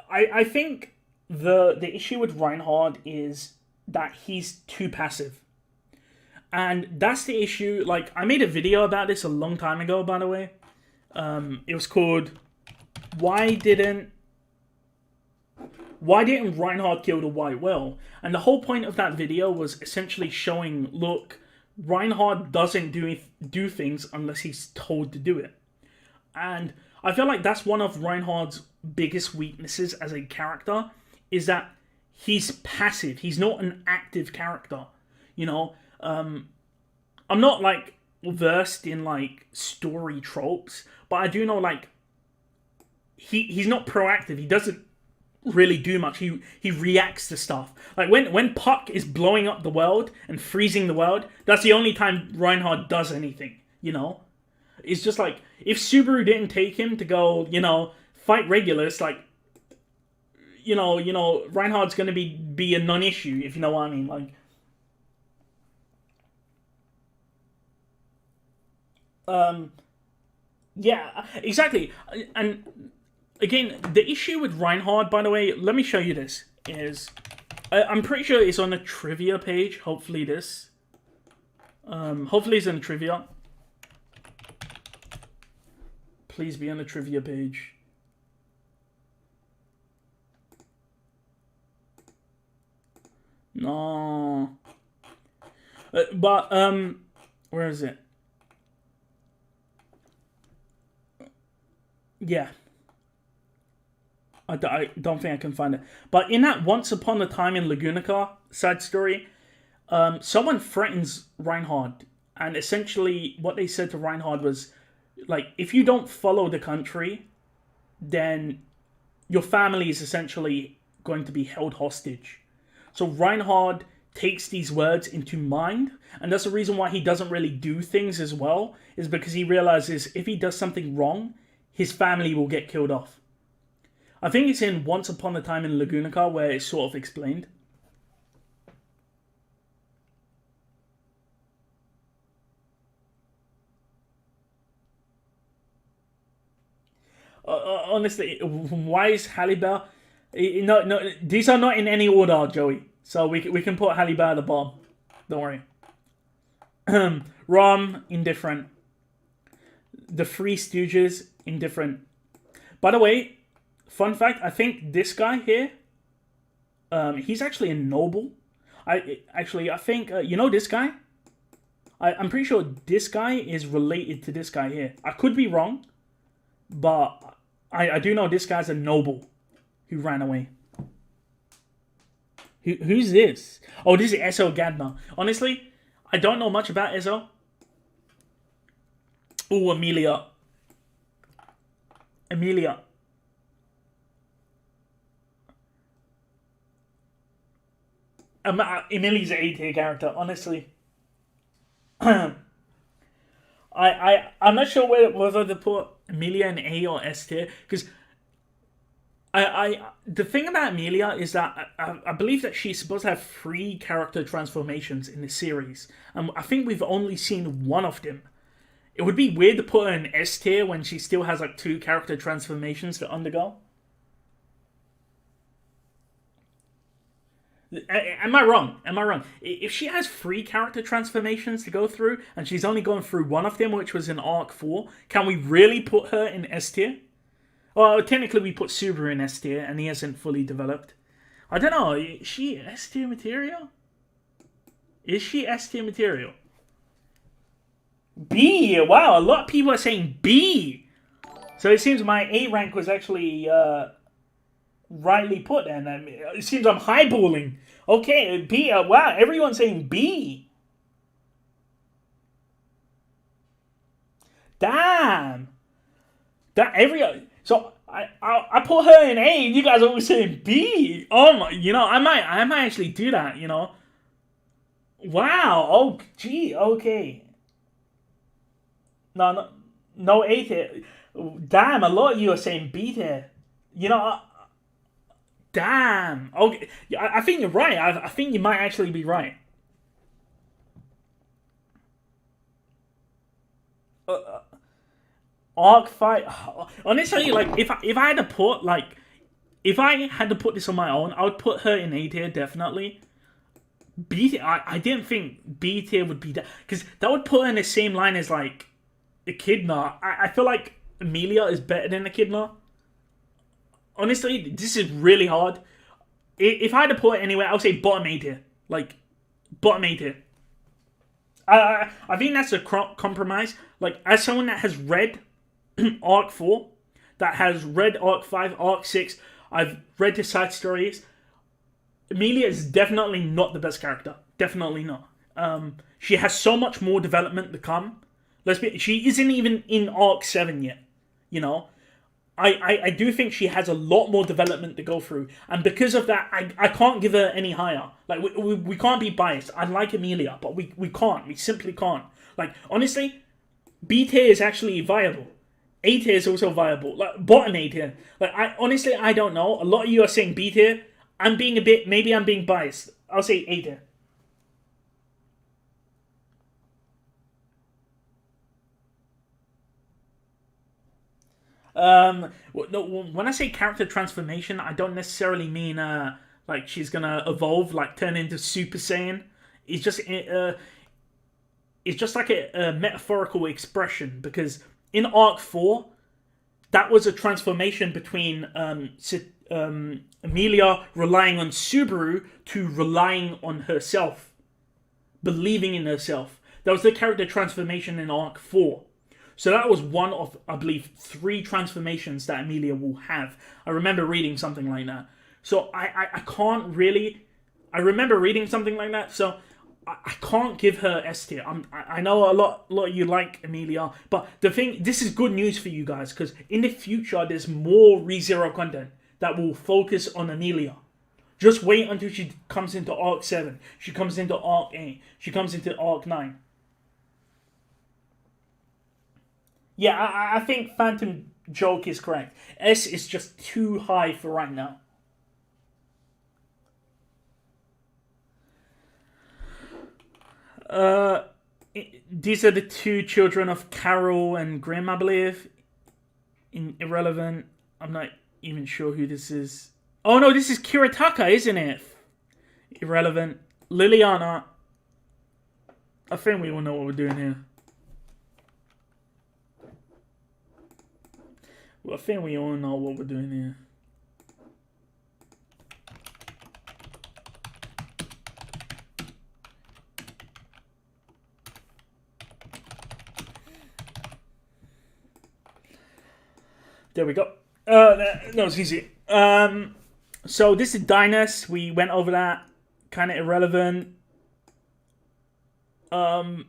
I think the issue with Reinhard is that he's too passive. And that's the issue. Like, I made a video about this a long time ago, by the way. It was called Why Didn't Reinhard Kill the White Whale? And the whole point of that video was essentially showing, look, Reinhard doesn't do things unless he's told to do it. And I feel like that's one of Reinhard's biggest weaknesses as a character, is that he's passive. He's not an active character. You know, I'm not like versed in like story tropes, but I do know like he's not proactive. He doesn't really do much. He reacts to stuff. Like when Puck is blowing up the world and freezing the world, that's the only time Reinhard does anything, you know? It's just like if Subaru didn't take him to go, you know, fight Regulus, like you know, Reinhard's gonna be a non-issue, if you know what I mean. Like yeah, exactly. And again, the issue with Reinhard, by the way, let me show you this, is I'm pretty sure it's on the trivia page. Hopefully this. Hopefully it's in the trivia. Please be on the trivia page. No. But, where is it? Yeah. I don't think I can find it. But in that Once Upon a Time in Lagunica side story, someone threatens Reinhard. And essentially what they said to Reinhard was, like, if you don't follow the country, then your family is essentially going to be held hostage. So Reinhard takes these words into mind, and that's the reason why he doesn't really do things as well, is because he realizes if he does something wrong, his family will get killed off. I think it's in Once Upon a Time in Lagunica where it's sort of explained. Honestly, why is Halle Berry? No, these are not in any order, Joey. So we can put Halle Berry at the bottom. Don't worry. Rom, indifferent. The Three Stooges, indifferent. By the way, fun fact, I think this guy here, he's actually a noble. I think, you know this guy? I'm pretty sure this guy is related to this guy here. I could be wrong, but I do know this guy's a noble who ran away. Who's this? Oh, this is Elsa Granhiert. Honestly, I don't know much about Elsa. Oh, Amelia. Emilia's an A-tier character, honestly. I'm not sure whether to put Amelia in A or S tier, because the thing about Amelia is that I believe that she's supposed to have 3 character transformations in the series, and I think we've only seen one of them. It would be weird to put her in S tier when she still has like 2 character transformations to undergo. Am I wrong? If she has 3 character transformations to go through, and she's only gone through one of them, which was in Arc 4, can we really put her in S tier? Well, technically we put Subaru in S tier, and he hasn't fully developed. I don't know, is she S tier material? Is she S tier material? B! Wow, a lot of people are saying B! So it seems my A rank was actually rightly put, and it seems I'm highballing. Okay, B. Wow, everyone's saying B. Damn. So I put her in A, and you guys are always saying B. Oh my, I might actually do that. Wow. Oh, gee. Okay. No A tier. Damn, a lot of you are saying B tier. Damn. Okay. I think you're right. I think you might actually be right. Arc fight. Honestly, like if I had to put this on my own, I would put her in A tier definitely. B tier. I didn't think B tier would be that, because that would put her in the same line as like Echidna. I feel like Amelia is better than Echidna. Honestly, this is really hard. If I had to put it anywhere, I would say bottom A tier. Like, bottom A tier. I think that's a compromise. Like, as someone that has read Arc 4, that has read Arc 5, Arc 6, I've read the side stories, Amelia is definitely not the best character. Definitely not. She has so much more development to come. She isn't even in Arc 7 yet. I do think she has a lot more development to go through, and because of that, I can't give her any higher. Like, we can't be biased. I like Amelia, but we can't. We simply can't. Like, honestly, B tier is actually viable. A tier is also viable. Like, bottom A tier. Like, I don't know. A lot of you are saying B tier. Maybe I'm being biased. I'll say A tier. When I say character transformation, I don't necessarily mean like she's gonna evolve, like turn into Super Saiyan. It's just like a metaphorical expression, because in Arc 4, that was a transformation between Amelia relying on Subaru to relying on herself, believing in herself. That was the character transformation in Arc 4. So that was one of, I believe, 3 transformations that Emilia will have. I remember reading something like that. So I can't really... I remember reading something like that, so I can't give her S tier. I know a lot of you like Emilia, but the thing, this is good news for you guys, because in the future, there's more ReZero content that will focus on Emilia. Just wait until she comes into Arc 7. She comes into Arc 8. She comes into Arc 9. Yeah, I think Phantom Joke is correct. S is just too high for right now. These are the 2 children of Carol and Grimm, I believe. Irrelevant. I'm not even sure who this is. Oh no, this is Kiritaka, isn't it? Irrelevant. Liliana. I think we all know what we're doing here. Well, I think we all know what we're doing here. There we go. No, it's easy. So this is Dynas. We went over that. Kind of irrelevant. The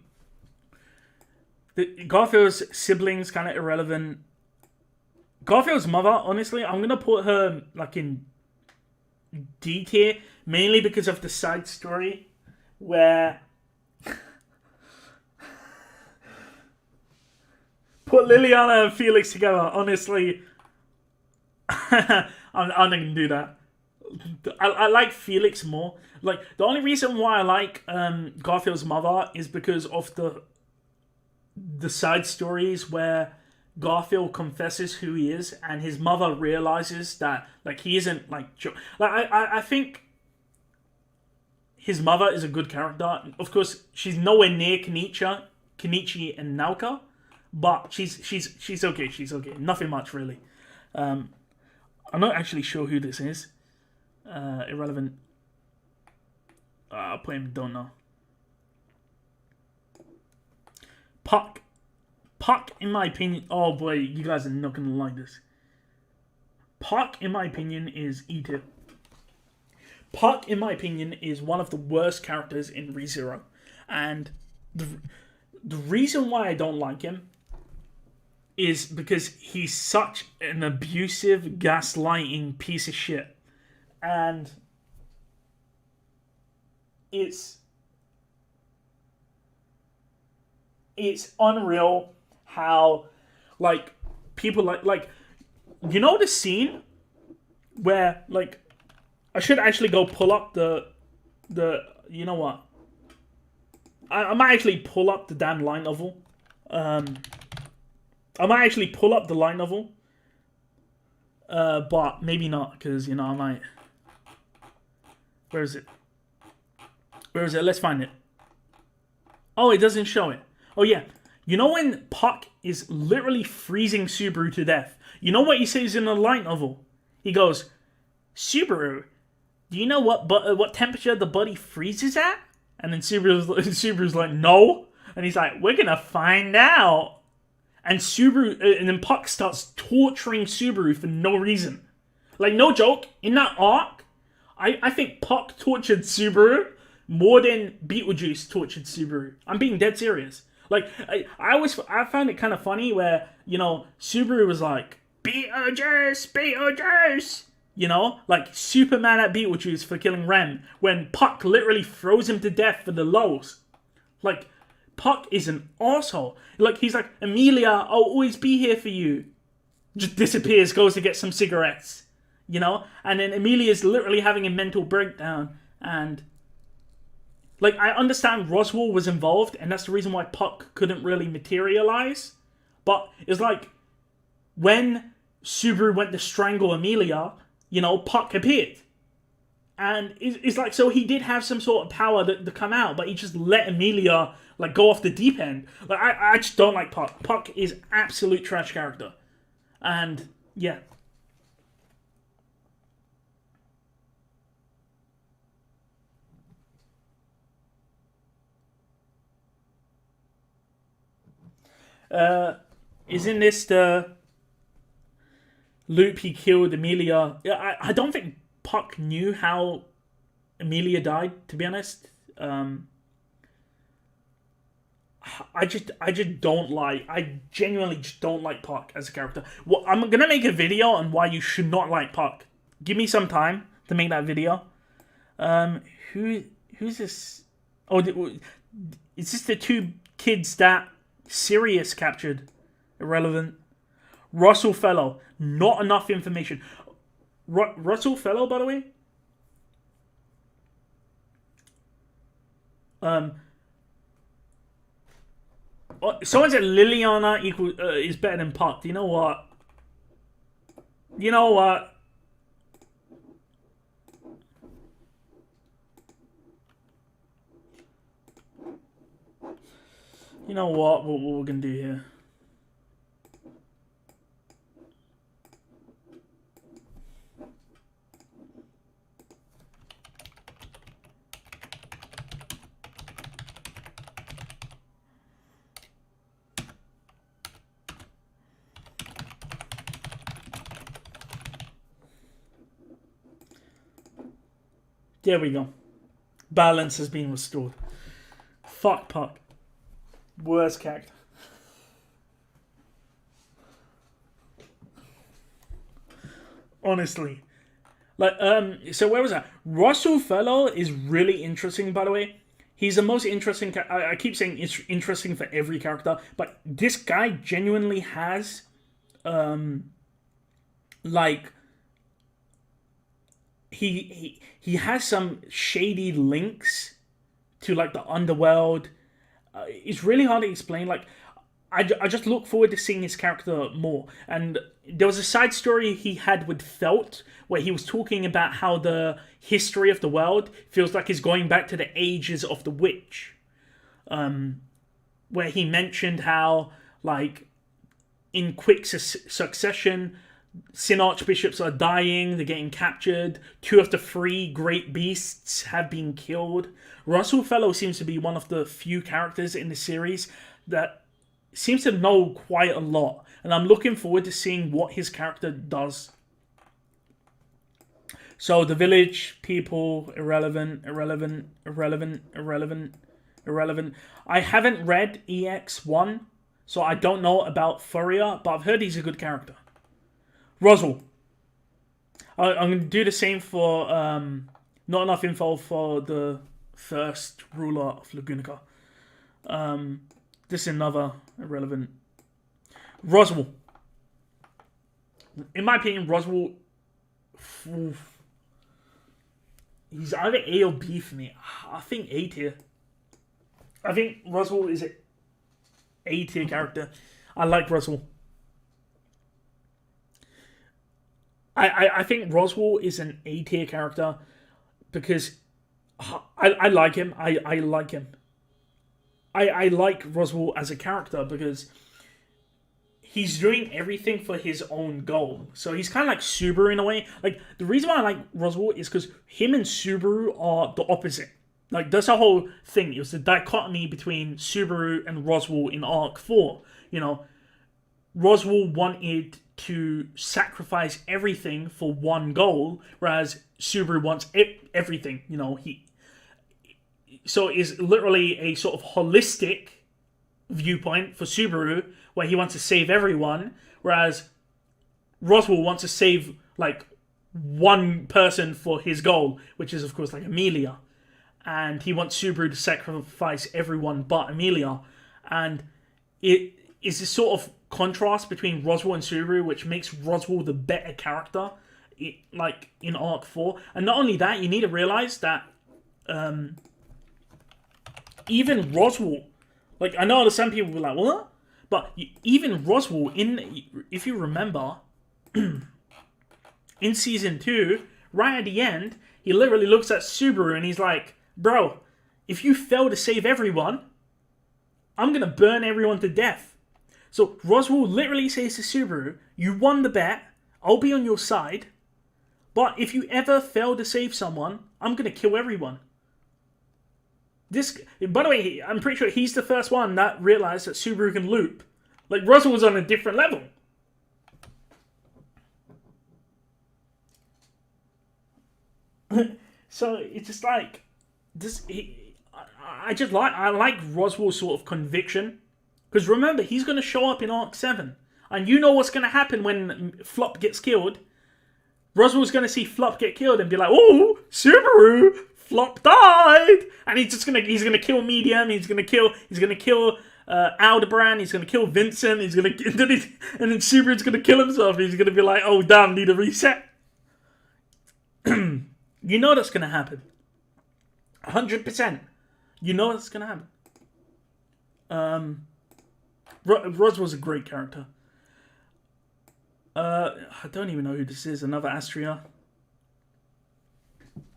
Garfield's siblings, kind of irrelevant. Garfield's mother, honestly, I'm gonna put her like in D tier, mainly because of the side story where put Liliana and Felix together. Honestly, I'm not gonna do that. I like Felix more. Like, the only reason why I like Garfield's mother is because of the side stories where Garfield confesses who he is, and his mother realizes that like he isn't like I think his mother is a good character. Of course, she's nowhere near Kenichi and Naoka, but she's okay. She's okay. Nothing much really. I'm not actually sure who this is. Irrelevant. I'll put him. Don't know. Puck, in my opinion... Oh boy, you guys are not going to like this. Puck, in my opinion, is E tier. Puck, in my opinion, is one of the worst characters in ReZero. And the reason why I don't like him is because he's such an abusive, gaslighting piece of shit. And it's unreal how, like, people like you know the scene where, like, I should actually go pull up the you know what, I might actually pull up the damn light novel. I might actually pull up the light novel, but maybe not, because, you know, I might... Where is it? Let's find it. Oh, it doesn't show it. Oh yeah, you know when Puck is literally freezing Subaru to death? You know what he says in the light novel? He goes, "Subaru, do you know what temperature the body freezes at?" And then Subaru's like, "No," and he's like, "We're gonna find out." And then Puck starts torturing Subaru for no reason. Like, no joke, in that arc, I think Puck tortured Subaru more than Beetlejuice tortured Subaru. I'm being dead serious. Like, I found it kind of funny where, you know, Subaru was like, Beetlejuice! You know, like, super mad at Beetlejuice for killing Rem, when Puck literally throws him to death for the lulz. Like, Puck is an asshole. Like, he's like, "Emilia, I'll always be here for you." Just disappears, goes to get some cigarettes. You know? And then Emilia's literally having a mental breakdown, and... Like, I understand Roswell was involved, and that's the reason why Puck couldn't really materialize. But it's like, when Subaru went to strangle Emilia, you know, Puck appeared. And it's like, so he did have some sort of power to come out, but he just let Emilia, like, go off the deep end. Like, I just don't like Puck. Puck is absolute trash character. And, yeah. Isn't this the loop he killed Amelia? I don't think Puck knew how Amelia died, to be honest. I genuinely just don't like Puck as a character. Well, I'm gonna make a video on why you should not like Puck. Give me some time to make that video. Who's this? Oh, is this the two kids that Sirius captured? Irrelevant. Russell Fellow. Not enough information. Russell Fellow, by the way. Someone said Liliana is better than Puck. You know what? You know what? You know what we're gonna do here? There we go. Balance has been restored. Fuck Puck. Worst character. Honestly. Like, so where was that? Russell Fellow is really interesting, by the way. He's the most interesting. I keep saying it's interesting for every character, but this guy genuinely has, like, he has some shady links to like the underworld. It's really hard to explain. Like, I just look forward to seeing his character more. And there was a side story he had with Felt where he was talking about how the history of the world feels like he's going back to the ages of the witch. Where he mentioned how, like, in quick succession, Sin Archbishops are dying, they're getting captured, 2 of the 3 great beasts have been killed. Russell Fellow seems to be one of the few characters in the series that seems to know quite a lot, and I'm looking forward to seeing what his character does. So, the village, people, irrelevant. I haven't read EX1, so I don't know about Furrier, but I've heard he's a good character. Roswell. I'm going to do the same for not enough info for the first ruler of Lagunica. This is another irrelevant. Roswell. In my opinion, Roswell, he's either A or B for me. I think A tier. I think Roswell is an A tier character. I like Roswell. I think Roswell is an A tier character because I like him. I like him. I like Roswell as a character because he's doing everything for his own goal. So he's kind of like Subaru in a way. Like, the reason why I like Roswell is because him and Subaru are the opposite. Like, that's the whole thing. It was the dichotomy between Subaru and Roswell in Arc 4. You know, Roswell wanted to sacrifice everything for one goal, whereas Subaru wants everything. You know, so it's literally a sort of holistic viewpoint for Subaru, where he wants to save everyone, whereas Roswell wants to save, like, one person for his goal, which is, of course, like Amelia. And he wants Subaru to sacrifice everyone but Amelia. And it is this sort of contrast between Roswell and Subaru, which makes Roswell the better character, like, in Arc 4. And not only that, you need to realize that even Roswell, like, I know that some people will be like, what? But even Roswell, if you remember, in Season 2, right at the end, he literally looks at Subaru and he's like, bro, if you fail to save everyone, I'm going to burn everyone to death. So Roswell literally says to Subaru, you won the bet, I'll be on your side, but if you ever fail to save someone, I'm going to kill everyone. This, by the way, I'm pretty sure he's the first one that realized that Subaru can loop. Like, Roswell was on a different level. So it's just like this. I like Roswell's sort of conviction, because remember, he's going to show up in Arc 7, and you know what's going to happen when Flop gets killed. Roswell's going to see Flop get killed and be like, "Oh, Subaru, Flop died," and he's gonna kill Medium. He's gonna kill Aldebaran. He's gonna kill Vincent. and then Subaru's gonna kill himself. He's gonna be like, "Oh damn, need a reset." You know that's gonna happen. 100%. You know that's gonna happen. Roswell's a great character. I don't even know who this is. Another Astrea.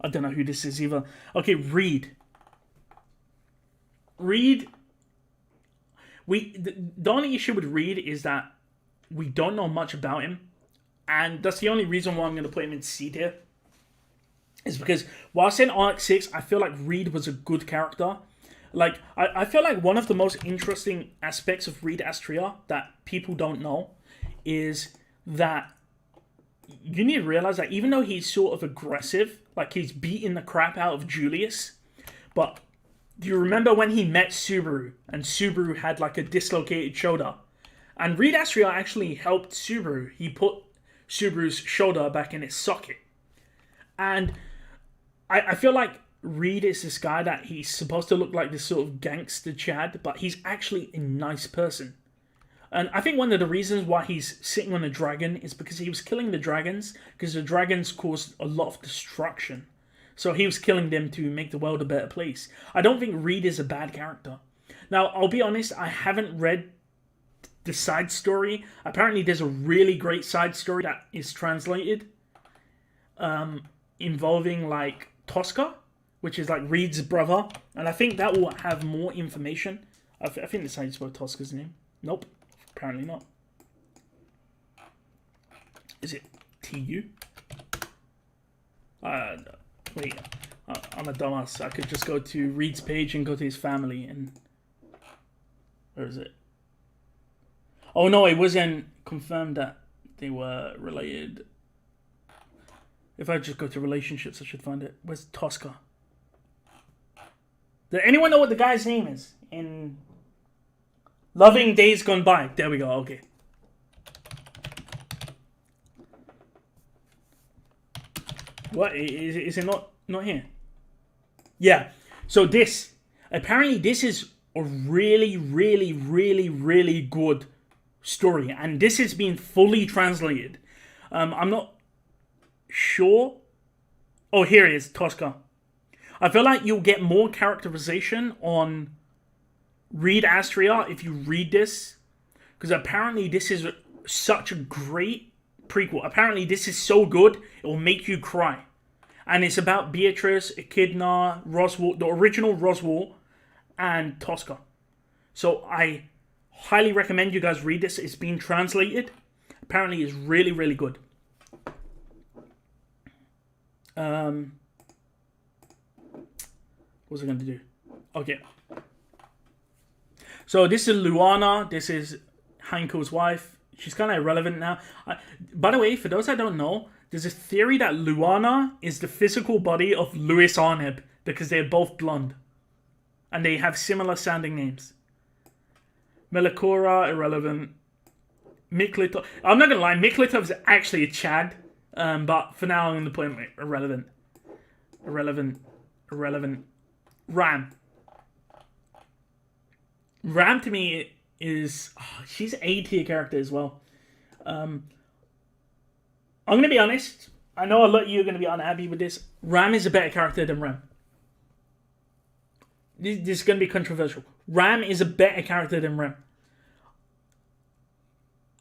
I don't know who this is either. Okay, Reed. The only issue with Reed is that we don't know much about him, and that's the only reason why I'm going to put him in C tier. Is because whilst in Arc 6, I feel like Reed was a good character. Like, I feel like one of the most interesting aspects of Reed Astrea that people don't know is that you need to realize that even though he's sort of aggressive, like he's beating the crap out of Julius, but do you remember when he met Subaru and Subaru had like a dislocated shoulder? And Reed Astrea actually helped Subaru. He put Subaru's shoulder back in its socket. And I feel like Reed is this guy that he's supposed to look like this sort of gangster Chad, but he's actually a nice person. And I think one of the reasons why he's sitting on a dragon is because he was killing the dragons, because the dragons caused a lot of destruction. So he was killing them to make the world a better place. I don't think Reed is a bad character. Now, I'll be honest, I haven't read the side story. Apparently there's a really great side story that is translated, involving like Tosca, which is like Reed's brother, and I think that will have more information. I think that's how you spell Tosca's name. Nope, apparently not. Is it T-U? Wait, I'm a dumbass. I could just go to Reed's page and go to his family, and where is it? Oh no, it wasn't confirmed that they were related. If I just go to relationships, I should find it. Where's Tosca? Does anyone know what the guy's name is in Loving Days Gone By? There we go, okay. What? Is it not here? Yeah. So this, apparently this is a really, really, really, really good story. And this is being fully translated. I'm not sure. Oh, here it is, Tosca. I feel like you'll get more characterization on Reed Astrea if you read this, because apparently this is such a great prequel. Apparently this is so good it will make you cry, and it's about Beatrice, Echidna, Roswell, the original Roswell, and Tosca. So I highly recommend you guys read this. It's been translated. Apparently it's really, really good. What was I going to do? Okay. So this is Luana. This is Heinkel's wife. She's kind of irrelevant now. By the way, for those that don't know, there's a theory that Luana is the physical body of Louis Arneb because they're both blonde. And they have similar sounding names. Melikora, irrelevant. Miklitov. I'm not going to lie, Miklitov is actually a Chad. But for now, I'm going to put him irrelevant. Irrelevant. Ram. Ram to me is... she's an A tier character as well. I'm going to be honest. I know a lot of you are going to be unhappy with this. Ram is a better character than Rem. This is going to be controversial. Ram is a better character than Rem.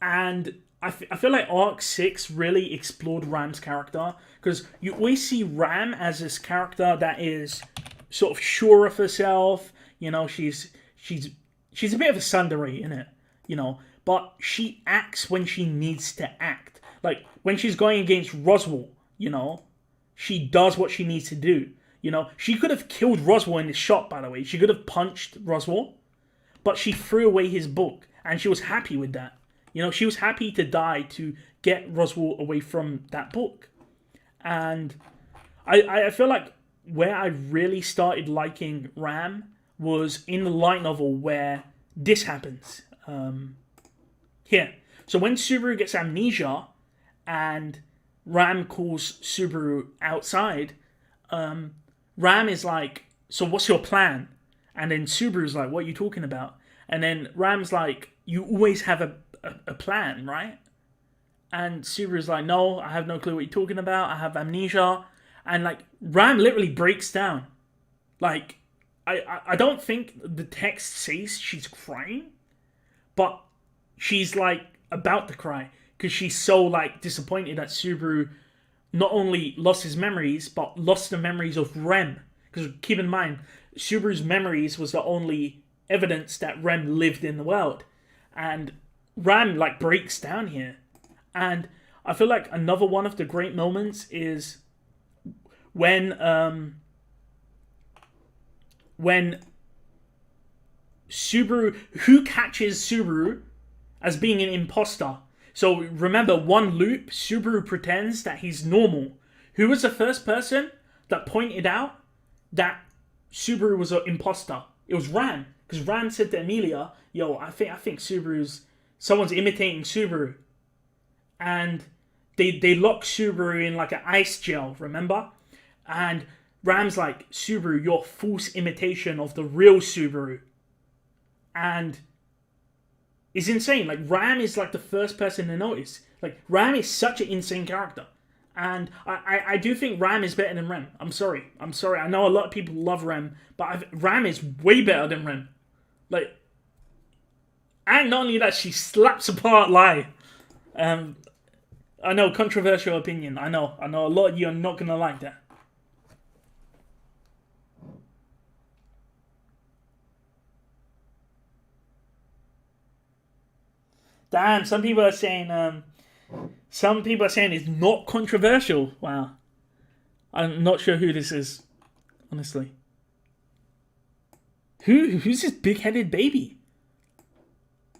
And I feel like Arc 6 really explored Ram's character, because you always see Ram as this character that is sort of sure of herself. You know, she's a bit of a tsundere, innit? You know, but she acts when she needs to act. Like when she's going against Roswell, you know, she does what she needs to do. You know, she could have killed Roswell in this shot, by the way. She could have punched Roswell, but she threw away his book. and she was happy with that. You know, she was happy to die to get Roswell away from that book. And I feel like where I really started liking Ram was in the light novel where this happens. Here. So when Subaru gets amnesia and Ram calls Subaru outside, Ram is like, so what's your plan? And then Subaru's like, what are you talking about? And then Ram's like, you always have a plan, right? And Subaru's like, no, I have no clue what you're talking about. I have amnesia. And like, Ram literally breaks down. Like, I don't think the text says she's crying, but she's like about to cry because she's so like disappointed that Subaru not only lost his memories, but lost the memories of Rem. Because keep in mind, Subaru's memories was the only evidence that Rem lived in the world. And Ram like breaks down here. And I feel like another one of the great moments is when Subaru, who catches Subaru as being an imposter. So remember, one loop, Subaru pretends that he's normal. Who was the first person that pointed out that Subaru was an imposter? It was Ran. Because Ran said to Amelia, yo, I think someone's imitating Subaru. And they lock Subaru in like an ice gel, remember? And Ram's like, Subaru, you're false imitation of the real Subaru. And it's insane. Like, Ram is like the first person to notice. Like, Ram is such an insane character. And I do think Ram is better than Rem. I'm sorry. I know a lot of people love Rem, but Ram is way better than Rem. Like, and not only that, she slaps apart Lye. I know, controversial opinion. I know a lot of you are not going to like that. Damn, some people are saying it's not controversial. Wow. I'm not sure who this is, honestly. Who's this big-headed baby?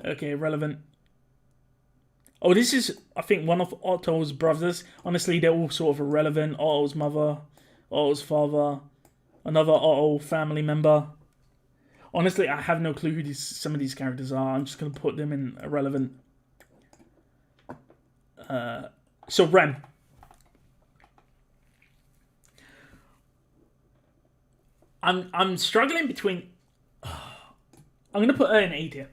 Okay, relevant. Oh, this is, I think, one of Otto's brothers. Honestly, they're all sort of irrelevant. Otto's mother, Otto's father, another Otto family member. Honestly, I have no clue who some of these characters are. I'm just going to put them in irrelevant. So Rem. I'm struggling between. I'm gonna put her in A tier.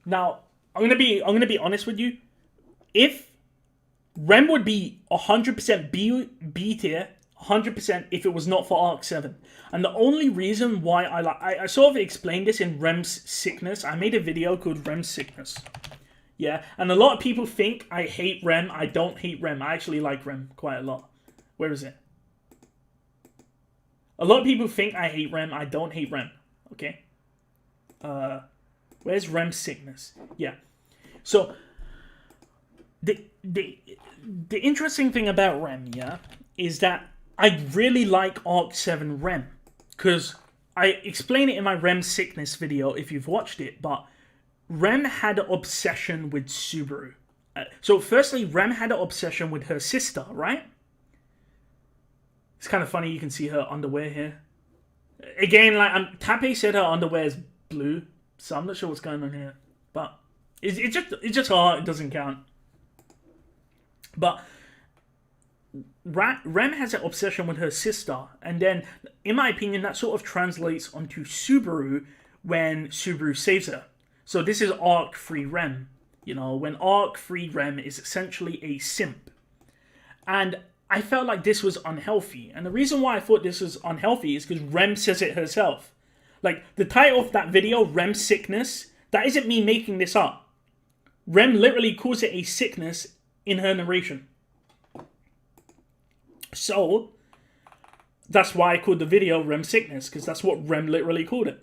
Now I'm gonna be honest with you. If Rem would be 100% B tier, 100% if it was not for Arc 7. And the only reason why I sort of explained this in Rem's Sickness. I made a video called Rem's Sickness. Yeah, and a lot of people think I hate Rem. I don't hate Rem. I actually like Rem quite a lot. Where is it? A lot of people think I hate Rem. I don't hate Rem. Okay. Where's Rem's Sickness? Yeah. So the interesting thing about Rem, yeah, is that I really like Arc 7 Rem. Because I explain it in my Rem's Sickness video if you've watched it, but Rem had an obsession with Subaru. So firstly, Rem had an obsession with her sister, right? It's kind of funny, you can see her underwear here. Again, like Tappy said her underwear is blue, so I'm not sure what's going on here. But it's just hard, it doesn't count. But Rem has an obsession with her sister, and then, in my opinion, that sort of translates onto Subaru when Subaru saves her. So this is Arc 3 Rem. You know, when Arc 3 Rem is essentially a simp. And I felt like this was unhealthy. And the reason why I thought this was unhealthy is because Rem says it herself. Like, the title of that video, Rem's Sickness, that isn't me making this up. Rem literally calls it a sickness in her narration. So, that's why I called the video Rem's Sickness, because that's what Rem literally called it.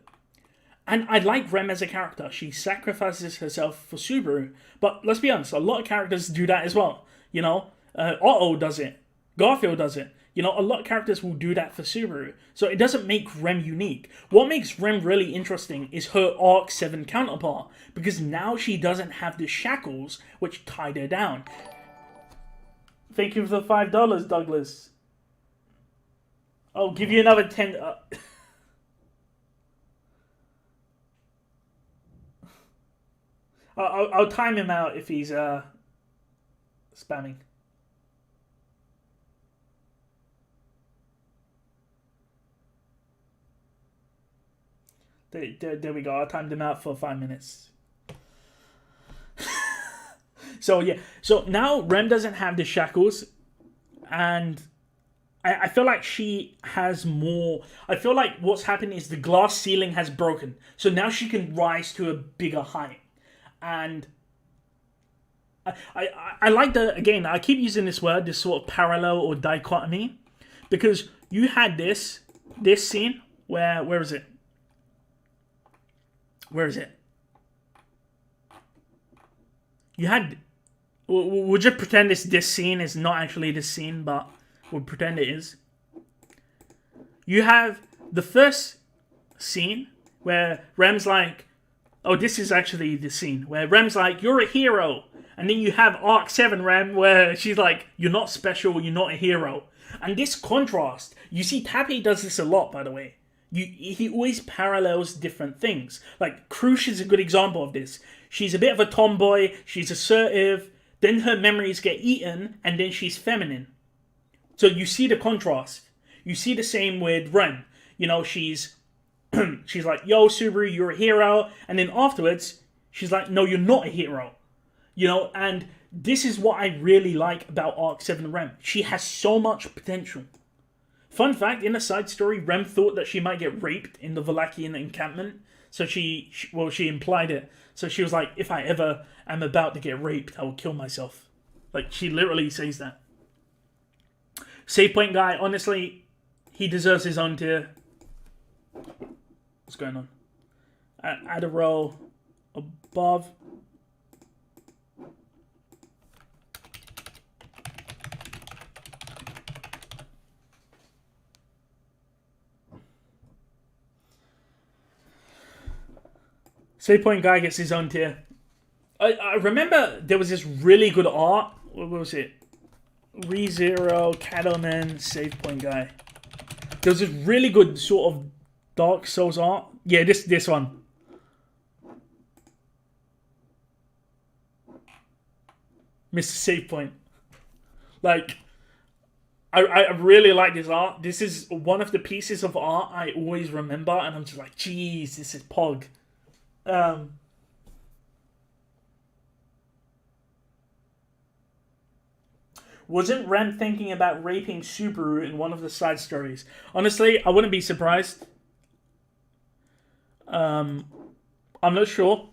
And I like Rem as a character. She sacrifices herself for Subaru. But let's be honest, a lot of characters do that as well. You know, Otto does it. Garfield does it. You know, a lot of characters will do that for Subaru. So it doesn't make Rem unique. What makes Rem really interesting is her Arc 7 counterpart, because now she doesn't have the shackles which tied her down. Thank you for the $5, Douglas. I'll give you another 10. I'll time him out if he's spamming. There we go. I timed him out for 5 minutes. So yeah. So now Rem doesn't have the shackles, and I feel like she has more. I feel like what's happened is the glass ceiling has broken. So now she can rise to a bigger height. And I like the, again, I keep using this word, this sort of parallel or dichotomy, because you had this scene where is it? Where is it? You had, we'll just pretend this scene is not actually this scene, but we'll pretend it is. You have the first scene where Rem's like, oh, this is actually the scene where Rem's like, you're a hero. And then you have Arc 7 Rem where she's like, you're not special, you're not a hero. And this contrast, you see Tappy does this a lot, by the way. He always parallels different things. Like, Crusch is a good example of this. She's a bit of a tomboy, she's assertive, then her memories get eaten, and then she's feminine. So you see the contrast. You see the same with Rem. You know, she's like, yo, Subaru, you're a hero. And then afterwards, she's like, no, you're not a hero. You know, and this is what I really like about Arc 7 Rem. She has so much potential. Fun fact, in a side story, Rem thought that she might get raped in the Valachian encampment. So she implied it. So she was like, if I ever am about to get raped, I will kill myself. Like, she literally says that. Save point guy, honestly, he deserves his own tier. What's going on? Add a row above. Save point guy gets his own tier. I remember there was this really good art. What was it? ReZero, Cattleman, save point guy. There was this really good sort of Dark Souls art. Yeah, this one. Mr. Save Point. Like, I really like this art. This is one of the pieces of art I always remember, and I'm just like, geez, this is Pog. Wasn't Rem thinking about raping Subaru in one of the side stories? Honestly, I wouldn't be surprised. I'm not sure.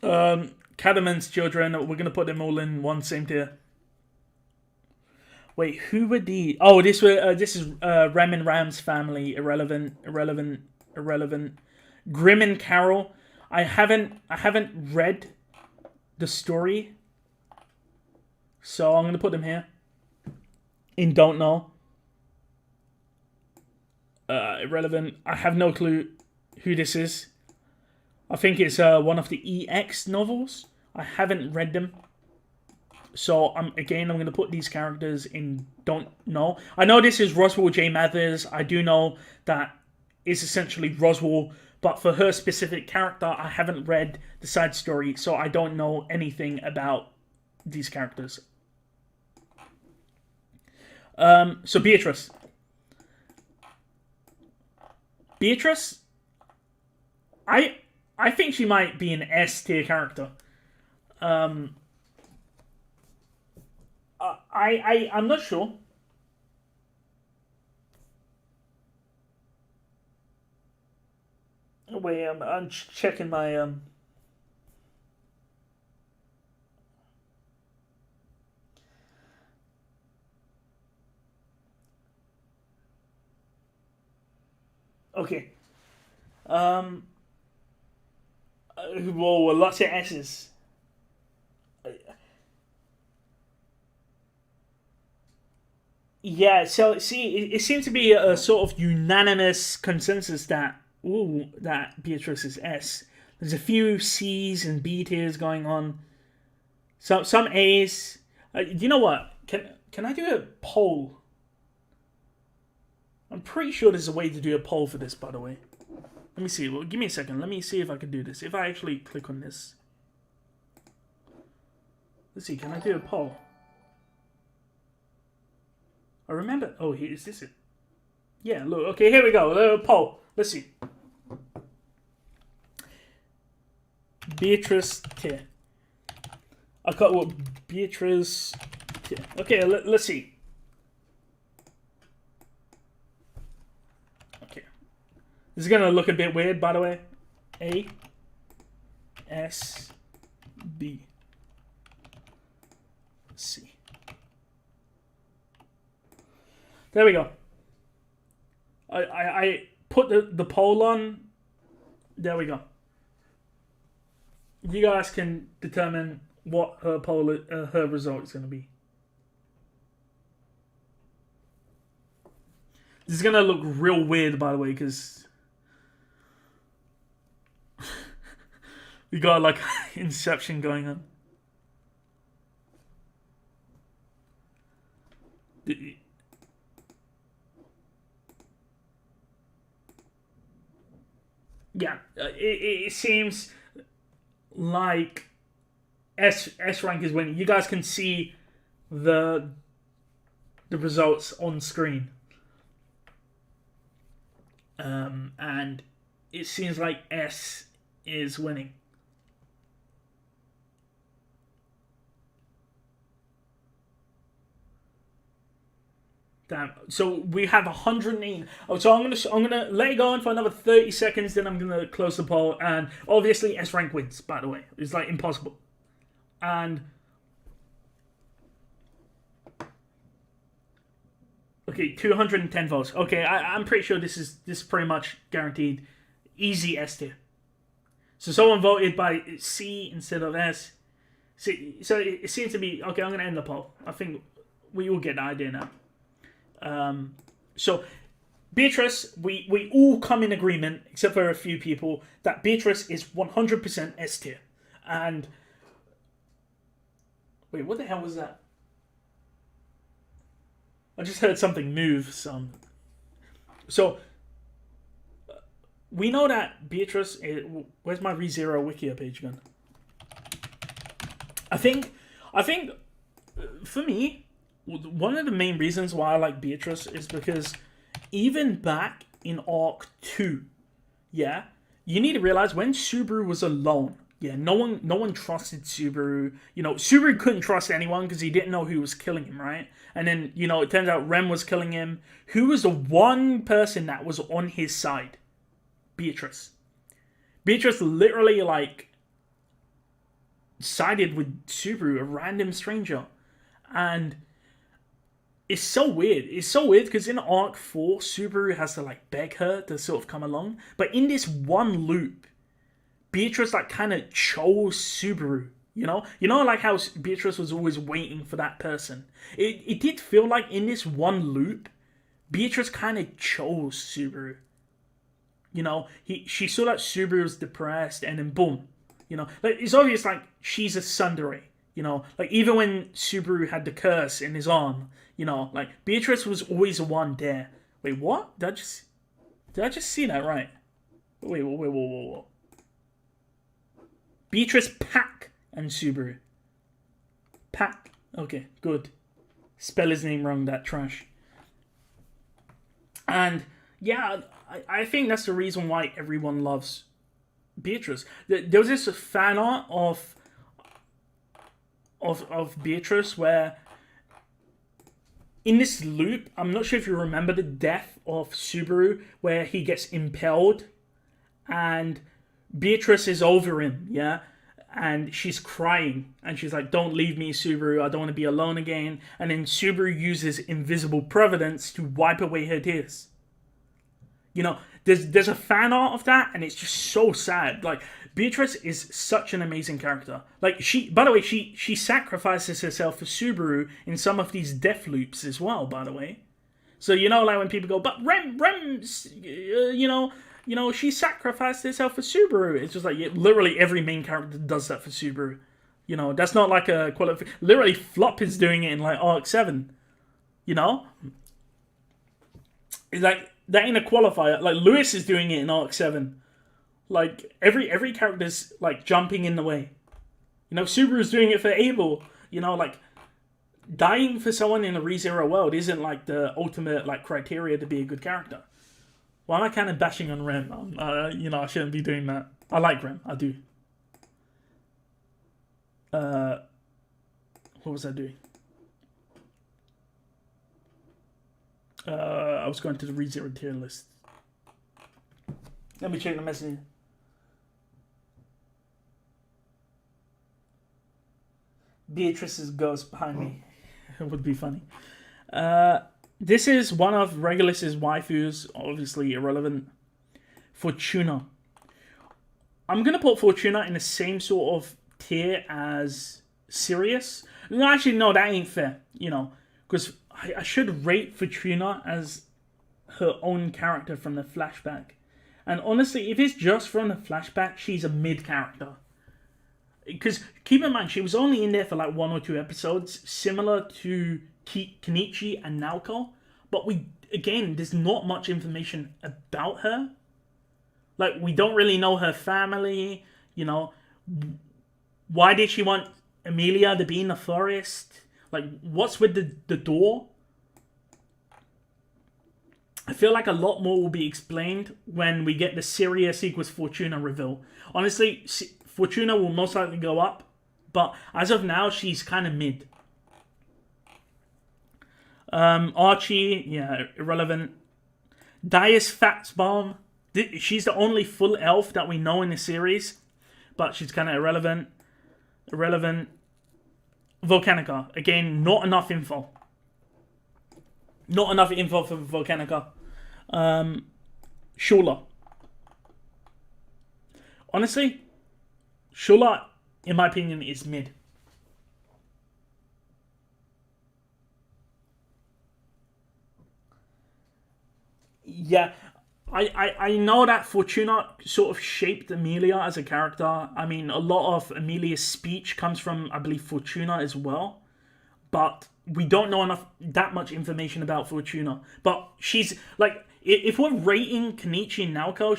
Cadamon's children, we're going to put them all in one same tier. Wait, who were the... Oh, this is Rem and Ram's family. Irrelevant. Grim and Carol. I haven't read the story, so I'm gonna put them here. In don't know. Irrelevant. I have no clue who this is. I think it's one of the EX novels. I haven't read them, so I'm gonna put these characters in don't know. I know this is Roswell J. Mathers. I do know that it's essentially Roswell. But for her specific character, I haven't read the side story, so I don't know anything about these characters. So Beatrice. Beatrice, I think she might be an S tier character. I'm not sure. Wait, I'm checking my Okay. Whoa, lots of S's. Yeah, so see, it seems to be a sort of unanimous consensus that that Beatrice is S. There's a few C's and B tiers going on. Some A's. You know what? Can I do a poll? I'm pretty sure there's a way to do a poll for this, by the way. Let me see. Well, give me a second. Let me see if I can do this. If I actually click on this. Let's see. Can I do a poll? I remember. Oh, here is this it? Yeah. Look. Okay. Here we go. Poll. Let's see. Beatrice tier. I got what Beatrice tier. Okay. Let's see. This is gonna look a bit weird, by the way. A, S, B, C. There we go. I put the poll on. There we go. You guys can determine what her her result is gonna be. This is gonna look real weird, by the way, because we got like Inception going on. Yeah, it seems like S rank is winning. You guys can see the results on screen, and it seems like S is winning. Damn. So we have 108. Oh, so I'm gonna let it go on for another 30 seconds. Then I'm gonna close the poll, and obviously S rank wins. By the way, it's like impossible. And okay, 210 votes. Okay, I'm pretty sure this is pretty much guaranteed. Easy S tier. So someone voted by C instead of S. See, so it seems to be okay. I'm gonna end the poll. I think we all get the idea now. So Beatrice, we all come in agreement, except for a few people, that Beatrice is 100% S tier. And wait, what the hell was that? I just heard something move. So we know that Beatrice is, where's my ReZero Wikia page gone? I think for me, one of the main reasons why I like Beatrice is because even back in Arc 2, yeah, you need to realize when Subaru was alone, yeah, no one trusted Subaru. You know, Subaru couldn't trust anyone because he didn't know who was killing him, right? And then, you know, it turns out Rem was killing him. Who was the one person that was on his side? Beatrice. Beatrice literally, like, sided with Subaru, a random stranger. And it's so weird. It's so weird because in Arc 4, Subaru has to like beg her to sort of come along. But in this one loop, Beatrice like kind of chose Subaru. You know like how Beatrice was always waiting for that person. It did feel like in this one loop, Beatrice kind of chose Subaru. You know, she saw that Subaru was depressed, and then boom. You know, like it's obvious like she's a tsundere. You know, like even when Subaru had the curse in his arm, you know, like Beatrice was always the one there. Wait, what? Did I just see that right? Wait. Beatrice, Pack, and Subaru. Pack. Okay, good. Spell his name wrong, that trash. And yeah, I think that's the reason why everyone loves Beatrice. There was this fan art of Beatrice where in this loop, I'm not sure if you remember the death of Subaru where he gets impaled and Beatrice is over him, yeah? And she's crying and she's like, don't leave me, Subaru, I don't want to be alone again. And then Subaru uses invisible providence to wipe away her tears. You know, there's a fan art of that, and it's just so sad. Like, Beatrice is such an amazing character. Like, by the way, she sacrifices herself for Subaru in some of these death loops as well, by the way. So, you know, like when people go, but Rem's, you know, she sacrificed herself for Subaru. It's just like, literally every main character does that for Subaru. You know, that's not like a qualification. Literally, Flop is doing it in like Arc 7. You know? It's like, that ain't a qualifier. Like, Lewis is doing it in Arc 7. Like, every character's like jumping in the way. You know, Subaru's doing it for Abel. You know, like, dying for someone in a ReZero world isn't like the ultimate like criteria to be a good character. Why am I kind of bashing on Rem? You know, I shouldn't be doing that. I like Rem, I do. What was I doing? I was going to the ReZero tier list. Let me check the message. Beatrice's ghost behind me. It would be funny. This is one of Regulus's waifus, obviously irrelevant. Fortuna. I'm going to put Fortuna in the same sort of tier as Sirius. No, actually, no, that ain't fair. You know, because I should rate Fortuna as her own character from the flashback. And honestly, if it's just from the flashback, she's a mid character. Because keep in mind, she was only in there for like 1 or 2 episodes, similar to Kenichi and Naoko. But there's not much information about her. Like, we don't really know her family, you know. Why did she want Emilia to be in the forest? Like, what's with the door? I feel like a lot more will be explained when we get the Sirius equals Fortuna reveal. Honestly, Fortuna will most likely go up, but as of now, she's kind of mid. Archie, yeah, irrelevant. Dias Fatsbomb, she's the only full elf that we know in the series, but she's kind of irrelevant. Volcanica, again, not enough info. Not enough info for Volcanica. Shula. Honestly, Shula, in my opinion, is mid. Yeah, I know that Fortuna sort of shaped Emilia as a character. I mean, a lot of Emilia's speech comes from, I believe, Fortuna as well. But we don't know that much information about Fortuna. But she's, like, if we're rating Kenichi and Naoko,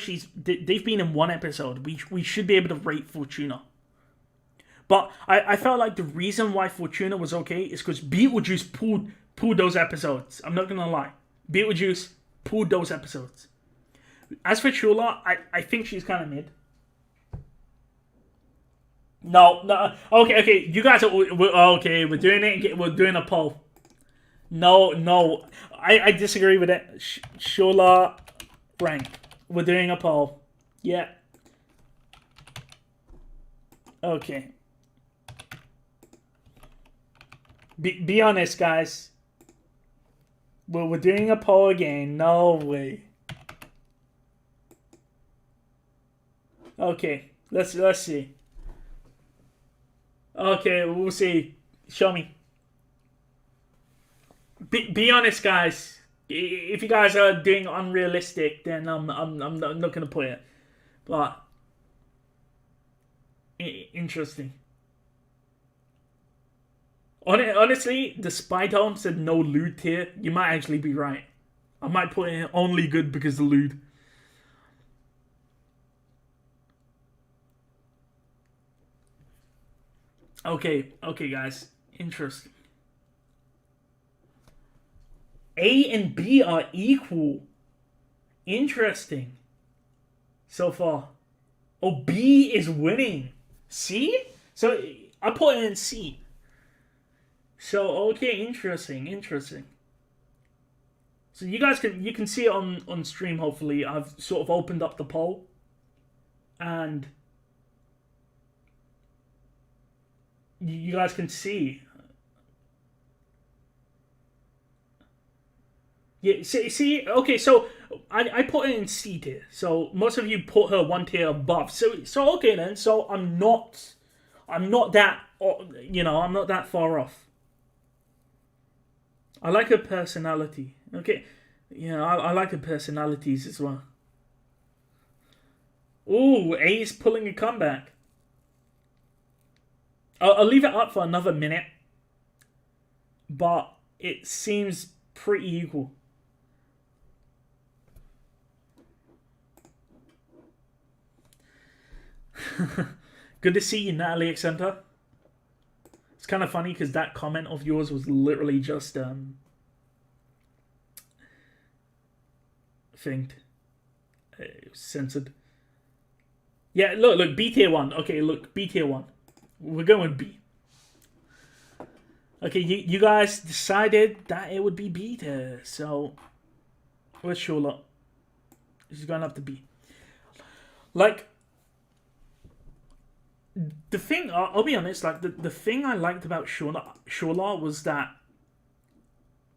they've been in 1 episode. We should be able to rate Fortuna. But I felt like the reason why Fortuna was okay is because Beetlejuice pulled those episodes. I'm not going to lie. Beetlejuice pulled those episodes. As for Shula, I think she's kind of mid. No. Okay. You guys are okay. We're doing it. We're doing a poll. No. I disagree with it. Shula rank. We're doing a poll. Yeah. Okay. Be honest, guys. We're doing a poll again. No way. Okay. Let's see. Okay, we'll see. Show me. Be honest, guys. If you guys are doing unrealistic, then I'm not gonna put it. But interesting. Honestly, the Spy Tome said no lewd tier. You might actually be right. I might put it only good because of lewd. Okay, guys. Interesting. A and B are equal. Interesting. So far. Oh, B is winning. C? So, I put it in C. So, okay, interesting. So, you guys can see it on stream, hopefully. I've sort of opened up the poll. And you guys can see. Yeah, see, okay, so I put it in C tier. So most of you put her one tier above. So okay then. So I'm not that, I'm not that far off. I like her personality. Okay, yeah, I like her personalities as well. Ooh, A is pulling a comeback. I'll leave it up for another minute, but it seems pretty equal. Good to see you, Natalie Accenter. It's kind of funny because that comment of yours was literally just thinged. It was censored. Yeah, look, B tier 1. Okay, look, B tier 1. We're going with B. Okay, you guys decided that it would be B tier, so where's Charlotte? She's going up to B. Like, the thing, I'll be honest, like, the thing I liked about Shola was that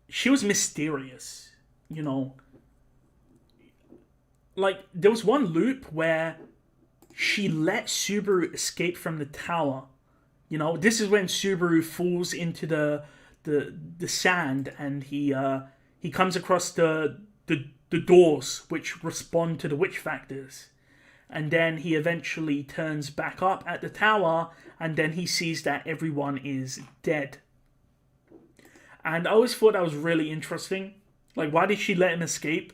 she was mysterious, you know. Like, there was one loop where she let Subaru escape from the tower. You know, this is when Subaru falls into the sand, and he comes across the doors which respond to the witch factors. And then he eventually turns back up at the tower, and then he sees that everyone is dead. And I always thought that was really interesting. Like, why did she let him escape?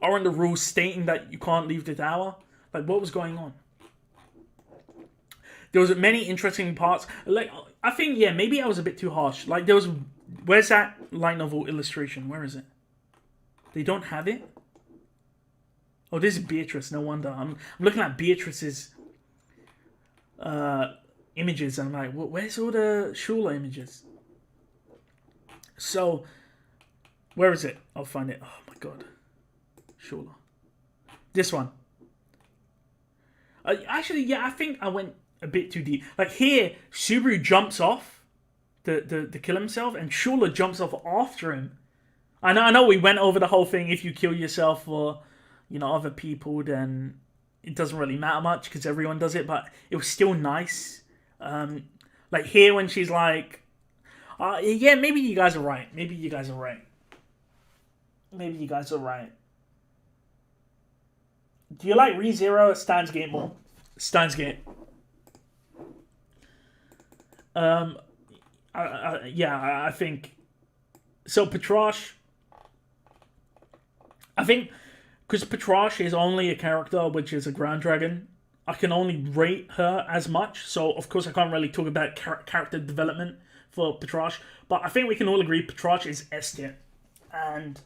Aren't the rules stating that you can't leave the tower? Like, what was going on? There was many interesting parts. Like, I think, yeah, maybe I was a bit too harsh. Like, there was... Where's that light novel illustration? Where is it? They don't have it? Oh, this is Beatrice. No wonder. I'm looking at Beatrice's images, and I'm like, where's all the Shula images? So, where is it? I'll find it. Oh my god. Shula. This one. Actually, yeah, I think I went a bit too deep. Like here, Subaru jumps off to kill himself, and Shula jumps off after him. I know we went over the whole thing. If you kill yourself for, other people, then it doesn't really matter much because everyone does it, but it was still nice. Like here when she's like, yeah, maybe you guys are right. Maybe you guys are right. Do you like ReZero or Steins Gate more? Steins Gate. I think so. Petrosh. I think because Petrosh is only a character which is a ground dragon, I can only rate her as much. So of course I can't really talk about character development for Petrosh, but I think we can all agree Petrosh is S tier, and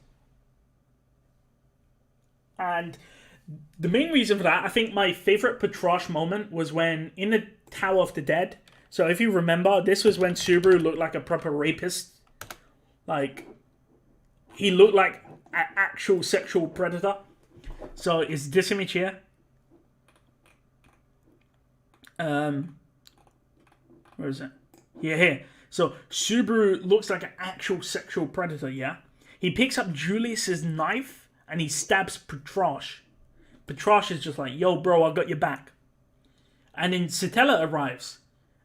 the main reason for that, I think my favorite Petrosh moment was when in the Tower of the Dead. So if you remember, this was when Subaru looked like a proper rapist. Like, he looked like an actual sexual predator. So it's this image here. Where is it? Yeah, here. So Subaru looks like an actual sexual predator, yeah? He picks up Julius's knife and he stabs Petrosh. Petrosh is just like, yo, bro, I got your back. And then Satella arrives.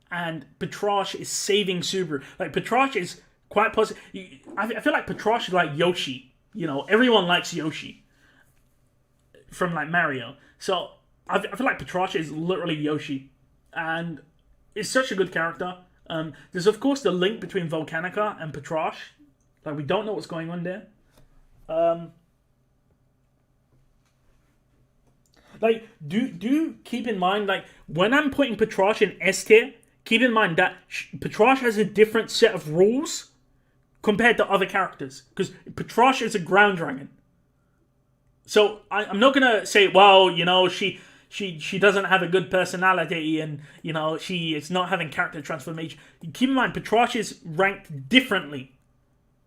And Petrosh is saving Subaru. Like, Petrosh is quite positive. I feel like Petrosh is like Yoshi. Everyone likes Yoshi. From, like, Mario. So, I feel like Petrosh is literally Yoshi. And it's such a good character. There's, of course, the link between Volcanica and Petrosh. Like, we don't know what's going on there. Like, do keep in mind, like, when I'm putting Petrosh in S tier, keep in mind that Petrosh has a different set of rules compared to other characters. Because Petrosh is a ground dragon. So, I'm not going to say, well, she doesn't have a good personality and, she is not having character transformation. Keep in mind, Petrosh is ranked differently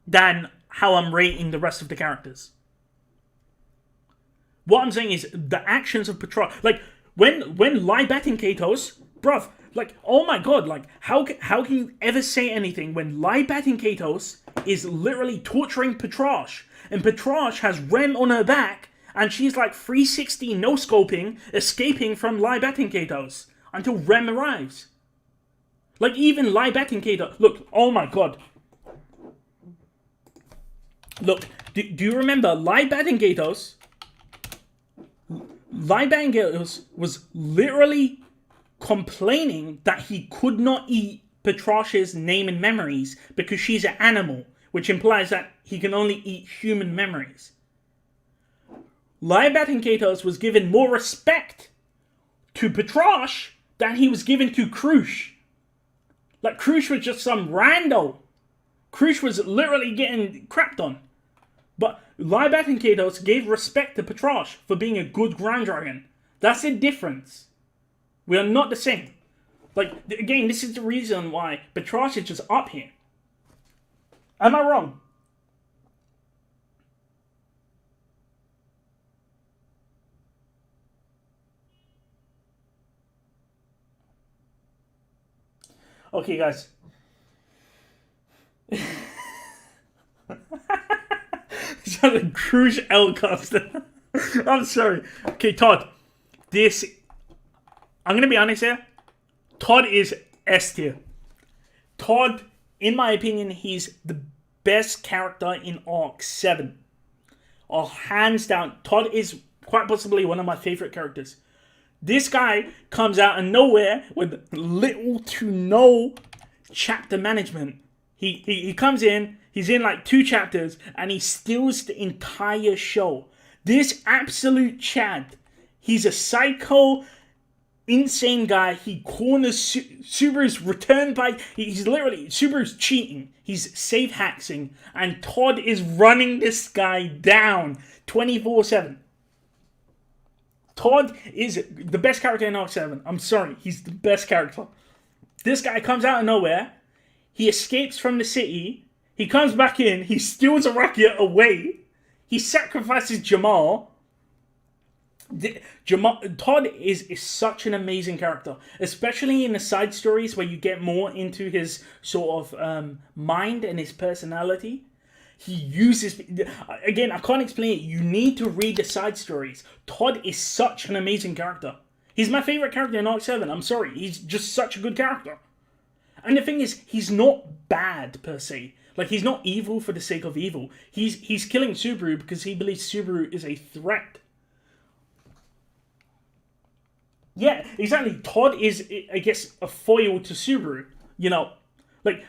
than how I'm rating the rest of the characters. What I'm saying is the actions of Petrosh, like when Lye Baten Katos, bruv, like, oh my god, like how can you ever say anything when Lye Baten Katos is literally torturing Petrosh and Petrarch has Rem on her back, and she's like 360 no-scoping, escaping from Lye Baten until Rem arrives. Like, even Lye Baten, look, oh my god. Look, do you remember Lye Baten was literally complaining that he could not eat Petrarch's name and memories because she's an animal, which implies that he can only eat human memories. Lye Baten was given more respect to Petrarch than he was given to Crusch. Like, Crusch was just some rando. Crusch was literally getting crapped on. But Lye Baten gave respect to Petrarch for being a good Grand Dragon. That's the difference. We are not the same. Like, again, this is the reason why Petrarch is just up here. Am I wrong? Okay, guys. It's not a Crusch L-Caster. I'm sorry. Okay, Todd. I'm going to be honest here. Todd is S tier. Todd, in my opinion, he's the best character in Arc 7. Hands down. Todd is quite possibly one of my favorite characters. This guy comes out of nowhere with little to no chapter management. He comes in, he's in like 2 chapters, and he steals the entire show. This absolute Chad, he's a psycho, insane guy. He corners Subaru's return by... He's literally... Subaru's cheating. He's safe hacking. And Todd is running this guy down 24/7. Todd is the best character in Arc 7. I'm sorry. He's the best character. This guy comes out of nowhere. He escapes from the city. He comes back in. He steals Arakia away. He sacrifices Jamal. Todd is such an amazing character, especially in the side stories where you get more into his sort of mind and his personality. He uses... Again, I can't explain it. You need to read the side stories. Todd is such an amazing character. He's my favorite character in Arc 7. I'm sorry. He's just such a good character. And the thing is, he's not bad, per se. Like, he's not evil for the sake of evil. He's killing Subaru because he believes Subaru is a threat. Yeah, exactly. Todd is, I guess, a foil to Subaru. You know, like,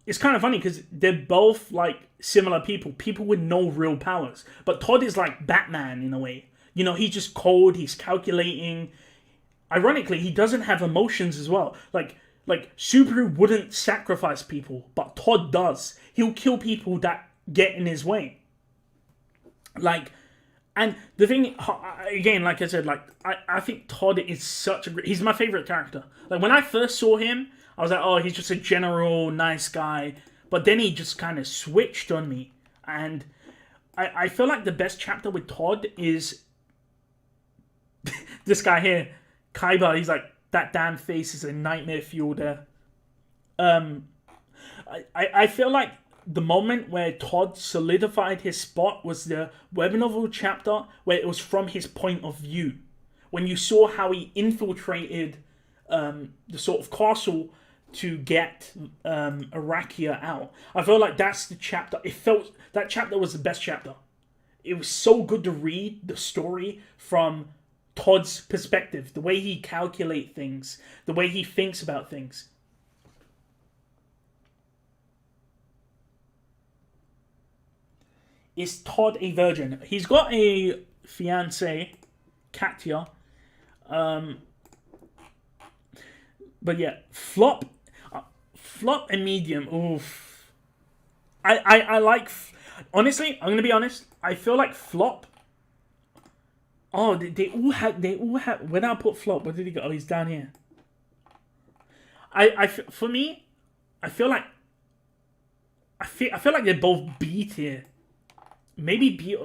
it's kind of funny because they're both, like, similar people with no real powers. But Todd is like Batman in a way. You know, he's just cold, he's calculating. Ironically, he doesn't have emotions as well. Like Subaru wouldn't sacrifice people, but Todd does. He'll kill people that get in his way. Like, and the thing, again, like I said, like, I think Todd is such a great... He's my favorite character. Like, when I first saw him, I was like, oh, he's just a general, nice guy. But then he just kind of switched on me. And I feel like the best chapter with Todd is this guy here, Kaiba. He's like, that damn face is a nightmare fuel there. I feel like the moment where Todd solidified his spot was the web novel chapter where it was from his point of view. When you saw how he infiltrated the sort of castle to get Arakia out. I feel like that's the chapter. That chapter was the best chapter. It was so good to read the story from Todd's perspective, the way he calculates things, the way he thinks about things. Is Todd a virgin? He's got a fiancée, Katya. But yeah, flop and medium. Oof. I like. Honestly, I'm gonna be honest. I feel like flop. Oh, they all had. When I put flop, where did he go? Oh, he's down here. For me, I feel like they're both B tier. Maybe B.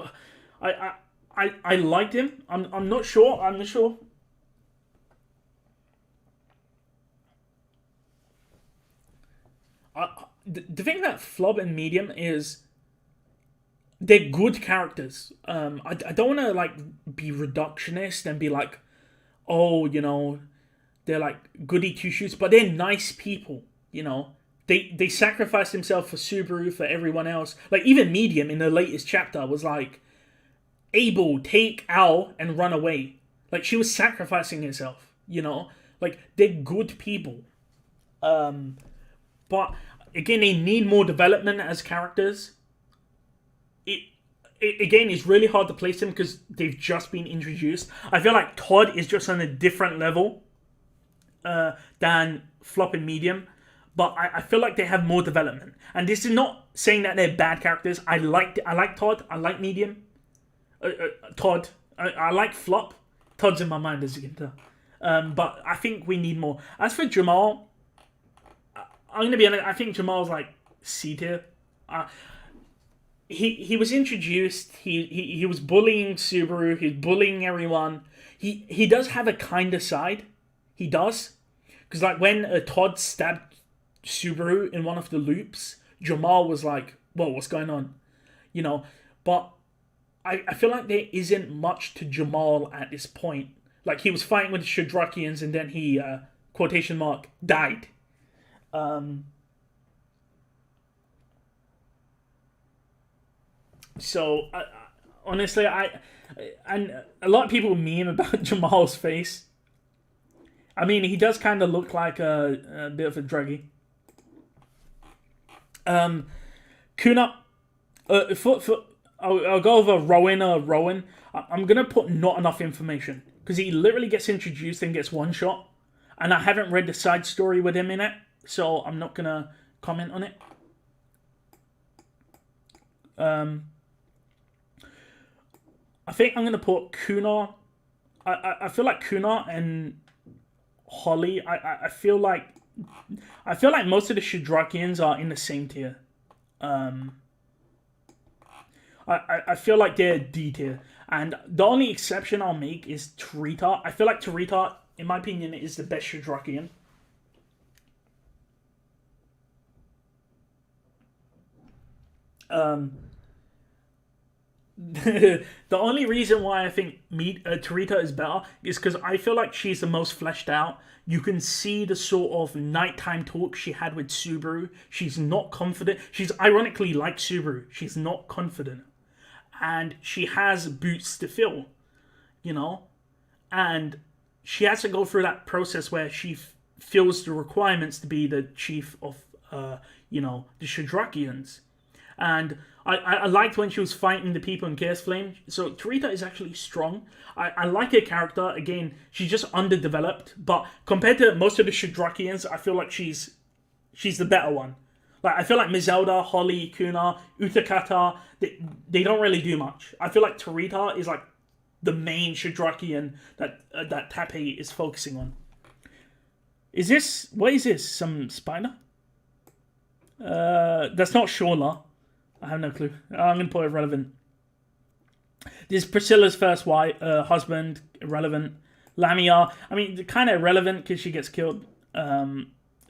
I liked him. I'm not sure. I'm not sure. The thing about flop and medium is they're good characters. I don't want to like be reductionist and be like, oh, you know, they're like goody two shoes, but they're nice people. You know, they sacrificed themselves for Subaru, for everyone else. Like even Medium in the latest chapter was like, Abel, take Al and run away. Like she was sacrificing herself. You know, like they're good people. But again, they need more development as characters. It again is really hard to place them because they've just been introduced. I feel like Todd is just on a different level than Flop and Medium, but I feel like they have more development. And this is not saying that they're bad characters. I like Todd. I like Medium. Todd. I like Flop. Todd's in my mind, as you can tell. But I think we need more. As for Jamal, I'm gonna be honest. I think Jamal's like C tier. He was introduced. He was bullying Subaru. He's bullying everyone. He does have a kinder side. He does, because like when Todd stabbed Subaru in one of the loops, Jamal was like, "Whoa, what's going on?" You know. But I feel like there isn't much to Jamal at this point. Like he was fighting with the Shadrachians, and then he quotation mark died. So honestly, and a lot of people meme about Jamal's face. I mean, he does kind of look like a bit of a druggie. Kuna, I'll go over Rowan. I'm gonna put not enough information because he literally gets introduced and gets one shot, and I haven't read the side story with him in it, so I'm not gonna comment on it. I think I'm gonna put Kuna. I feel like Kuna and Holly. I feel like most of the Shadrachians are in the same tier. I feel like they're D tier, and the only exception I'll make is Tarita. I feel like Tarita, in my opinion, is the best Shadrachian. The only reason why I think Tarita is better is because I feel like she's the most fleshed out. You can see the sort of nighttime talk she had with Subaru. She's not confident. She's ironically like Subaru. She's not confident. And she has boots to fill, you know? And she has to go through that process where she fills the requirements to be the chief of, the Shadrachians. And I liked when she was fighting the people in Chaos Flame. So Tarita is actually strong. I like her character. Again, she's just underdeveloped. But compared to most of the Shadrachians, I feel like she's the better one. Like I feel like Mizelda, Holly, Kuna, Utakata, they don't really do much. I feel like Tarita is like the main Shadrachian that Tappy is focusing on. What is this? Some spider? That's not Shola. I have no clue. I'm going to put irrelevant. This is Priscilla's first wife, husband, irrelevant. Lamia, I mean, kind of irrelevant because she gets killed.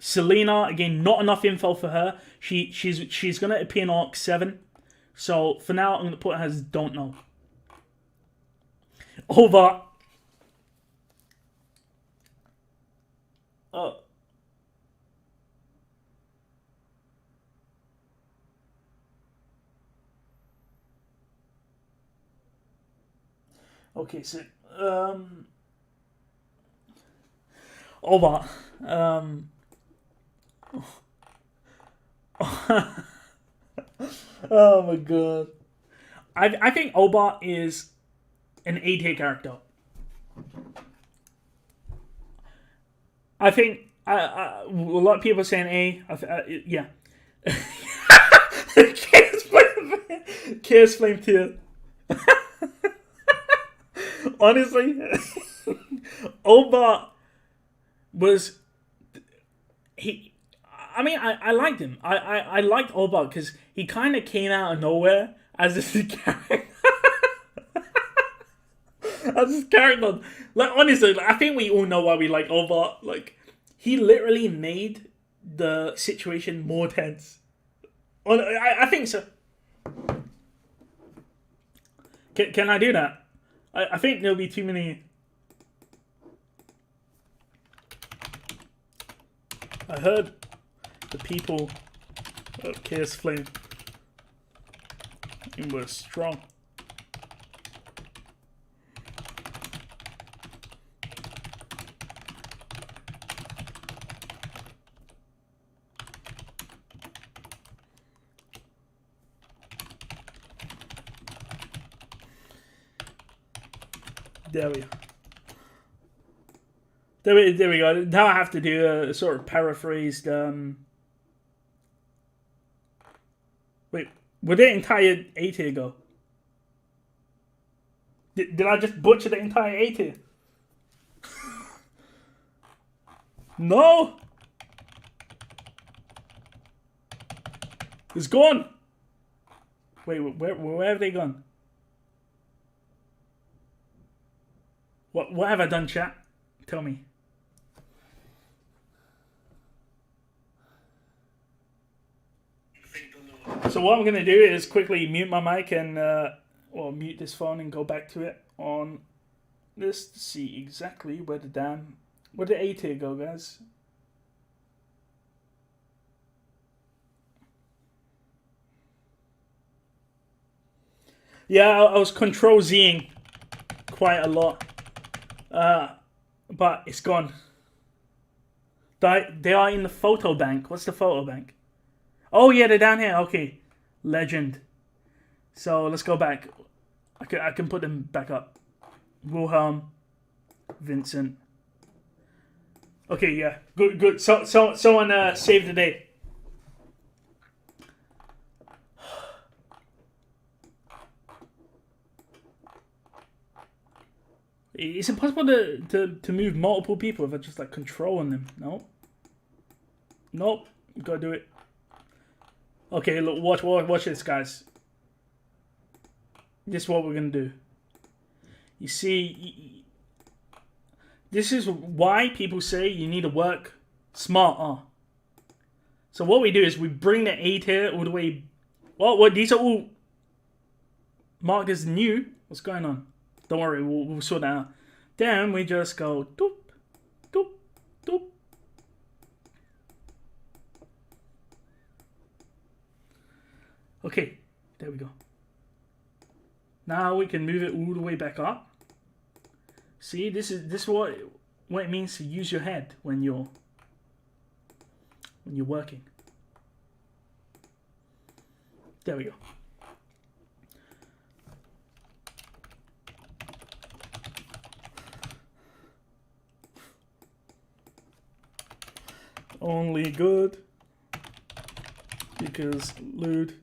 Selena, again, not enough info for her. She's going to appear in Arc 7. So, for now, I'm going to put her as don't know. Over. Okay, so Oba. Oh my god. I think Oba is an A tier character. I think a lot of people are saying A. Yeah. Chaos Flame tier. Honestly, Oba was I mean, I liked him. I liked Oba because he kind of came out of nowhere as this character. As this character, like honestly, like, I think we all know why we like Oba. Like, he literally made the situation more tense. I think so. Can I do that? I think there'll be too many. I heard the people of Chaos Flame were strong. There we go. There we go. Now I have to do a sort of paraphrased. Wait, where did the entire A tier go? Did I just butcher the entire A tier? No! It's gone! Wait, where have they gone? What have I done, chat? Tell me. So what I'm going to do is quickly mute my mic and, mute this phone and go back to it on this to see exactly where the A tier go, guys. Yeah, I was Control-Zing quite a lot. But it's gone. They are in the photo bank. What's the photo bank? Oh yeah, they're down here. Okay, legend. So let's go back. I can put them back up. Wilhelm, Vincent. Okay, yeah, good. So someone saved the day. Is it possible to move multiple people if I just like controlling them? No. Nope. Gotta do it. Okay, look, watch this, guys. This is what we're gonna do. You see, this is why people say you need to work smarter. So what we do is we bring the A tier all the way. What? These are all marked as new. What's going on? Don't worry, we'll sort that out. Then we just go doop, doop, doop. Okay, there we go. Now we can move it all the way back up. See, this is what it means to use your head when you're working. There we go. Only good because lewd.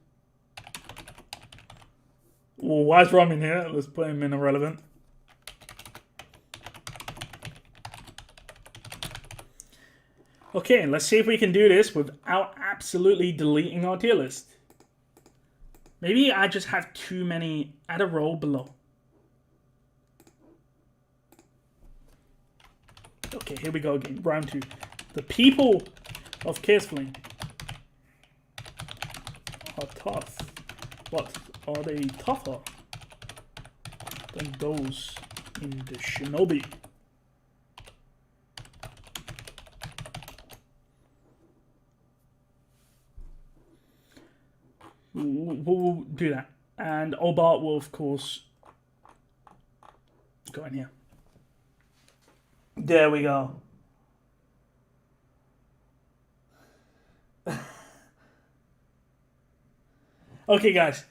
Well, why is Ramen here? Let's put him in irrelevant. Okay, let's see if we can do this without absolutely deleting our tier list. Maybe I just have too many. Add a roll below. Okay, here we go again. Round 2. The people of Chaos Flame are tough, but are they tougher than those in the Shinobi? We'll do that. And Obart will, of course, go in here. There we go. Okay, guys.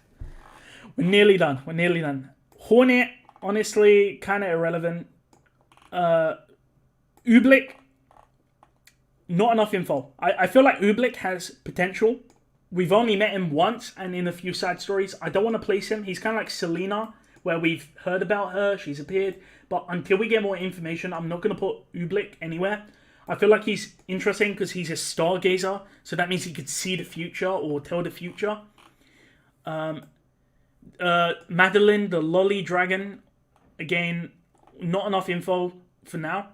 We're nearly done. We're nearly done. Hornet, honestly, kind of irrelevant. Ublik, not enough info. I feel like Ublik has potential. We've only met him once and in a few side stories. I don't want to place him. He's kind of like Selena, where we've heard about her. She's appeared. But until we get more information, I'm not going to put Ublik anywhere. I feel like he's interesting because he's a stargazer. So that means he could see the future or tell the future. Madeline, the lolly dragon. Again, not enough info for now.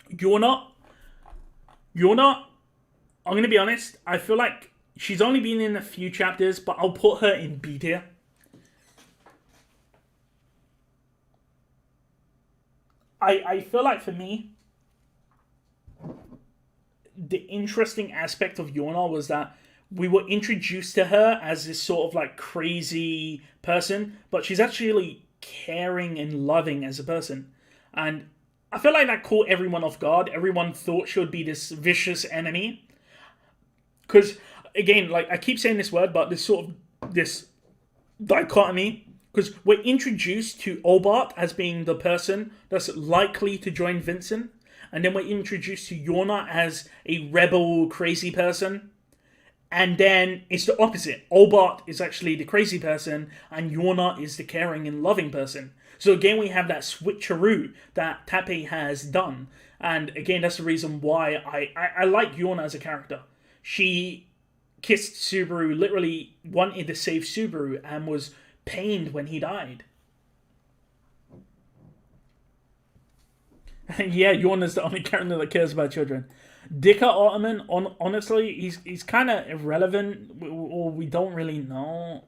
You're not. I'm going to be honest. I feel like she's only been in a few chapters, but I'll put her in B tier. I feel like for me, the interesting aspect of Yona was that we were introduced to her as this sort of like crazy person, but she's actually caring and loving as a person. And I feel like that caught everyone off guard. Everyone thought she would be this vicious enemy. Because, again, like I keep saying this word, but this dichotomy. Because we're introduced to Obart as being the person that's likely to join Vincent. And then we're introduced to Yona as a rebel, crazy person. And then it's the opposite. Obart is actually the crazy person, and Yona is the caring and loving person. So again, we have that switcheroo that Tappy has done. And again, that's the reason why I like Yona as a character. She kissed Subaru, literally wanted to save Subaru, and was pained when he died. Yeah, Yona's the only character that cares about children. Dicker Ottoman, honestly, he's kind of irrelevant, or we don't really know.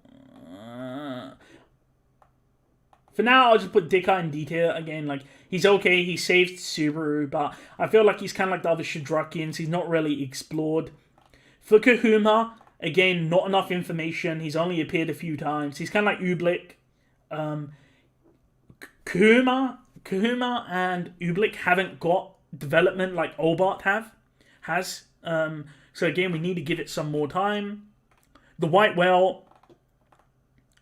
For now, I'll just put Dicker in detail again. Like, he's okay, he saved Subaru, but I feel like he's kind of like the other Shadrachians. He's not really explored. For Kahuma, again, not enough information. He's only appeared a few times. He's kind of like Ublik. Kahuma and Ublik haven't got development like Obart has. So again, we need to give it some more time. The White Whale,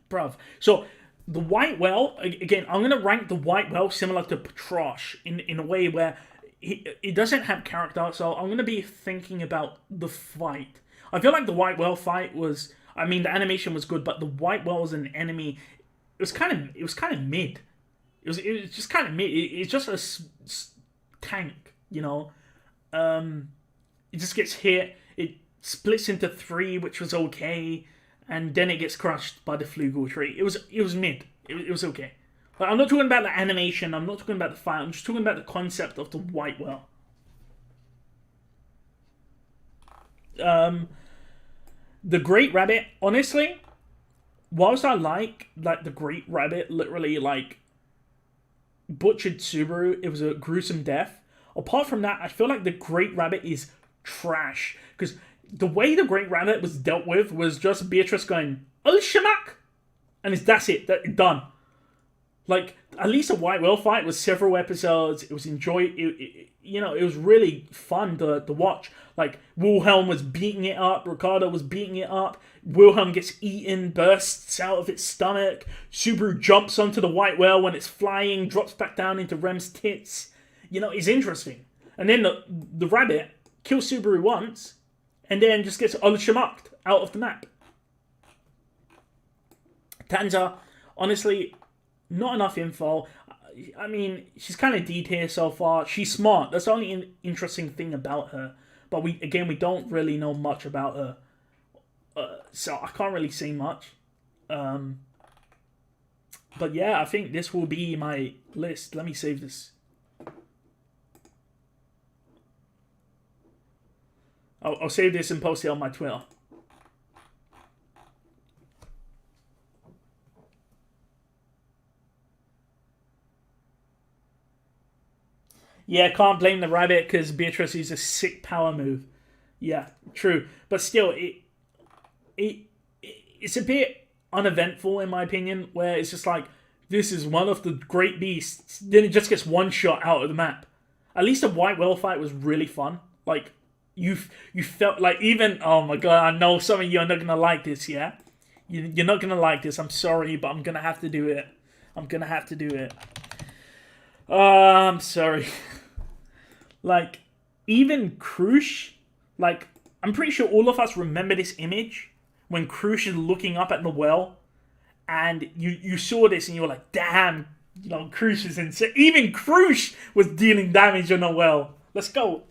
bruv. So the White Whale, again, I'm gonna rank the White Whale similar to Petroche in a way where he doesn't have character. So I'm gonna be thinking about the fight. I feel like the White Whale fight was, I mean, the animation was good, but the White Whale as an enemy, it was kind of mid. It was just kind of mid. It's just a tank, you know. It just gets hit. It splits into 3, which was okay, and then it gets crushed by the Flugel tree. It was mid. It was okay. But I'm not talking about the animation. I'm not talking about the fight. I'm just talking about the concept of the White Whale. The Great Rabbit, honestly, whilst I like the Great Rabbit literally like butchered Subaru, it was a gruesome death. Apart from that, I feel like the Great Rabbit is trash. Because the way the Great Rabbit was dealt with was just Beatrice going, "Oh, shamak!" And that's it. Done. Like, at least a White Whale fight was several episodes. It was it was really fun to watch. Like, Wilhelm was beating it up. Ricardo was beating it up. Wilhelm gets eaten, bursts out of its stomach. Subaru jumps onto the White Whale when it's flying, drops back down into Rem's tits. You know, it's interesting. And then the rabbit kills Subaru once, and then just gets unshamaked out of the map. Tanza, honestly, not enough info. I mean, she's kind of D tier so far. She's smart. That's the only interesting thing about her. But we don't really know much about her. So I can't really say much. But yeah, I think this will be my list. Let me save this. I'll save this and post it on my Twitter. Yeah, can't blame the rabbit because Beatrice is a sick power move. Yeah, true. But still, it's a bit uneventful in my opinion, where it's just like, this is one of the great beasts. Then it just gets one shot out of the map. At least the White Whale fight was really fun. Like, you felt like even, oh my god, I know some of you are not going to like this, yeah? You're not going to like this. I'm sorry, but I'm going to have to do it. I'm sorry. Like, even Crusch, like, I'm pretty sure all of us remember this image when Crusch is looking up at the well, and you saw this and you were like, damn, you know, Crusch is insane. Even Crusch was dealing damage on the well. Let's go.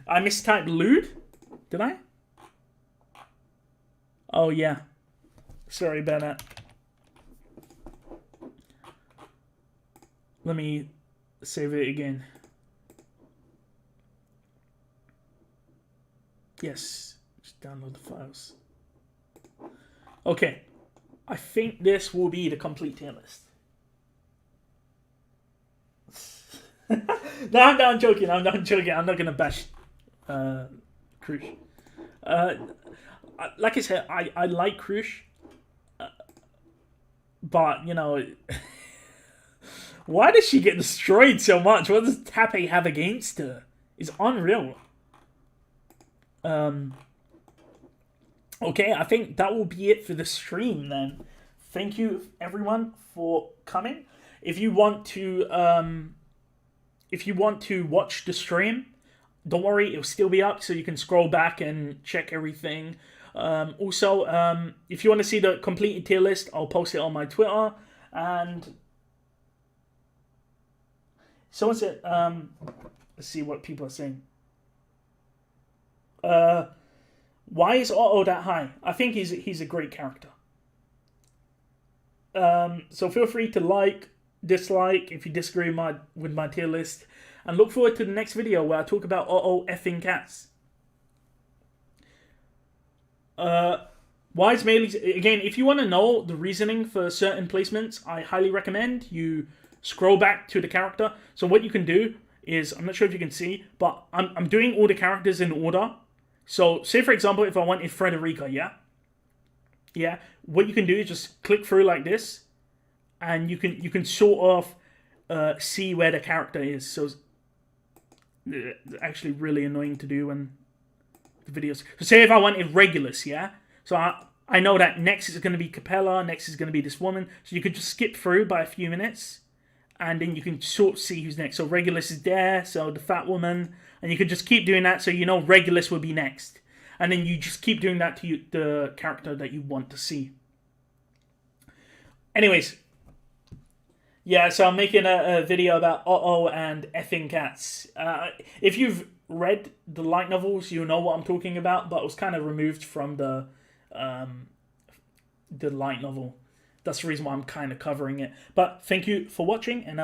I mistyped lewd? Did I? Oh, yeah. Sorry about that. Let me save it again. Yes. Just download the files. Okay. I think this will be the complete tier list. No, I'm joking. I'm not joking. I'm not gonna bash Crusch. Like I said, I like Crusch, but you know, why does she get destroyed so much? What does Tappe have against her? It's unreal. Okay, I think that will be it for the stream then. Thank you everyone for coming. If you want to watch the stream, don't worry, it'll still be up, so you can scroll back and check everything. Also, if you want to see the completed tier list, I'll post it on my Twitter. And someone said, let's see what people are saying. Why is Otto that high? I think he's a great character. So feel free to like, dislike if you disagree with my tier list, and look forward to the next video where I talk about Otto effing cats. Why is Meili... Again, if you want to know the reasoning for certain placements, I highly recommend you scroll back to the character. So what you can do is, I'm not sure if you can see, but I'm doing all the characters in order. So say for example, if I wanted Frederica, yeah, what you can do is just click through like this, and you can sort of see where the character is. So it's actually really annoying to do when the videos. So say if I wanted Regulus, yeah, so I know that next is going to be Capella, next is going to be this woman, so you could just skip through by a few minutes, and then you can sort of see who's next. So Regulus is there, so the fat woman, and you could just keep doing that, so you know Regulus will be next. And then you just keep doing that to the character that you want to see. Anyways, yeah, so I'm making a video about Otto and effing cats. If you've read the light novels, you know what I'm talking about, but it was kind of removed from the light novel. That's the reason why I'm kind of covering it. But thank you for watching, and I'll